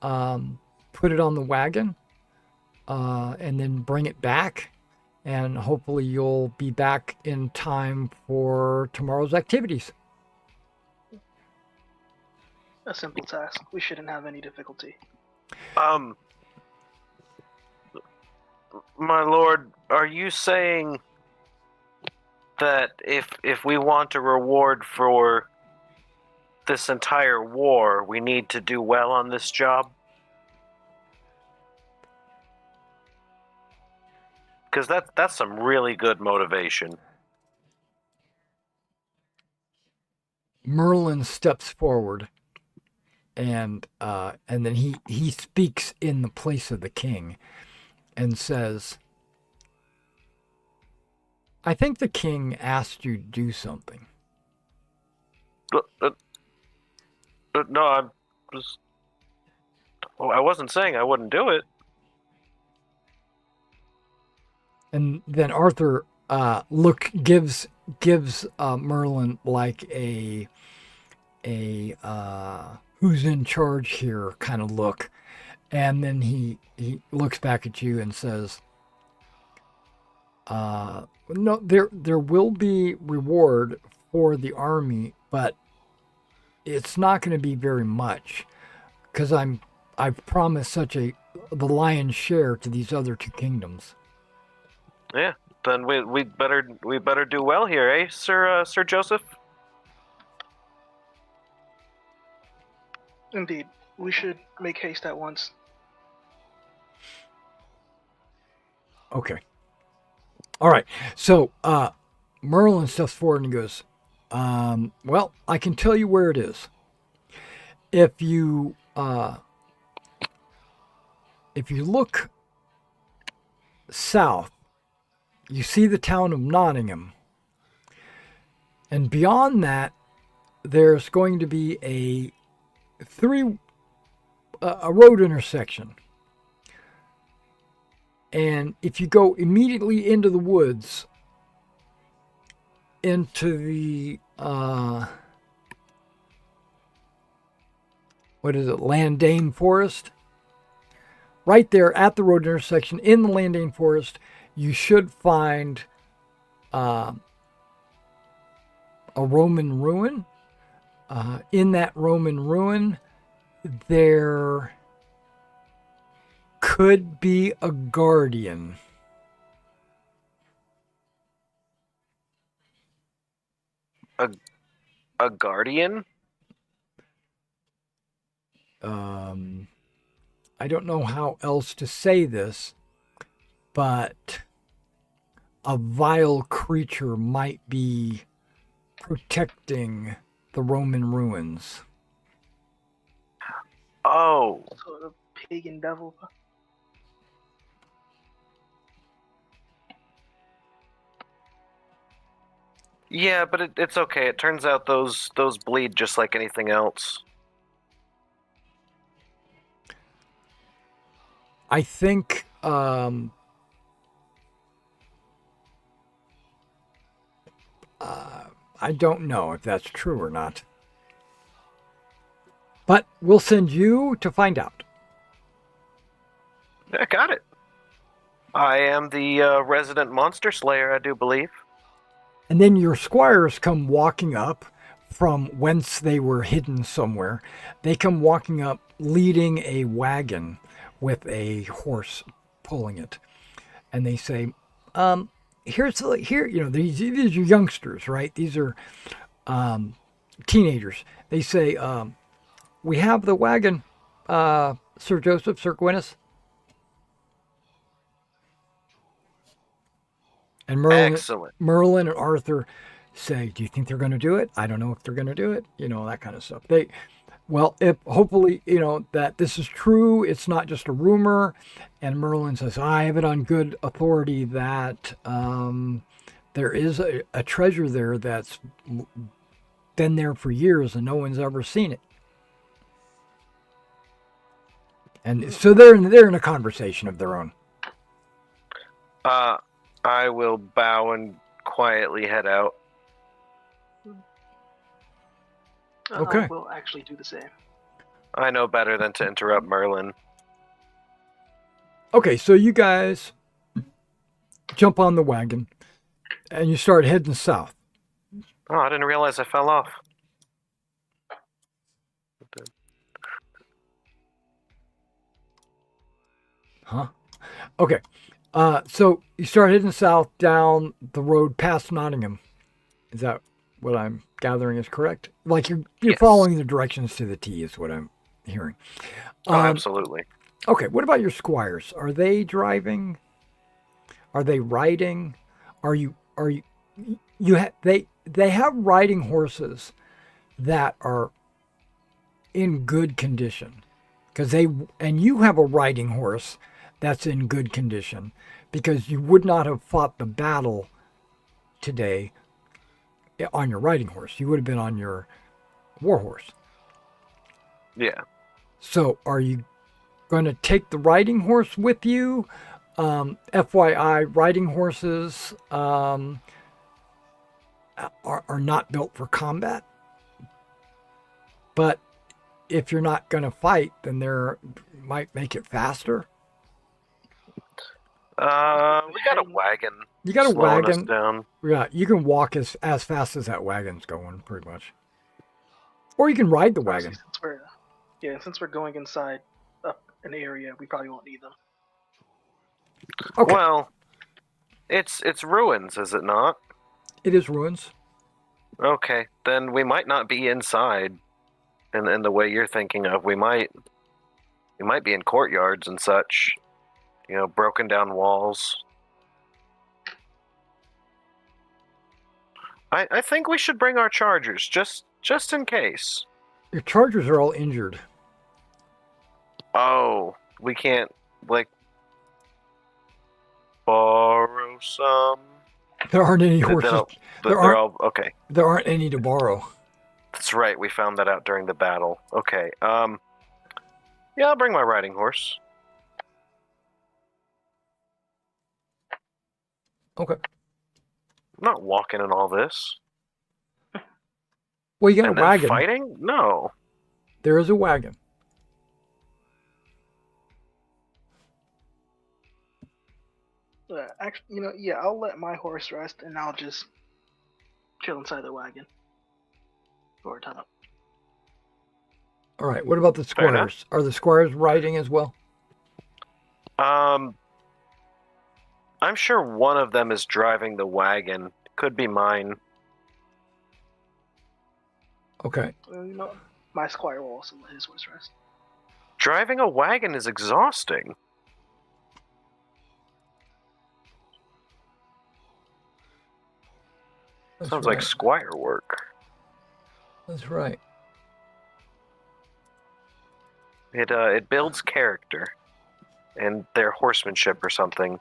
put it on the wagon, and then bring it back, and hopefully you'll be back in time for tomorrow's activities. A simple task. We shouldn't have any difficulty. My lord, are you saying that if we want a reward for this entire war, we need to do well on this job? Because that's some really good motivation. Merlin steps forward, and then he speaks in the place of the king, and says, "I think the king asked you to do something." No, I wasn't saying I wouldn't do it. And then Arthur gives Merlin like a who's in charge here kind of look, and then he looks back at you and says, "No, there will be reward for the army, but it's not going to be very much, because I've promised the lion's share to these other two kingdoms." Yeah, then we better do well here, eh, Sir Joseph? Indeed, we should make haste at once. Okay. All right. So Merlin steps forward and goes, Well, I can tell you where it is. If you look south, you see the town of Nottingham, and beyond that, there's going to be a road intersection. And if you go immediately into the woods, into the Landane Forest, right there at the road intersection in the Landane Forest, you should find a Roman ruin. In that Roman ruin, there could be a guardian. A guardian? I don't know how else to say this, but a vile creature might be protecting the Roman ruins. Oh. Sort of pagan devil. Yeah, but it's okay. It turns out those bleed just like anything else. I think I don't know if that's true or not. But we'll send you to find out. I got it. I am the resident monster slayer, I do believe. And then your squires come walking up from whence they were hidden somewhere. They come walking up leading a wagon with a horse pulling it. And they say, here, these are youngsters, right? These are teenagers. They say, we have the wagon, Sir Joseph, Sir Gwyneth. And Merlin and Arthur say, do you think they're going to do it? I don't know if they're going to do it. That kind of stuff. If hopefully, that this is true, it's not just a rumor. And Merlin says, I have it on good authority that there is a treasure there that's been there for years and no one's ever seen it. And so they're in a conversation of their own. I will bow and quietly head out. Okay. We'll actually do the same. I know better than to interrupt Merlin. Okay, so you guys jump on the wagon and you start heading south. Oh, I didn't realize I fell off. Huh? Okay. So you start heading south down the road past Nottingham. Is that what I'm gathering is correct? Like you're Yes. following the directions to the T is what I'm hearing. Oh, absolutely. Okay, what about your squires? Are they driving? Are they riding? They have riding horses that are in good condition. And you have a riding horse that's in good condition because you would not have fought the battle today on your riding horse. You would have been on your war horse. Yeah. So are you going to take the riding horse with you? FYI, riding horses are not built for combat. But if you're not going to fight, then they might make it faster. We got a wagon. You got a slowing wagon. Us down. Yeah, you can walk as fast as that wagon's going, pretty much. Or you can ride the wagon. Since we're going inside up an area, we probably won't need them. Okay. Well, it's ruins, is it not? It is ruins. Okay, then we might not be inside in the way you're thinking of. We might be in courtyards and such. Broken down walls. I think we should bring our chargers, just in case. Your chargers are all injured. Oh, we can't, like, borrow some? There aren't any horses. There They're aren't. all, okay. There aren't any to borrow. That's right, we found that out during the battle. Okay, yeah, I'll bring my riding horse. Okay. I'm not walking in all this. Well, you got And a then wagon. fighting? No. There is a wagon. Actually, yeah, I'll let my horse rest, and I'll just chill inside the wagon for a time. All right. What about the Fair enough. squires? Are the squires riding as well? I'm sure one of them is driving the wagon. Could be mine. Okay. My squire will also let his horse rest. Driving a wagon is exhausting. That's Sounds right. like squire work. That's right. It builds character and their horsemanship or something.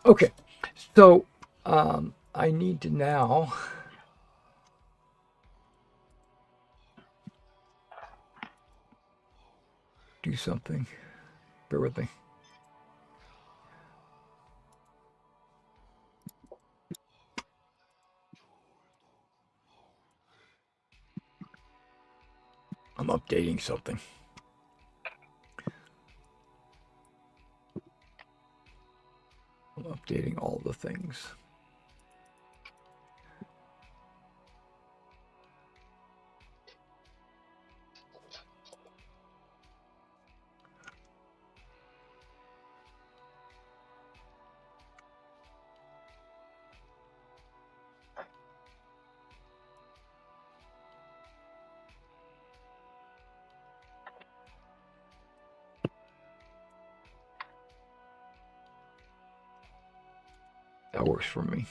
Okay. So I need to now do something. Bear with me. I'm updating something. I'm updating all the things. That works for me.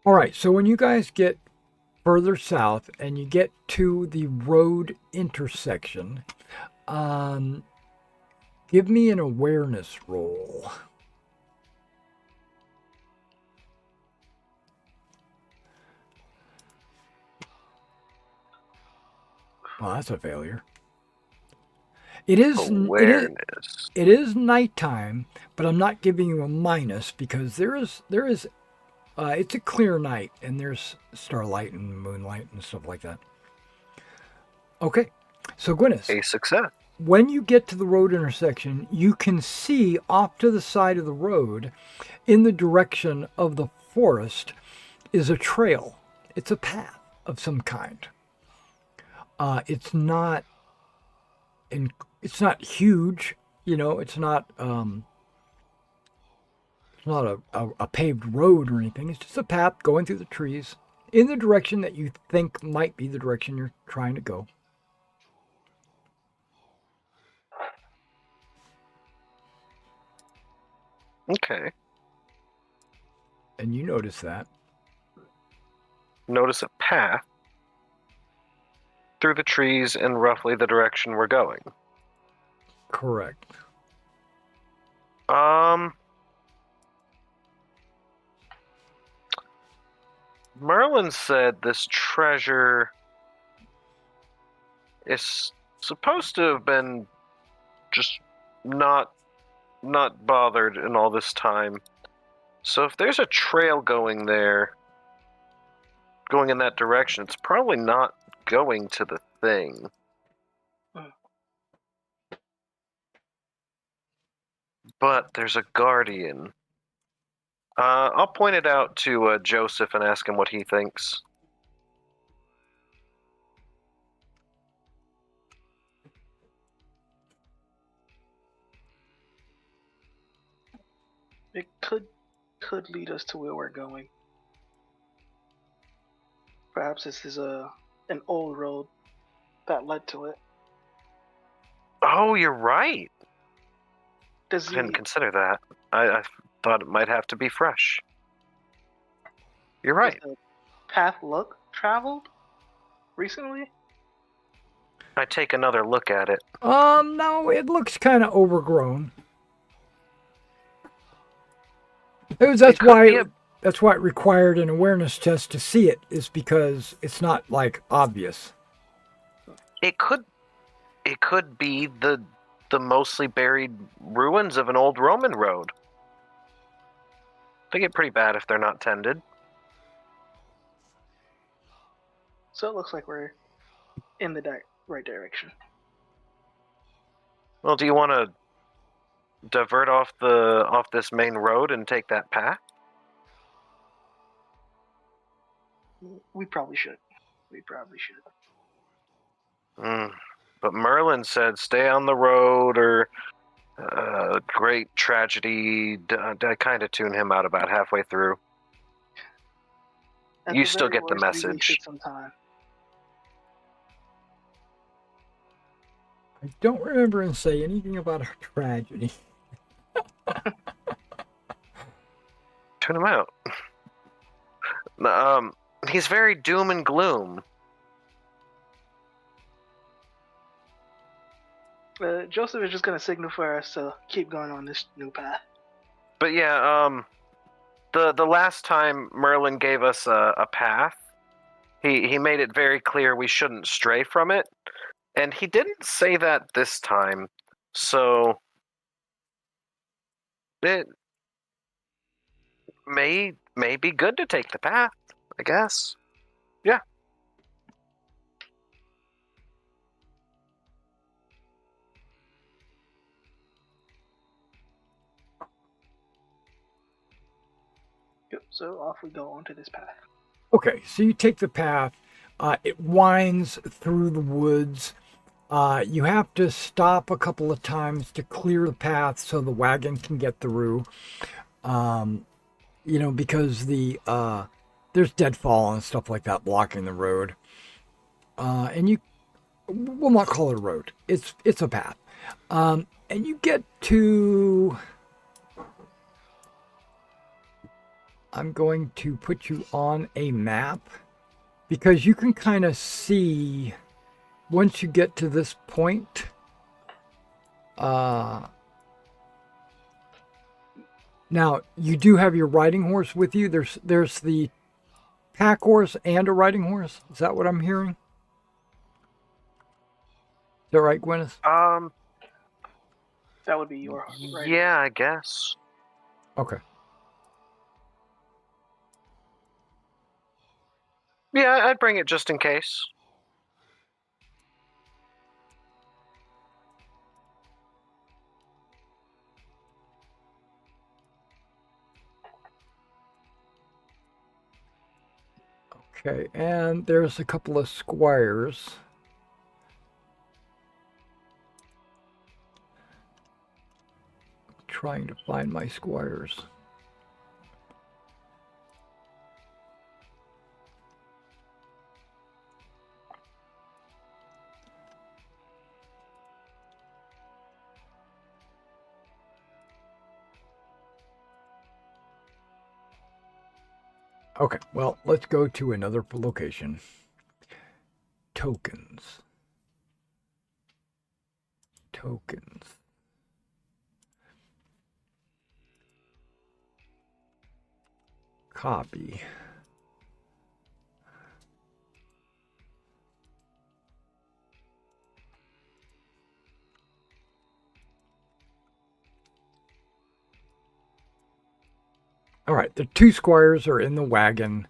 All right, so when you guys get further south and you get to the road intersection, um, give me an awareness roll. Well, that's a failure. Awareness. It is nighttime, but I'm not giving you a minus because it's a clear night and there's starlight and moonlight and stuff like that. Okay, so Gwyneth, A success. when you get to the road intersection, you can see off to the side of the road, in the direction of the forest, is a trail. It's a path of some kind. It's not it's not huge, it's not a paved road or anything. It's just a path going through the trees in the direction that you think might be the direction you're trying to go. Okay. And you notice that. Notice a path through the trees in roughly the direction we're going. Correct. Merlin said this treasure is supposed to have been just not bothered in all this time. So if there's a trail going there, going in that direction, it's probably not going to the thing. But there's a guardian I'll point it out to Joseph and ask him what he thinks. It could lead us to where we're going. Perhaps this is an old road that led to it. Oh, you're right. Does I the didn't consider that. I thought it might have to be fresh. You're right. does the path look traveled recently? I take another look at it. No, it looks kind of overgrown. That's why it required an awareness test to see it, is because it's not like obvious. It could be the mostly buried ruins of an old Roman road. They get pretty bad if they're not tended. So it looks like we're in the right direction. Well, do you want to divert off this main road and take that path? We probably should. But Merlin said stay on the road or great tragedy. I kind of tune him out about halfway through. At You the still very get the worst, we message. wasted some time. I don't remember him say anything about a tragedy. Tune him out. He's very doom and gloom. Joseph is just going to signal for us to keep going on this new path. But yeah, the last time Merlin gave us a path, he made it very clear we shouldn't stray from it, and he didn't say that this time. So it may be good to take the path, I guess. Yeah. Yep, so off we go onto this path. Okay, so you take the path. It winds through the woods. You have to stop a couple of times to clear the path so the wagon can get through. Because there's deadfall and stuff like that blocking the road. And we'll not call it a road. It's a path. And you get to. I'm going to put you on a map because you can kind of see once you get to this point. Now you do have your riding horse with you. There's the pack horse and a riding horse. Is that what I'm hearing? Is that right, Gwyneth? That would be your right. Yeah, I guess. Okay. Yeah, I'd bring it just in case. Okay, and there's a couple of squires. Trying to find my squires. Okay, well, let's go to another location. Tokens. Copy. All right, the two squires are in the wagon,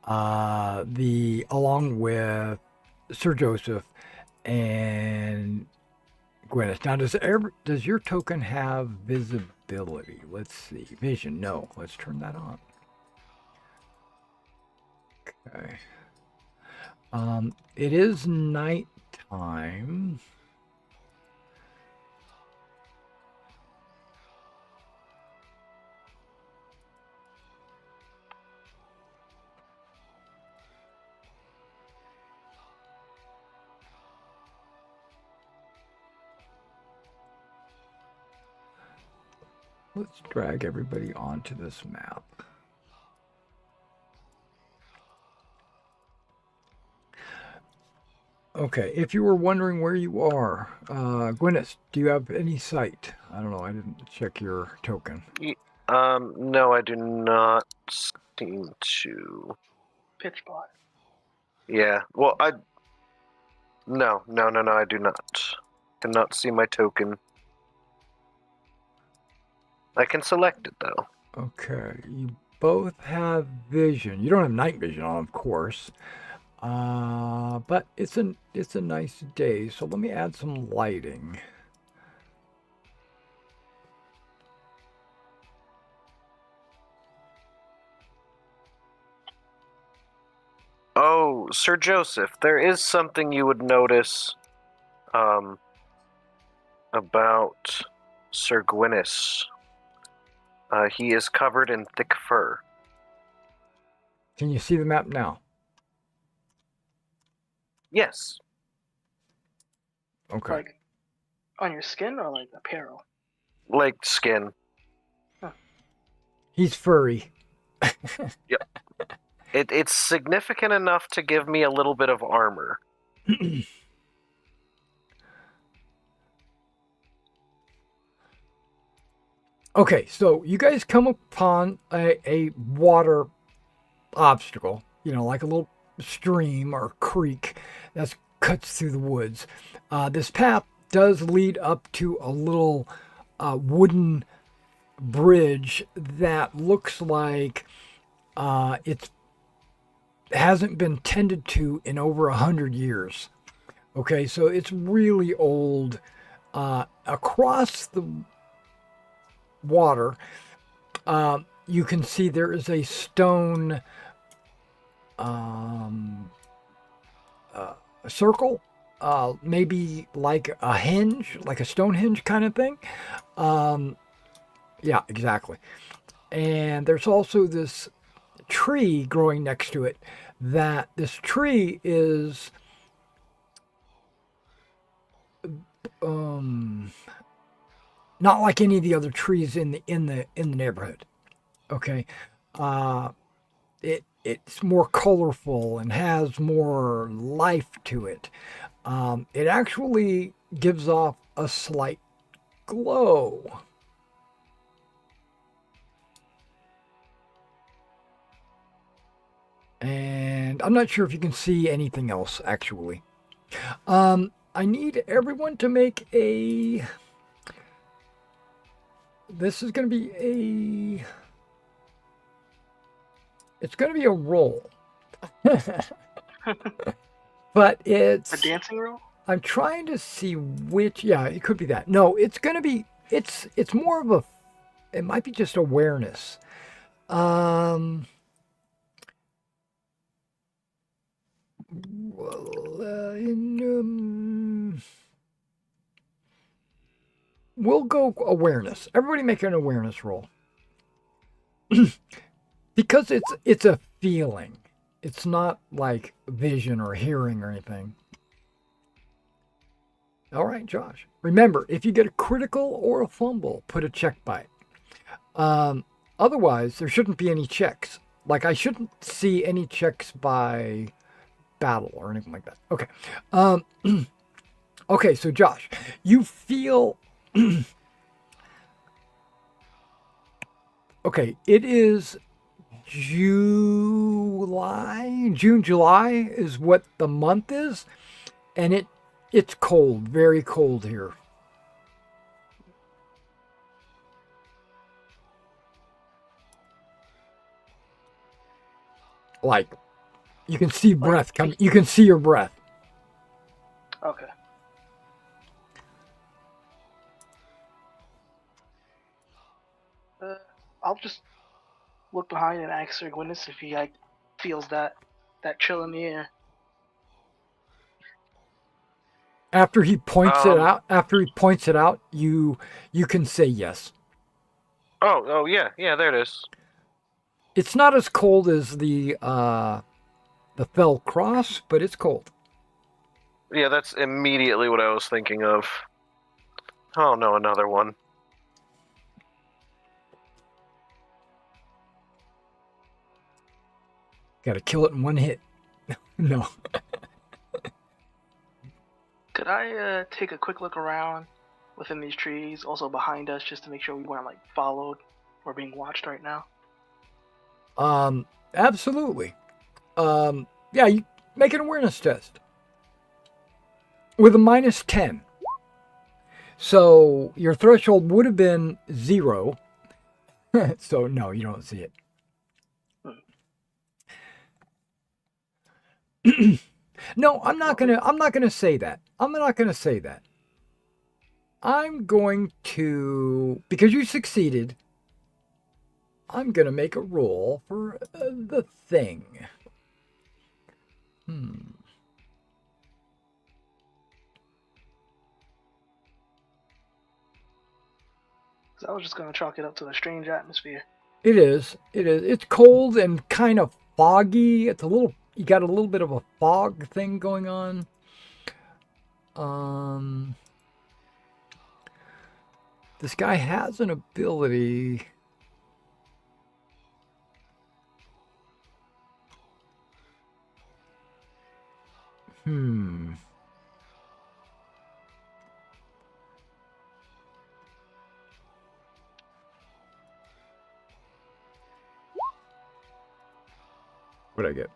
along with Sir Joseph and Gwyneth. Now, does your token have visibility? ability. Let's see. Vision. No. Let's turn that on. Okay. It is nighttime. Let's drag everybody onto this map. Okay, if you were wondering where you are, Gwyneth, do you have any sight? I don't know, I didn't check your token. No, I do not seem to. Pitch black. Yeah, well, No, I do not. Cannot see my token. I can select it, though. Okay, you both have vision. You don't have night vision on, of course. But it's a nice day, so let me add some lighting. Oh, Sir Joseph, there is something you would notice about Sir Gwynnis. He is covered in thick fur. Can you see the map now? Yes. Okay. Like on your skin or like apparel? Like skin. He's furry. Yep. It's significant enough to give me a little bit of armor. Okay, so you guys come upon a water obstacle, like a little stream or creek that cuts through the woods. This path does lead up to a little wooden bridge that looks like it hasn't been tended to in over 100 years. Okay, so it's really old. Across the water, you can see there is a stone circle, maybe like a hinge, like a stone hinge kind of thing. Yeah, exactly. And there's also this tree growing next to it. That this tree is not like any of the other trees in the neighborhood. Okay, it's more colorful and has more life to it. It actually gives off a slight glow. And I'm not sure if you can see anything else, actually. I need everyone to make a... This is going to be a... It's going to be a roll. But it's... A dancing roll? I'm trying to see which... Yeah, it could be that. No, it's going to be... It's more of a... It might be just awareness. We'll go awareness. Everybody make an awareness roll. Because it's a feeling. It's not like vision or hearing or anything. All right, Josh. Remember, if you get a critical or a fumble, put a check by it. Otherwise, there shouldn't be any checks. Like, I shouldn't see any checks by battle or anything like that. Okay. Okay, so Josh, you feel... Okay, it is July. June, July is what the month is. And it's cold, very cold here. Like, you can see breath coming. You can see your breath. Uh, I'll just look behind and ask Sir Gwyneth if he like feels that chill in the air. After he points it Um. out, you can say yes. Oh, yeah, there it is. It's not as cold as the Fell Cross, but it's cold. Yeah, that's immediately what I was thinking of. Oh no, another one. Got to kill it in one hit. No. Could I take a quick look around within these trees, also behind us, just to make sure we weren't like followed or being watched right now? Absolutely. Yeah, you make an awareness test with a -10. So your threshold would have been 0. So no, you don't see it. No, I'm not gonna say that. I'm not gonna say that. I'm going to, because you succeeded, I'm gonna make a roll for the thing. So I was just gonna chalk it up to a strange atmosphere. It is. It is. It's cold and kind of foggy. It's a little. You got a little bit of a fog thing going on. This guy has an ability. What'd I get?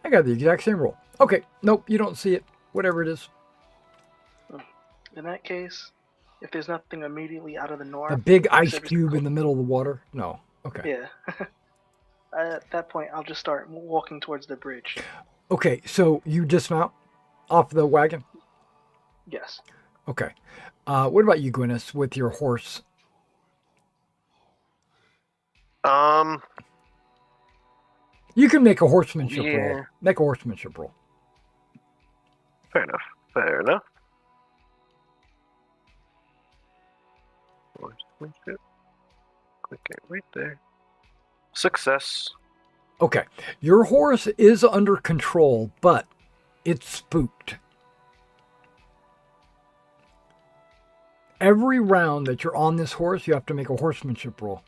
I got the exact same roll. Okay. Nope, you don't see it. Whatever it is. In that case, if there's nothing immediately out of the norm, A big like I ice said, just cube in the middle of the water? No. Okay. Yeah. At that point, I'll just start walking towards the bridge. Okay, so you dismount off the wagon? Yes. Okay. What about you, Gwyneth, with your horse? You can make a horsemanship roll. Make a horsemanship roll. Fair enough. Fair enough. Click it right there. Success. Okay. Your horse is under control, but it's spooked. Every round that you're on this horse, you have to make a horsemanship roll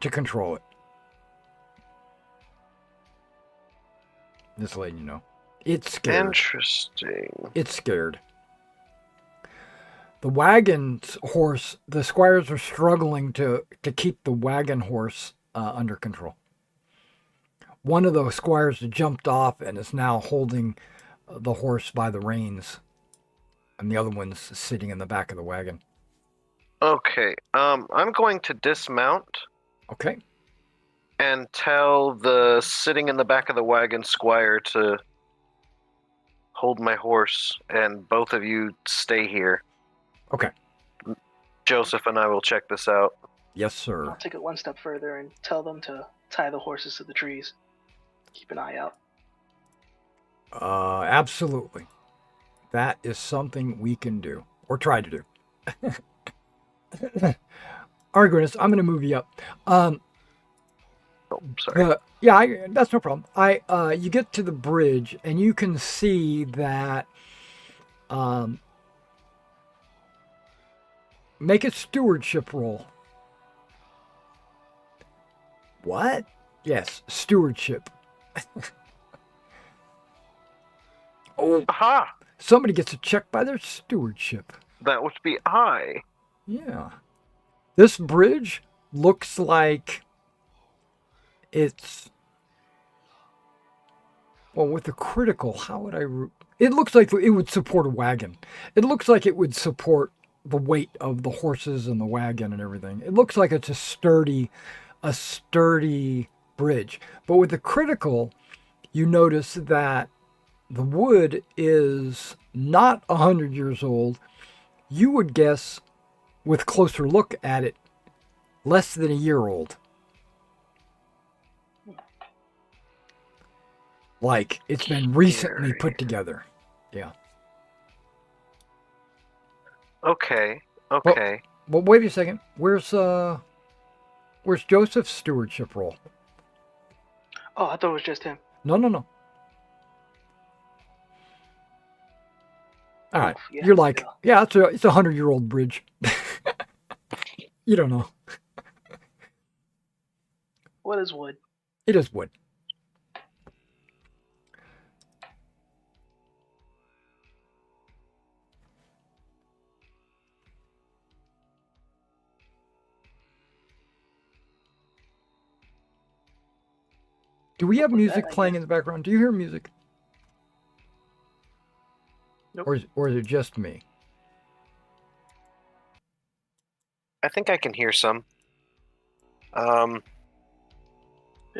to control it. Just letting you know. It's scared. Interesting. It's scared. The wagon's horse, the squires are struggling to keep the wagon horse under control. One of the squires jumped off and is now holding the horse by the reins, and the other one's sitting in the back of the wagon. Okay, I'm going to dismount. Okay. And tell the sitting in the back of the wagon squire to hold my horse, and both of you stay here. Okay. Joseph and I will check this out. Yes, sir. I'll take it one step further and tell them to tie the horses to the trees. Keep an eye out. Absolutely. That is something we can do, or try to do. All right, Gwyneth, I'm going to move you up. Oh, sorry. Yeah, that's no problem. You get to the bridge, and you can see that. Make a stewardship roll. What? Yes, stewardship. Oh, aha! Somebody gets a check by their stewardship. That would be I. Yeah. This bridge looks like it's. Well, with the critical, how would I. It looks like it would support a wagon. It looks like it would support the weight of the horses and the wagon and everything. It looks like it's a sturdy bridge. But with the critical, you notice that the wood is not 100 years old. You would guess with closer look at it, less than a year old. Like it's been recently put together. Yeah. Okay. Well, Okay. well, wait a second. Where's Joseph's stewardship role? Oh, I thought it was just him. No, no, no. All right. Oof, yeah, You're like, still. yeah, it's a 100-year-old bridge. You don't know. What is wood? It is wood. Do we have With music that, I playing guess. in the background? Do you hear music? Nope. Or is it just me? I think I can hear some. There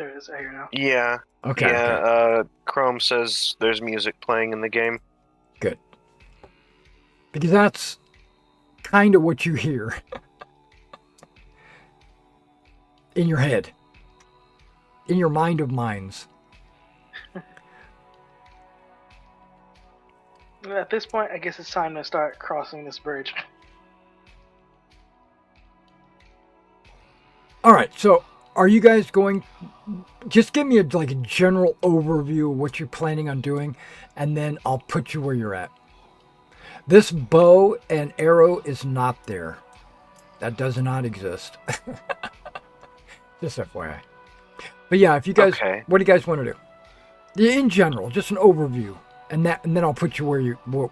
it is. I hear now. Yeah. Okay. Yeah. Okay. Chrome says there's music playing in the game. Good. Because that's kind of what you hear in your head, in your mind of minds. At this point, I guess it's time to start crossing this bridge. All right. So, are you guys going? Just give me a general overview of what you're planning on doing, and then I'll put you where you're at. This bow and arrow is not there. That does not exist. Just FYI. But yeah, if you guys, Okay. what do you guys want to do? Yeah, in general, just an overview, and then I'll put you where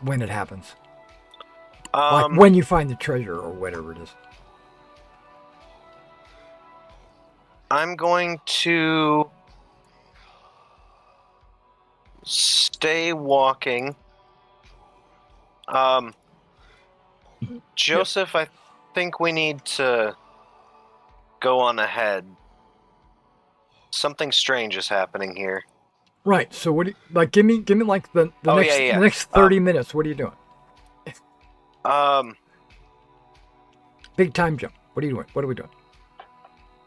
when it happens, like when you find the treasure or whatever it is. I'm going to stay walking. Joseph, I think we need to go on ahead. Something strange is happening here. Right. So what do you, give me like the next 30 minutes. What are you doing? Big time jump. What are you doing? What are we doing?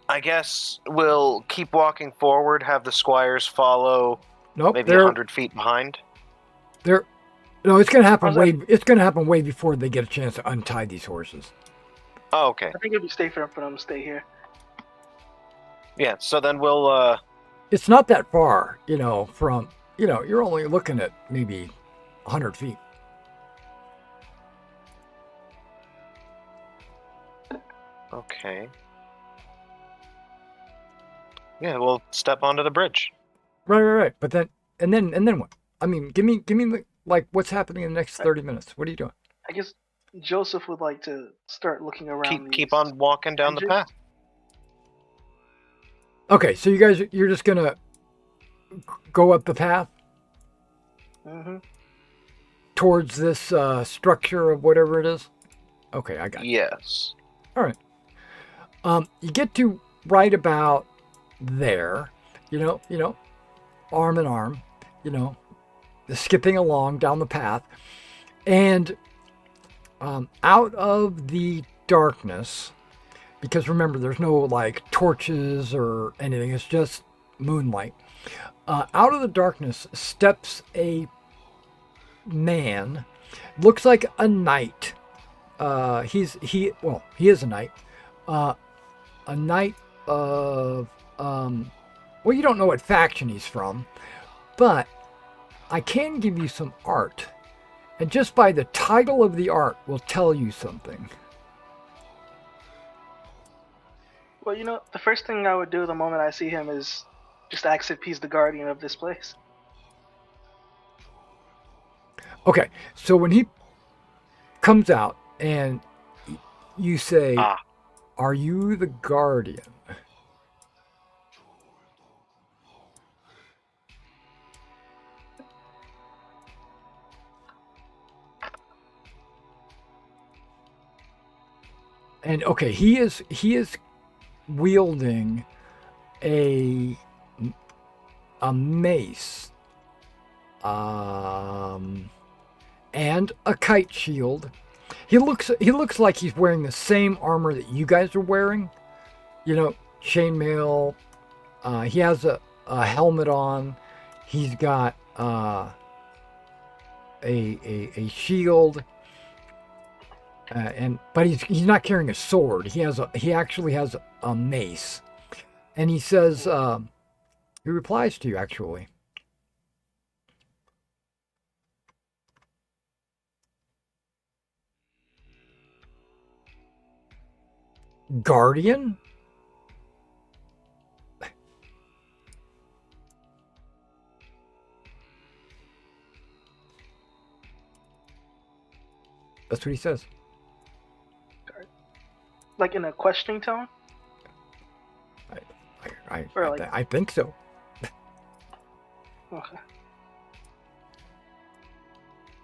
I guess we'll keep walking forward, have the squires follow Nope. maybe 100 feet behind. No, it's gonna happen it's gonna happen way before they get a chance to untie these horses. Oh, okay. I think it'd be safer for them to stay here. Yeah, so then we'll It's not that far, from you're only looking at maybe 100 feet. okay. Yeah, we'll step onto the bridge. Right. But then what? I mean, give me what's happening in the next 30 minents. What are you doing? I guess Joseph would like to start looking around. Keep on walking down the path. Okay, so you're just gonna go up the path towards this structure of whatever it is. Okay, I got it. Yes. All right. You get to right about there, arm in arm, skipping along down the path, and out of the darkness, because remember, there's no torches or anything, it's just moonlight. Out of the darkness steps a man, looks like a knight. He is a knight. A knight of, well, you don't know what faction he's from, but I can give you some art. And just by the title of the art will tell you something. Well, the first thing I would do the moment I see him is just ask if he's the guardian of this place. Okay, so when he comes out and you say, "Are you the guardian?" And okay, he is wielding a mace, and a kite shield, He looks like he's wearing the same armor that you guys are wearing. You know, chainmail. He has a helmet on. He's got a shield. But he's not carrying a sword. He actually has a mace, and he says he replies to you actually. Guardian? That's what he says. Like in a questioning tone? I think so. Okay.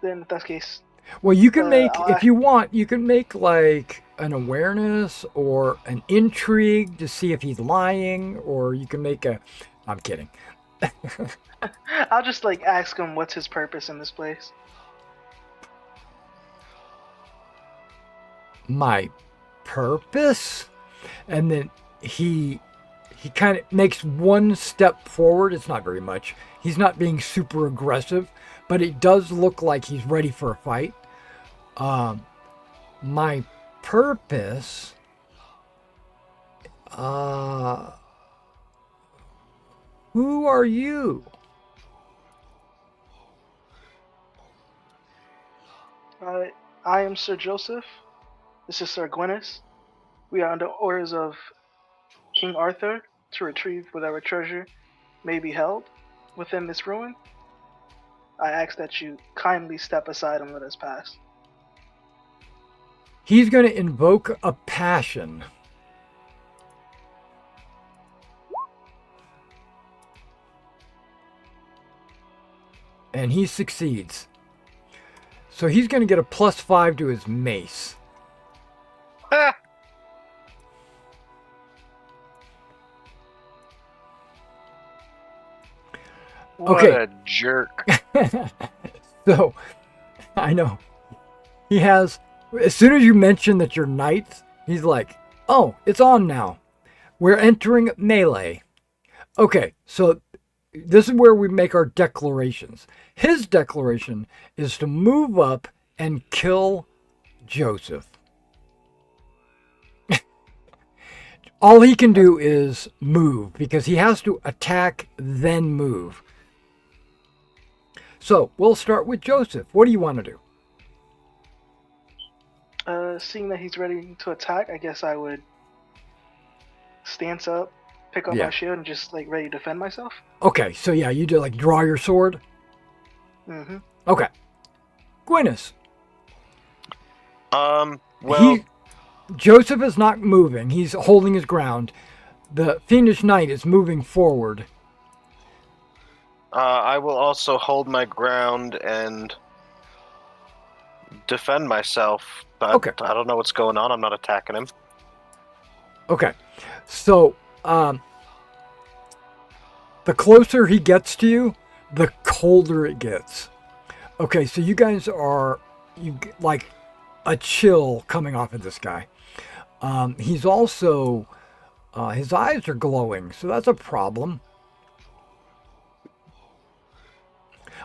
Then if that's the case, Well, you can if you want, you can make like an awareness or an intrigue to see if he's lying, or you can make a. I'm kidding. I'll just like ask him what's his purpose in this place. My purpose, and then he kind of makes one step forward. It's not very much. He's not being super aggressive, but it does look like he's ready for a fight. My purpose, who are you? I am Sir Joseph. This is Sir Gwyneth. We are under orders of King Arthur to retrieve whatever treasure may be held within this ruin. I ask that you kindly step aside and let us pass. He's going to invoke a passion. And he succeeds. So he's going to get a +5 to his mace. What a jerk. So, I know. He has, as soon as you mention that you're knights, he's like, oh, it's on now. We're entering melee. Okay, so this is where we make our declarations. His declaration is to move up and kill Joseph. All he can do is move because he has to attack, then move. So we'll start with Joseph. What do you want to do? Seeing that he's ready to attack, I guess I would stance up, pick up my shield, and just like ready to defend myself. Okay, so yeah, you do like draw your sword. Mm-hmm. Okay, Gwyneth. Well, Joseph is not moving. He's holding his ground. The Fiendish Knight is moving forward. I will also hold my ground and defend myself. But Okay. I don't know what's going on. I'm not attacking him. Okay. So, the closer he gets to you, the colder it gets. Okay, so you guys are, like a chill coming off of this guy. He's also, his eyes are glowing, so that's a problem.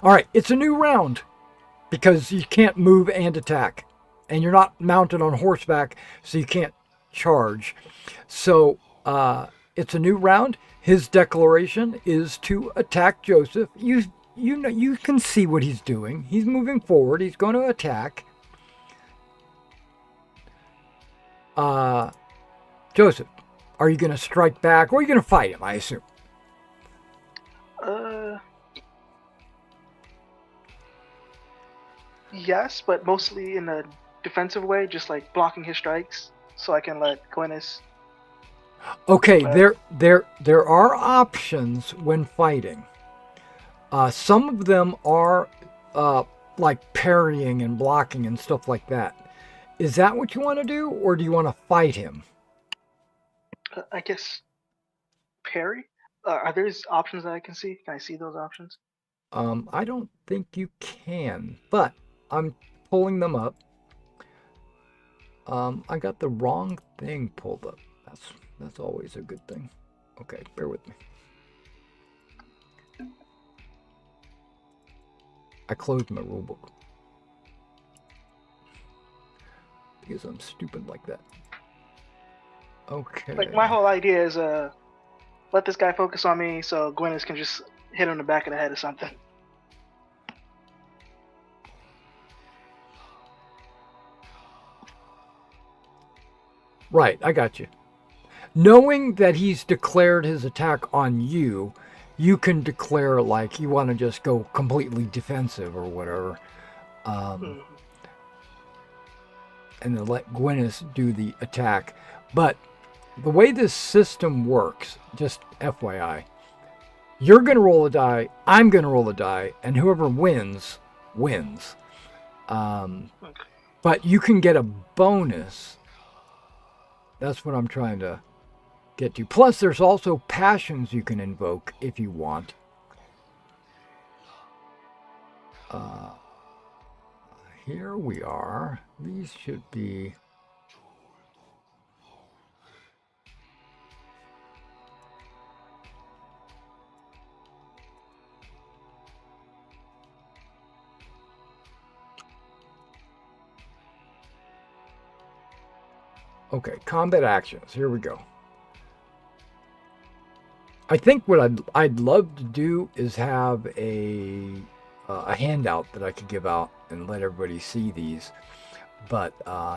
All right, it's a new round because you can't move and attack. And you're not mounted on horseback, so you can't charge. So it's a new round. His declaration is to attack Joseph. You know, you can see what he's doing. He's moving forward. He's going to attack. Joseph, are you going to strike back or are you going to fight him, I assume? Yes, but mostly in a defensive way, just like blocking his strikes, so I can let Gwyneth. Okay, there are options when fighting. Some of them are like parrying and blocking and stuff like that. Is that what you want to do, or do you want to fight him? I guess parry. Are there options that I can see? Can I see those options? I don't think you can, but I'm pulling them up. I got the wrong thing pulled up. That's always a good thing. Okay, bear with me. I closed my rulebook because I'm stupid like that. Okay. Like my whole idea is let this guy focus on me so Gwyneth can just hit him in the back of the head or something. Right, I got you. Knowing that he's declared his attack on you, you can declare like you want to just go completely defensive or whatever. And then let Gwyneth do the attack. But the way this system works, just FYI, you're going to roll a die, I'm going to roll a die, and whoever wins, wins. But you can get a bonus. That's what I'm trying to get to. Plus, there's also passions you can invoke if you want. Here we are. These should be... Okay, combat actions. Here we go. I think what I'd love to do is have a handout that I could give out and let everybody see these, but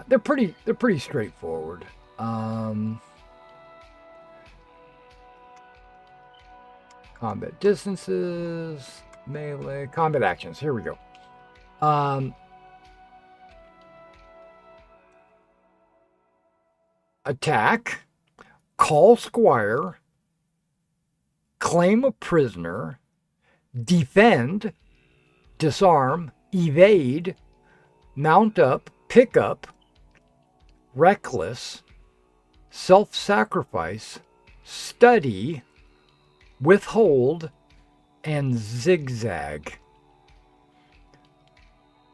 they're pretty straightforward. Combat distances, melee, combat actions. Here we go. Attack, call squire, claim a prisoner, defend, disarm, evade, mount up, pick up, reckless, self-sacrifice, study, withhold, and zigzag.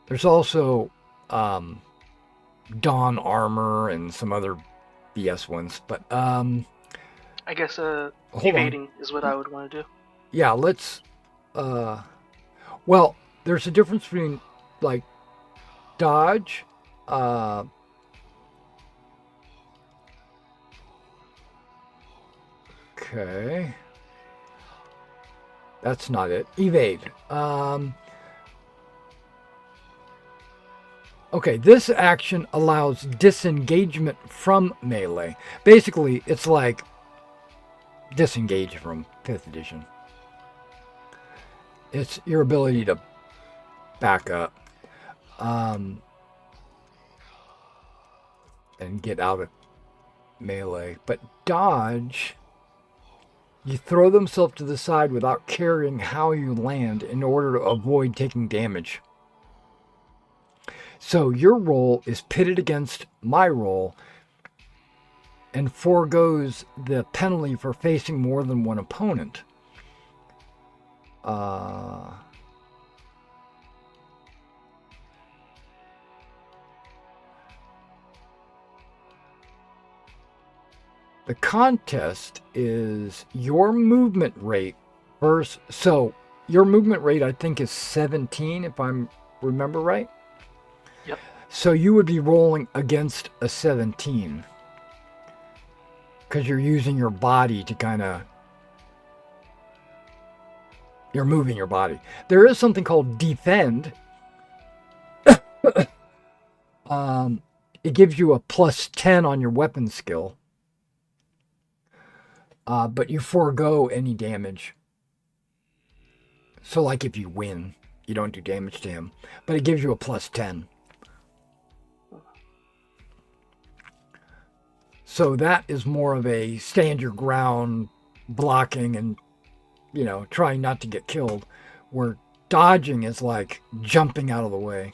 There's also dawn armor and some other BS ones, but I guess evading is what I would want to do. Yeah, let's well, there's a difference between like dodge, okay. That's not it. Evade. Okay, this action allows disengagement from melee. Basically, it's like disengage from 5th edition. It's your ability to back up and get out of melee. But dodge, you throw themselves to the side without caring how you land in order to avoid taking damage. So your roll is pitted against my roll and foregoes the penalty for facing more than one opponent. The contest is your movement rate versus... So your movement rate, I think, is 17, if I remember right. Yep. So you would be rolling against a 17 because you're using your body to kind of... You're moving your body. There is something called defend. It gives you a plus 10 on your weapon skill. But you forego any damage. So like if you win, you don't do damage to him. But it gives you a plus 10. So that is more of a stand your ground, blocking and, you know, trying not to get killed. Where dodging is like jumping out of the way.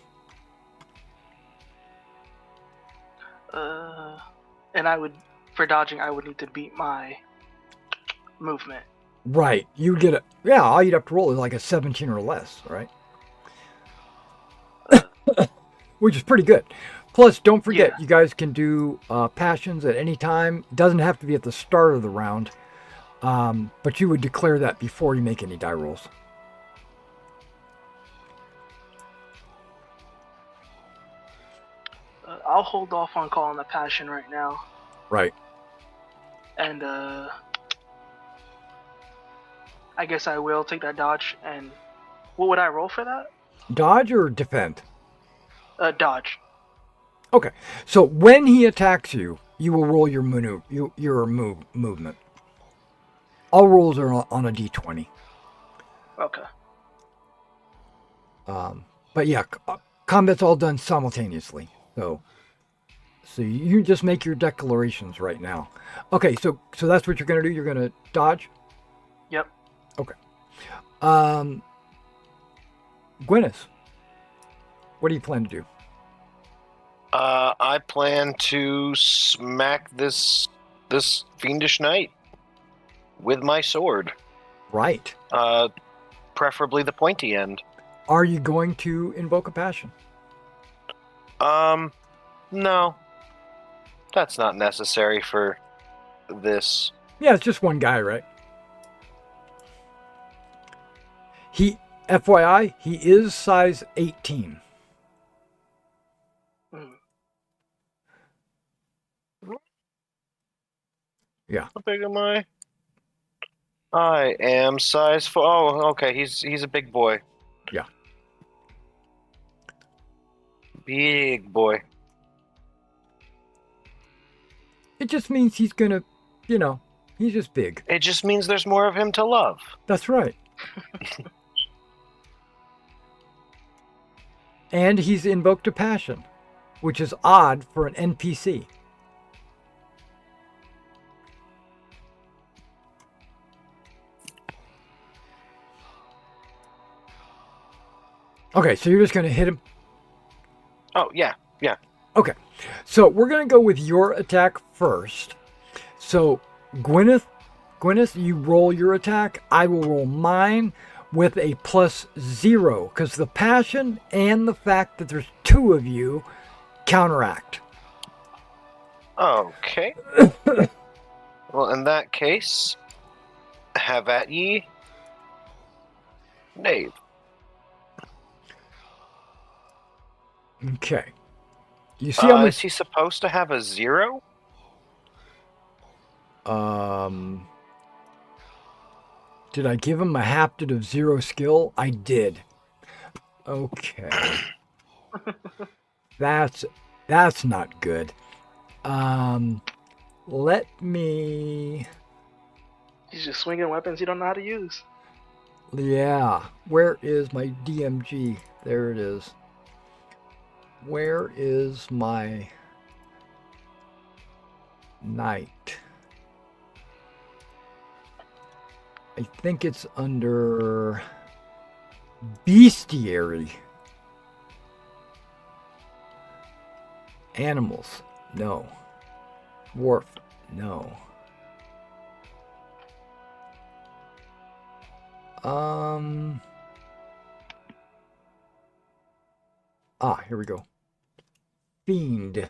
And for dodging, I would need to beat my movement. Right. You get a... Yeah, all you'd have to roll is like a 17 or less, right? Which is pretty good. Plus, don't forget, Yeah. you guys can do passions at any time. It doesn't have to be at the start of the round, but you would declare that before you make any die rolls. I'll hold off on calling a passion right now, Right. and I guess I will take that dodge. And what would I roll for that? Dodge or defend? Dodge. Okay. So when he attacks you, you will roll your maneuver, movement. All rolls are on a d20. Okay. But yeah, combat's all done simultaneously. So you just make your declarations right now. Okay, so that's what you're gonna do. You're gonna dodge. Yep. Okay. Gwyneth, what do you plan to do? I plan to smack this fiendish knight with my sword. Right. Preferably the pointy end. Are you going to invoke a passion? No. That's not necessary for this. Yeah, it's just one guy, right? FYI, he is size 18. Mm. Yeah. How big am I? I am size 4. Oh, okay. He's a big boy. Yeah. Big boy. It just means he's gonna, he's just big. It just means there's more of him to love. That's right. And he's invoked a passion, which is odd for an NPC. Okay, so you're just going to hit him? Oh, yeah. Okay, so we're going to go with your attack first. So, Gwyneth, you roll your attack. I will roll mine with a +0, because the passion and the fact that there's two of you counteract. Okay. Well, in that case, have at ye, knave. Okay. You see how much... Is he supposed to have a 0? Did I give him a hapted of 0 skill? I did. Okay. That's not good. Let me... He's just swinging weapons he don't know how to use. Yeah. Where is my DMG? There it is. Where is my knight? I think it's under bestiary. Animals. No. Dwarf. No. Here we go. Fiend.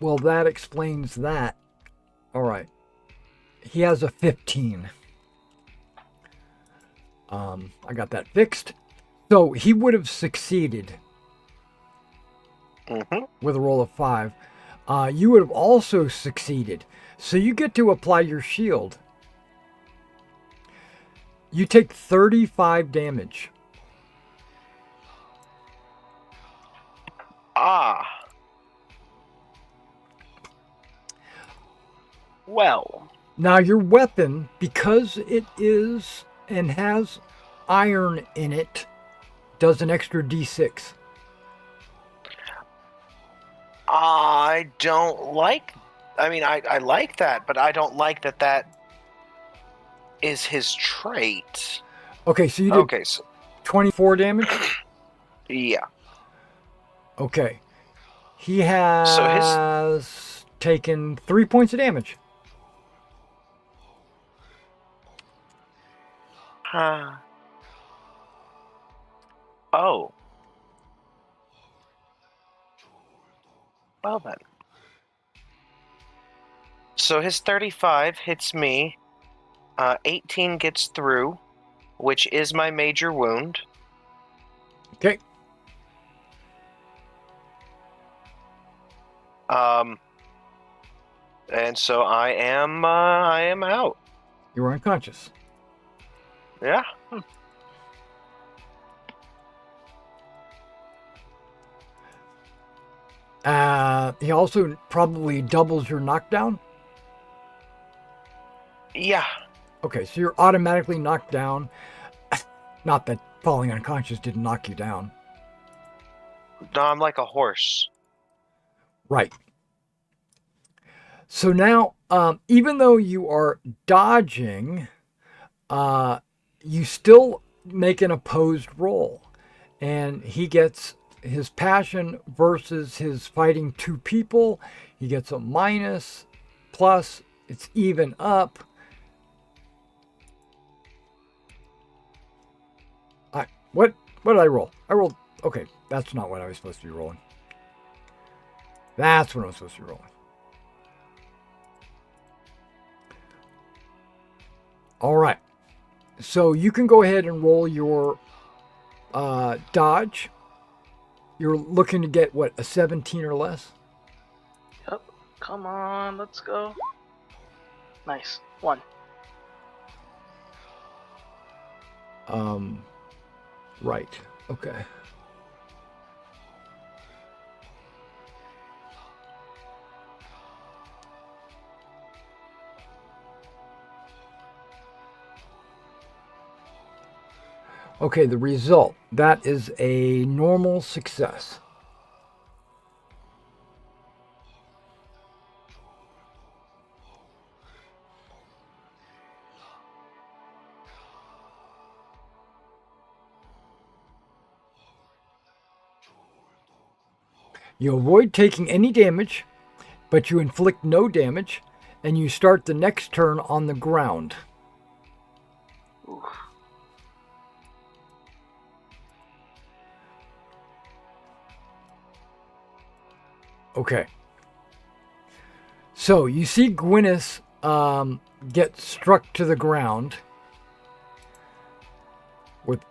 Well, that explains that. All right. He has a 15. I got that fixed. So he would have succeeded with a roll of 5. You would have also succeeded. So you get to apply your shield. You take 35 damage. Well. Now your weapon, because it is and has iron in it, does an extra d6. I don't like... I mean, I like that, but I don't like that is his trait. Okay, so you did 24 damage? Yeah. Okay. He has taken 3 points of damage. Oh. Well then. So his 35 hits me. 18 gets through, which is my major wound. Okay. And so I am out. You're unconscious. Yeah. He also probably doubles your knockdown. Yeah. Okay, so you're automatically knocked down. Not that falling unconscious didn't knock you down. No, I'm like a horse. Right. So now, even though you are dodging, you still make an opposed roll. And he gets his passion versus his fighting two people. He gets a minus, plus it's even up. What did I roll? I rolled, okay, that's not what I was supposed to be rolling. That's what I was supposed to be rolling. All right. So you can go ahead and roll your dodge. You're looking to get, what, a 17 or less? Yep. Come on, let's go. Nice. 1. Right. Okay. Okay, the result. That is a normal success. You avoid taking any damage, but you inflict no damage, and you start the next turn on the ground. Oof. Okay. So you see Gwyneth get struck to the ground with,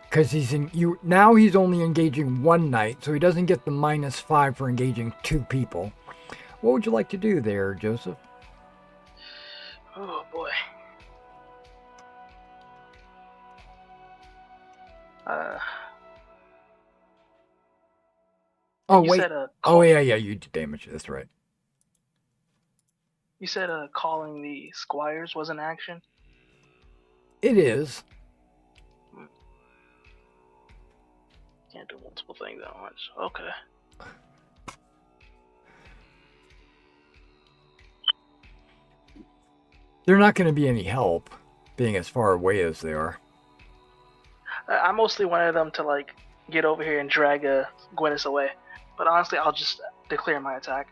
because he's in you now. He's only engaging one knight, so he doesn't get the -5 for engaging two people. What would you like to do there, Joseph? Oh boy. Oh You wait. said, Oh yeah, you did damage. That's right. You said calling the squires was an action? It is. Can't do multiple things at once. Okay. They're not going to be any help, being as far away as they are. I mostly wanted them to like get over here and drag Gwyneth away, but honestly, I'll just declare my attack.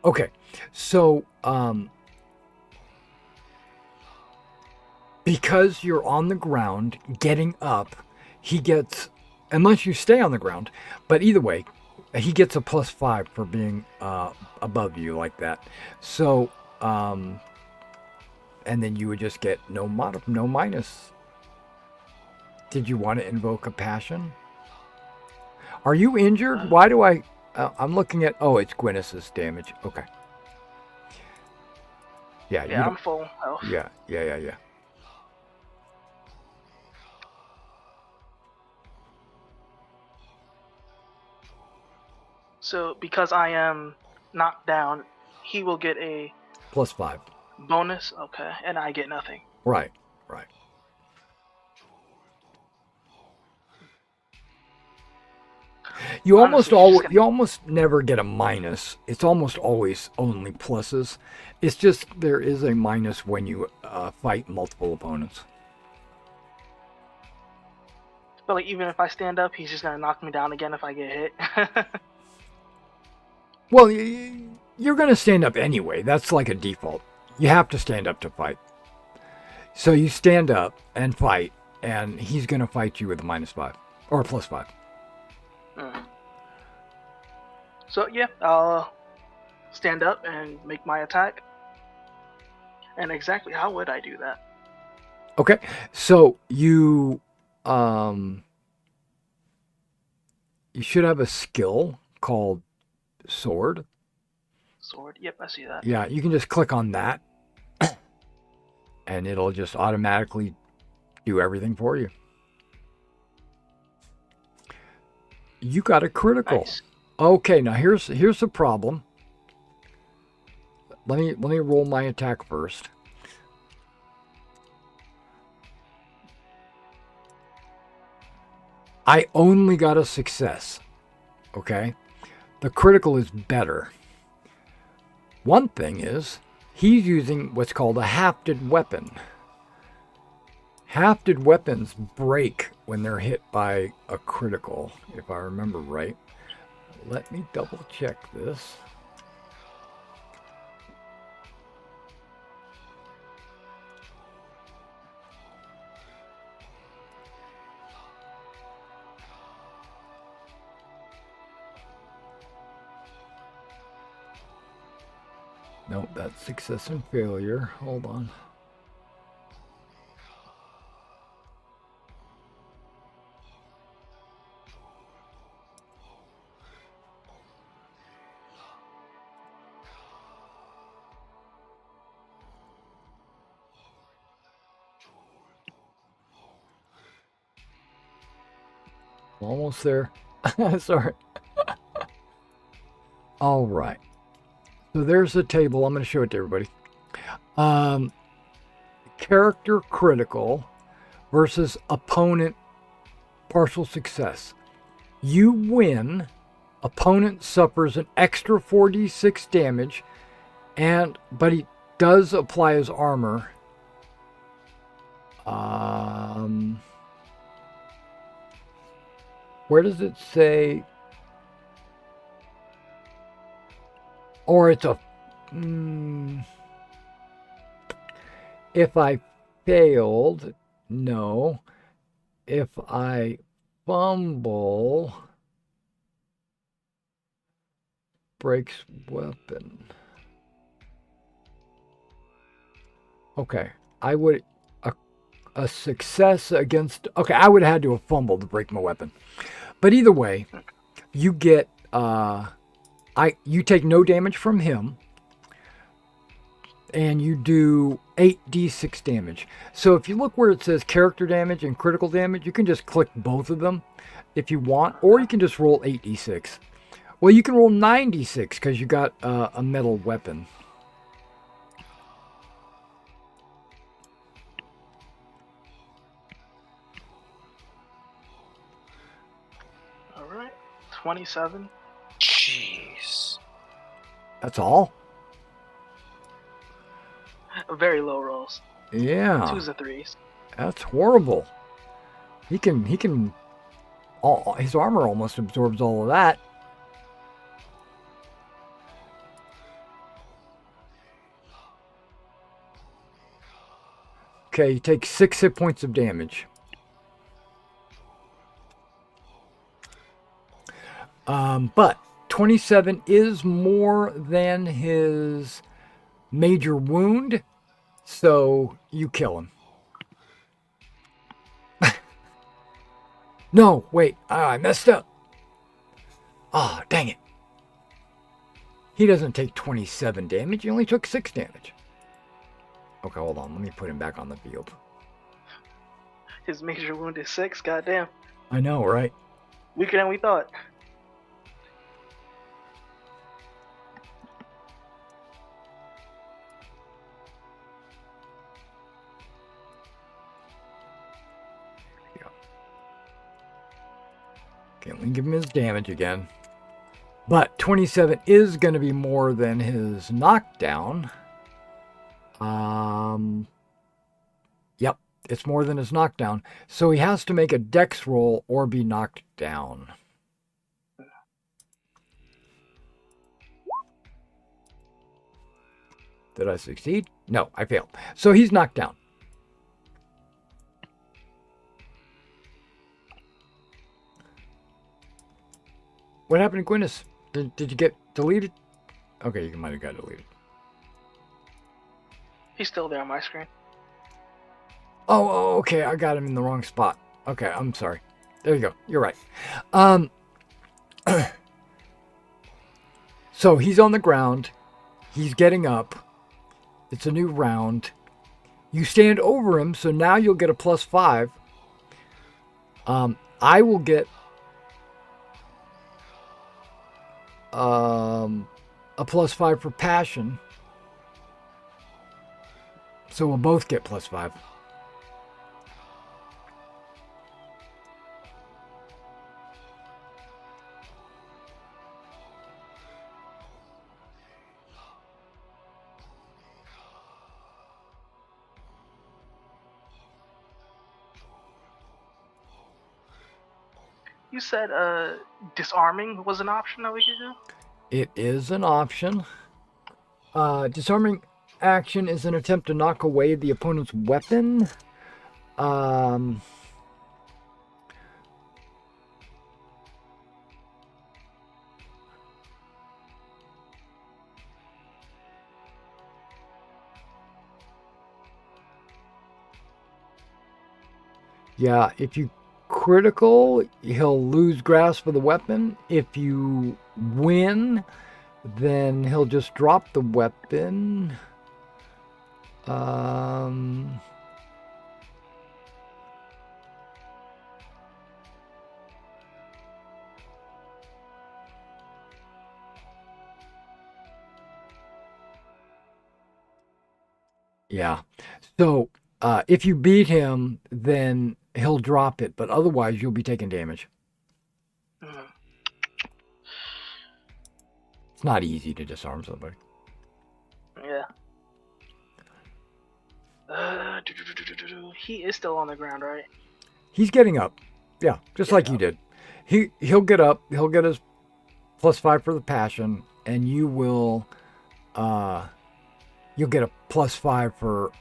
Okay, so because you're on the ground, getting up, he gets, unless you stay on the ground, but either way, he gets a +5 for being above you like that. So, and then you would just get no minus. Did you want to invoke a passion? Are you injured? Why do I? I'm looking at. Oh, it's Gwyneth's damage. Okay. Yeah. Yeah, I'm full health. Yeah. So because I am knocked down, he will get a +5. bonus. Okay, and I get nothing. Right. You almost never get a minus. It's almost always only pluses. It's just there is a minus when you fight multiple opponents. But like even if I stand up, he's just gonna knock me down again if I get hit. Well, you're going to stand up anyway. That's like a default. You have to stand up to fight. So you stand up and fight, and he's going to fight you with a -5 or a +5. Mm. So yeah, I'll stand up and make my attack. And exactly how would I do that? Okay, so you should have a skill called sword. Sword. Yep, I see that. Yeah, you can just click on that, and it'll just automatically do everything for you. You got a critical. Nice. Okay, now here's the problem. Let me roll my attack first. I only got a success. Okay? The critical is better. One thing is, he's using what's called a hafted weapon. Hafted weapons break when they're hit by a critical, if I remember right. Let me double check this. Nope, that's success and failure. Hold on. Almost there. Sorry. All right. So there's the table. I'm going to show it to everybody. Character critical versus opponent partial success. You win. Opponent suffers an extra 4d6 damage, but he does apply his armor. Where does it say? Or it's a... if I failed, no. If I fumble, breaks weapon. Okay, I would... A success against... Okay, I would have had to have fumbled to break my weapon. But either way, you get... you take no damage from him, and you do 8d6 damage. So if you look where it says character damage and critical damage, you can just click both of them if you want, or you can just roll 8d6. Well, you can roll 9d6 because you got a metal weapon. All right. 27. Jeez. That's all? Very low rolls. Yeah. 2s and 3s. That's horrible. He can his armor almost absorbs all of that. Okay, you take 6 hit points of damage. But 27 is more than his major wound, so you kill him. No, wait, I messed up. Ah, dang it. He doesn't take 27 damage, he only took 6 damage. Okay, hold on, let me put him back on the field. His major wound is 6. Goddamn. I know, right? Weaker than we thought. Okay, let me give him his damage again. But 27 is going to be more than his knockdown. Yep, it's more than his knockdown. So he has to make a dex roll or be knocked down. Did I succeed? No, I failed. So he's knocked down. What happened to Gwyneth? Did you get deleted? Okay, you might have got deleted. He's still there on my screen. Oh, okay. I got him in the wrong spot. Okay, I'm sorry. There you go. You're right. Um, so he's on the ground. He's getting up. It's a new round. You stand over him, so now you'll get a +5. I will get a +5 for passion. So we'll both get +5. You said disarming was an option that we could do? It is an option. Disarming action is an attempt to knock away the opponent's weapon. Um, yeah, if you critical, he'll lose grasp of the weapon. If you win, then he'll just drop the weapon. Yeah. So if you beat him, then he'll drop it, but otherwise you'll be taking damage. Mhm. It's not easy to disarm somebody. Yeah. He is still on the ground, right? He's getting up. Yeah, just like you did. He'll get up. He'll get his +5 for the passion, and you will you'll get a +5 for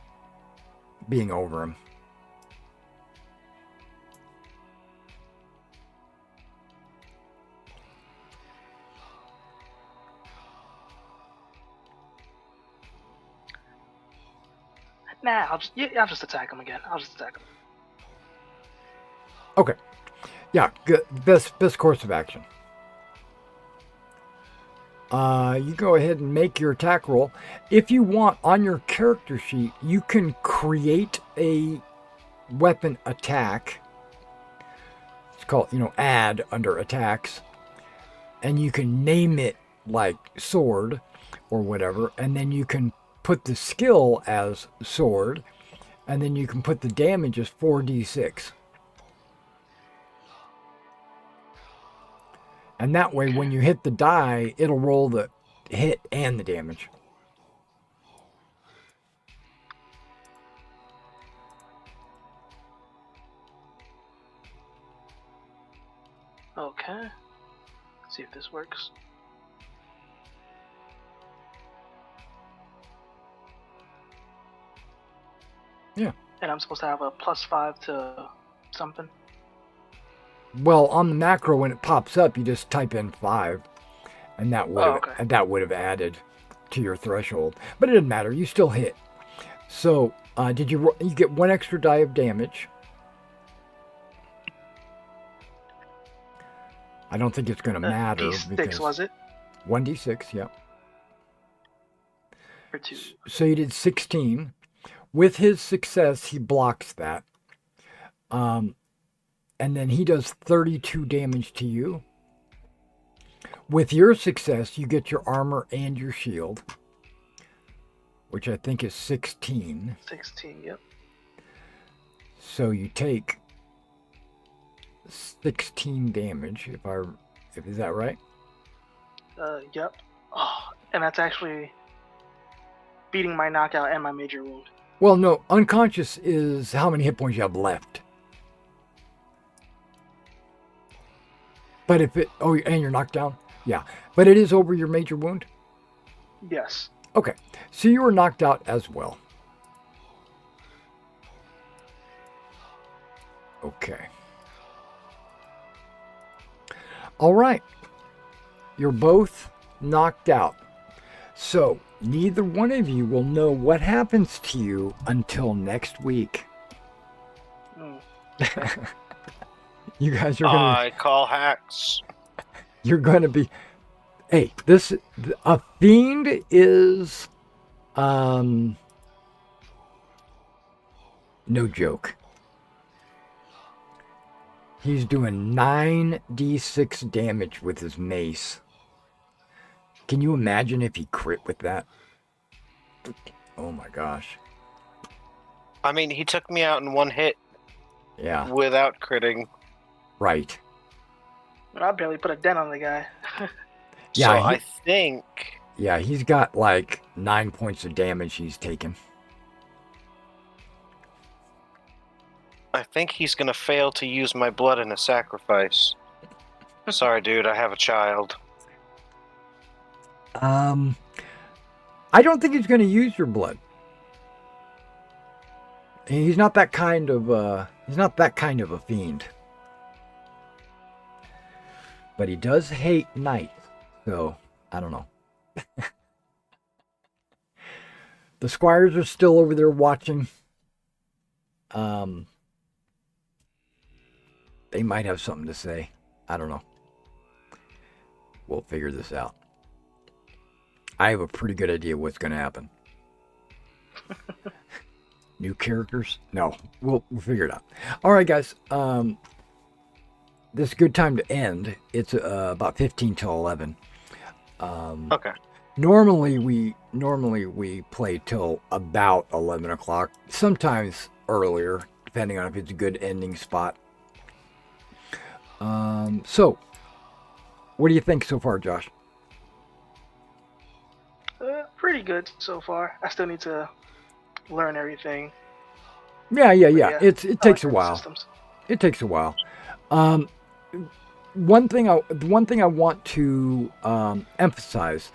being over him. Nah, I'll just attack him again. I'll just attack him. Okay. Yeah, good. Best course of action. You go ahead and make your attack roll. If you want, on your character sheet, you can create a weapon attack. It's called, add under attacks. And you can name it like sword or whatever. And then you can put the skill as sword. And then you can put the damage as 4d6. And that way, when you hit the die, it'll roll the hit and the damage. Okay. Let's see if this works. Yeah. And I'm supposed to have a +5 to something. Well, on the macro, when it pops up, you just type in 5, and that would have added to your threshold. But it didn't matter. You still hit. So, you get 1 extra die of damage. I don't think it's going to matter. D6, was it? 1d6, yeah. Or 2. So you did 16. With his success, he blocks that. And then he does 32 damage to you. With your success, you get your armor and your shield, which I think is 16. 16, yep. So you take 16 damage, if is that right? Yep. Oh, and that's actually beating my knockout and my major wound. Well, no, unconscious is how many hit points you have left. But and you're knocked down? Yeah. But it is over your major wound? Yes. Okay. So you were knocked out as well. Okay. All right. You're both knocked out. So, neither one of you will know what happens to you until next week. Mm. You guys are going to... I call hacks. You're going to be... Hey, a fiend is... no joke. He's doing 9d6 damage with his mace. Can you imagine if he crit with that? Oh my gosh. I mean, he took me out in one hit Yeah, without critting. right. I barely put a dent on the guy. Yeah, So I think... Yeah, he's got like 9 points of damage he's taken. I think he's gonna fail to use my blood in a sacrifice. Sorry, dude, I have a child. I don't think he's going to use your blood. He's not that kind of a fiend. But he does hate knights, so I don't know. The squires are still over there watching. They might have something to say. I don't know. We'll figure this out. I have a pretty good idea what's going to happen. New characters? No, we'll figure it out. All right, guys. This is a good time to end. It's about 15 till 11. Okay. Normally we play till about 11 o'clock. Sometimes earlier, depending on if it's a good ending spot. So, what do you think so far, Josh? Pretty good so far. I still need to learn everything. Yeah. It takes a like while. systems. It takes a while. One thing I want to emphasize: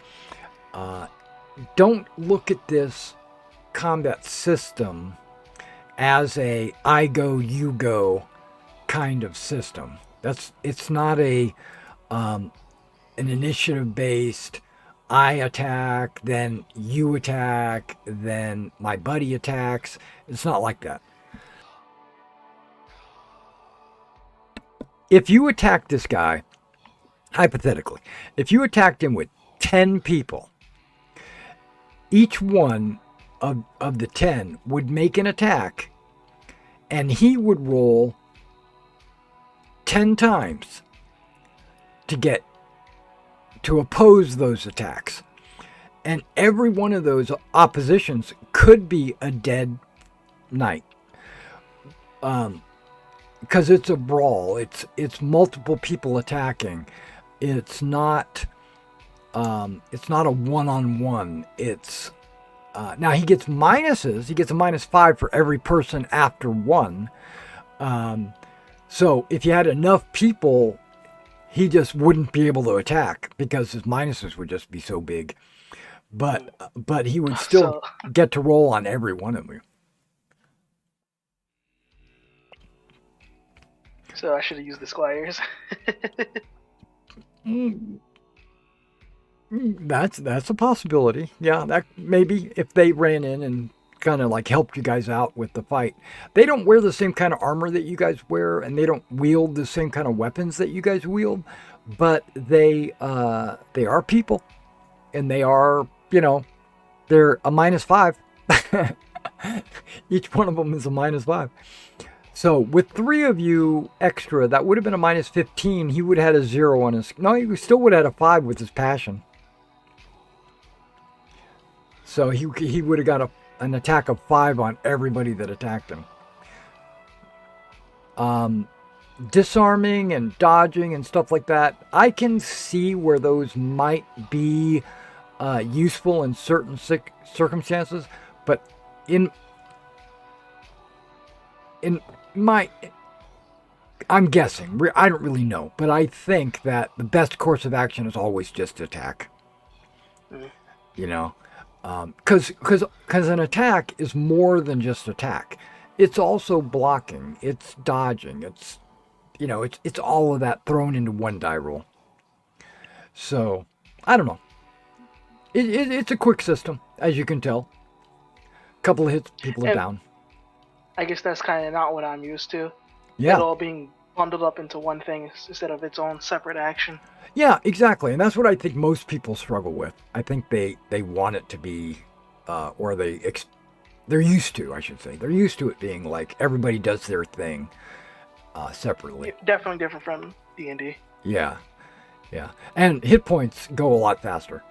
don't look at this combat system as a I go you go kind of system. It's not an initiative based. I attack, then you attack, then my buddy attacks. It's not like that. If you attack this guy, hypothetically, if you attacked him with 10 people, each one of the 10 would make an attack, and he would roll 10 times to oppose those attacks. And every one of those oppositions could be a dead knight. Because it's a brawl. It's multiple people attacking. It's not a one-on-one. It's now he gets minuses. He gets a -5 for every person after one. So if you had enough people, he just wouldn't be able to attack because his minuses would just be so big. But he would still get to roll on every one of you. So I should have used the squires. That's a possibility. Yeah, that maybe if they ran in and kind of like helped you guys out with the fight. They don't wear the same kind of armor that you guys wear, and they don't wield the same kind of weapons that you guys wield, but they are people, and they are, they're a -5. Each one of them is a -5. So with 3 of you extra, that would have been a -15. He would have had a 0 on his... No, he still would have had a 5 with his passion. So he would have got an attack of 5 on everybody that attacked him. Disarming and dodging and stuff like that, I can see where those might be useful in certain circumstances, but I'm guessing, I don't really know, but I think that the best course of action is always just attack. Because an attack is more than just attack. It's also blocking, it's dodging, it's all of that thrown into one die roll. So, I don't know. It's a quick system, as you can tell. Couple of hits, people are And down. I guess that's kind of not what I'm used to. It Yeah, all being bundled up into one thing instead of its own separate action. yeah, exactly, and that's what I think most people struggle with. I think they want it to be, or they're used to, I should say, they're used to it being like everybody does their thing separately. Definitely different from D&D. Yeah, yeah, and hit points go a lot faster.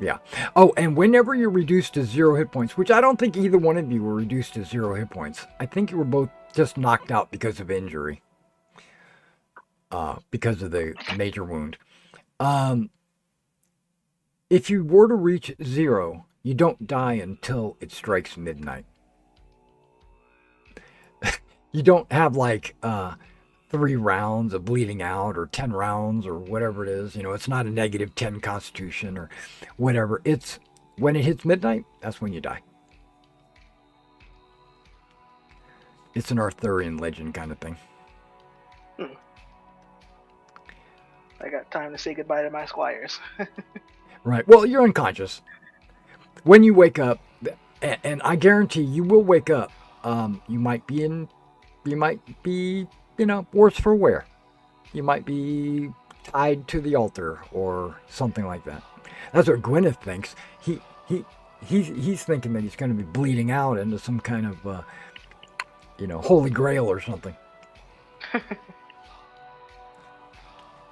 Yeah. Oh, and whenever you're reduced to 0 hit points, which I don't think either one of you were reduced to 0 hit points. I think you were both just knocked out because of injury, because of the major wound. Um, if you were to reach 0, you don't die until it strikes midnight. You don't have like 3 rounds of bleeding out or 10 rounds or whatever it is. It's not a -10 constitution or whatever. It's when it hits midnight, that's when you die. It's an Arthurian legend kind of thing. I got time to say goodbye to my squires. Right. Well, you're unconscious. When you wake up, and I guarantee you will wake up, you might be, worse for wear. You might be tied to the altar or something like that. That's what Gwyneth thinks. He's thinking that he's going to be bleeding out into some kind of, holy grail or something. I'm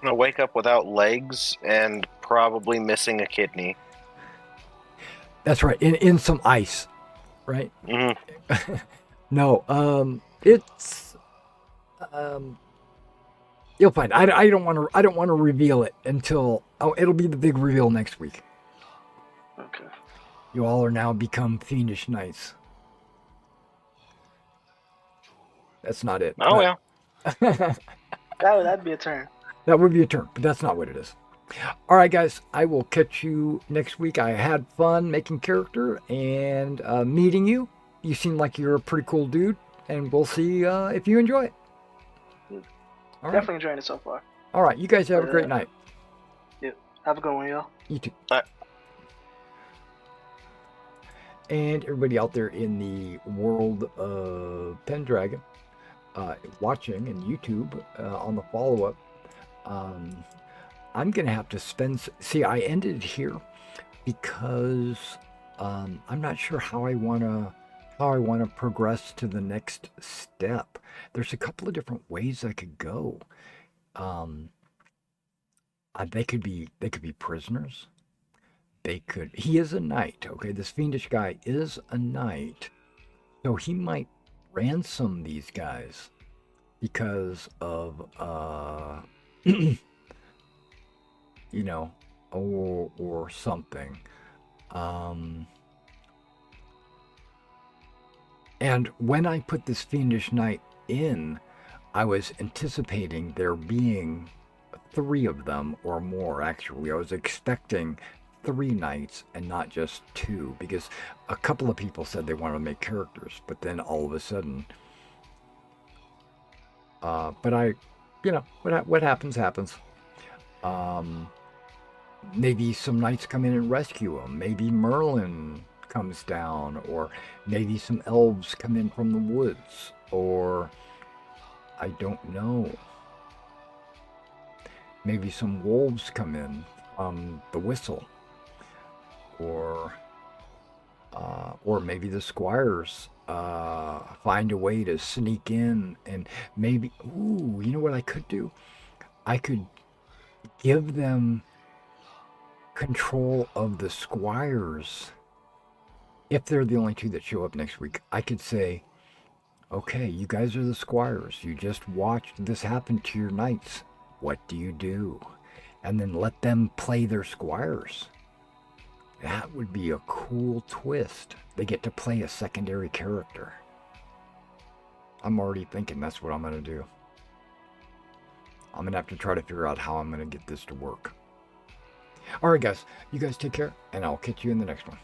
gonna wake up without legs and probably missing a kidney. That's right. In some ice, right? Mm-hmm. No, it's you'll find. I don't want to. I don't want to reveal it until. Oh, it'll be the big reveal next week. Okay. You all are now become fiendish knights. That's not it. Oh yeah. That'd be a turn. That would be a turn, but that's not what it is. All right, guys. I will catch you next week. I had fun making character and meeting you. You seem like you're a pretty cool dude, and we'll see if you enjoy it. All right. Definitely enjoying it so far. All right. You guys have a great night. Yep. Have a good one, y'all. You too. Bye. And everybody out there in the world of Pendragon, watching and YouTube on the follow-up, I'm going to have to spend... See, I ended here because I'm not sure how I want to progress to the next step. There's a couple of different ways I could go. They could be prisoners. He is a knight, okay? This fiendish guy is a knight. So he might ransom these guys because of, or something. And when I put this fiendish knight in, I was anticipating there being 3 of them or more, actually. I was expecting 3 knights and not just 2, because a couple of people said they wanted to make characters, but then all of a sudden, what happens. Maybe some knights come in and rescue him. Maybe Merlin comes down, or maybe some elves come in from the woods, or I don't know. Maybe some wolves come in from the whistle, or maybe the squires find a way to sneak in, and maybe, you know what I could do? I could give them control of the squires. If they're the only 2 that show up next week, I could say, okay, you guys are the squires. You just watched this happen to your knights. What do you do? And then let them play their squires. That would be a cool twist. They get to play a secondary character. I'm already thinking that's what I'm going to do. I'm going to have to try to figure out how I'm going to get this to work. All right, guys. You guys take care, and I'll catch you in the next one.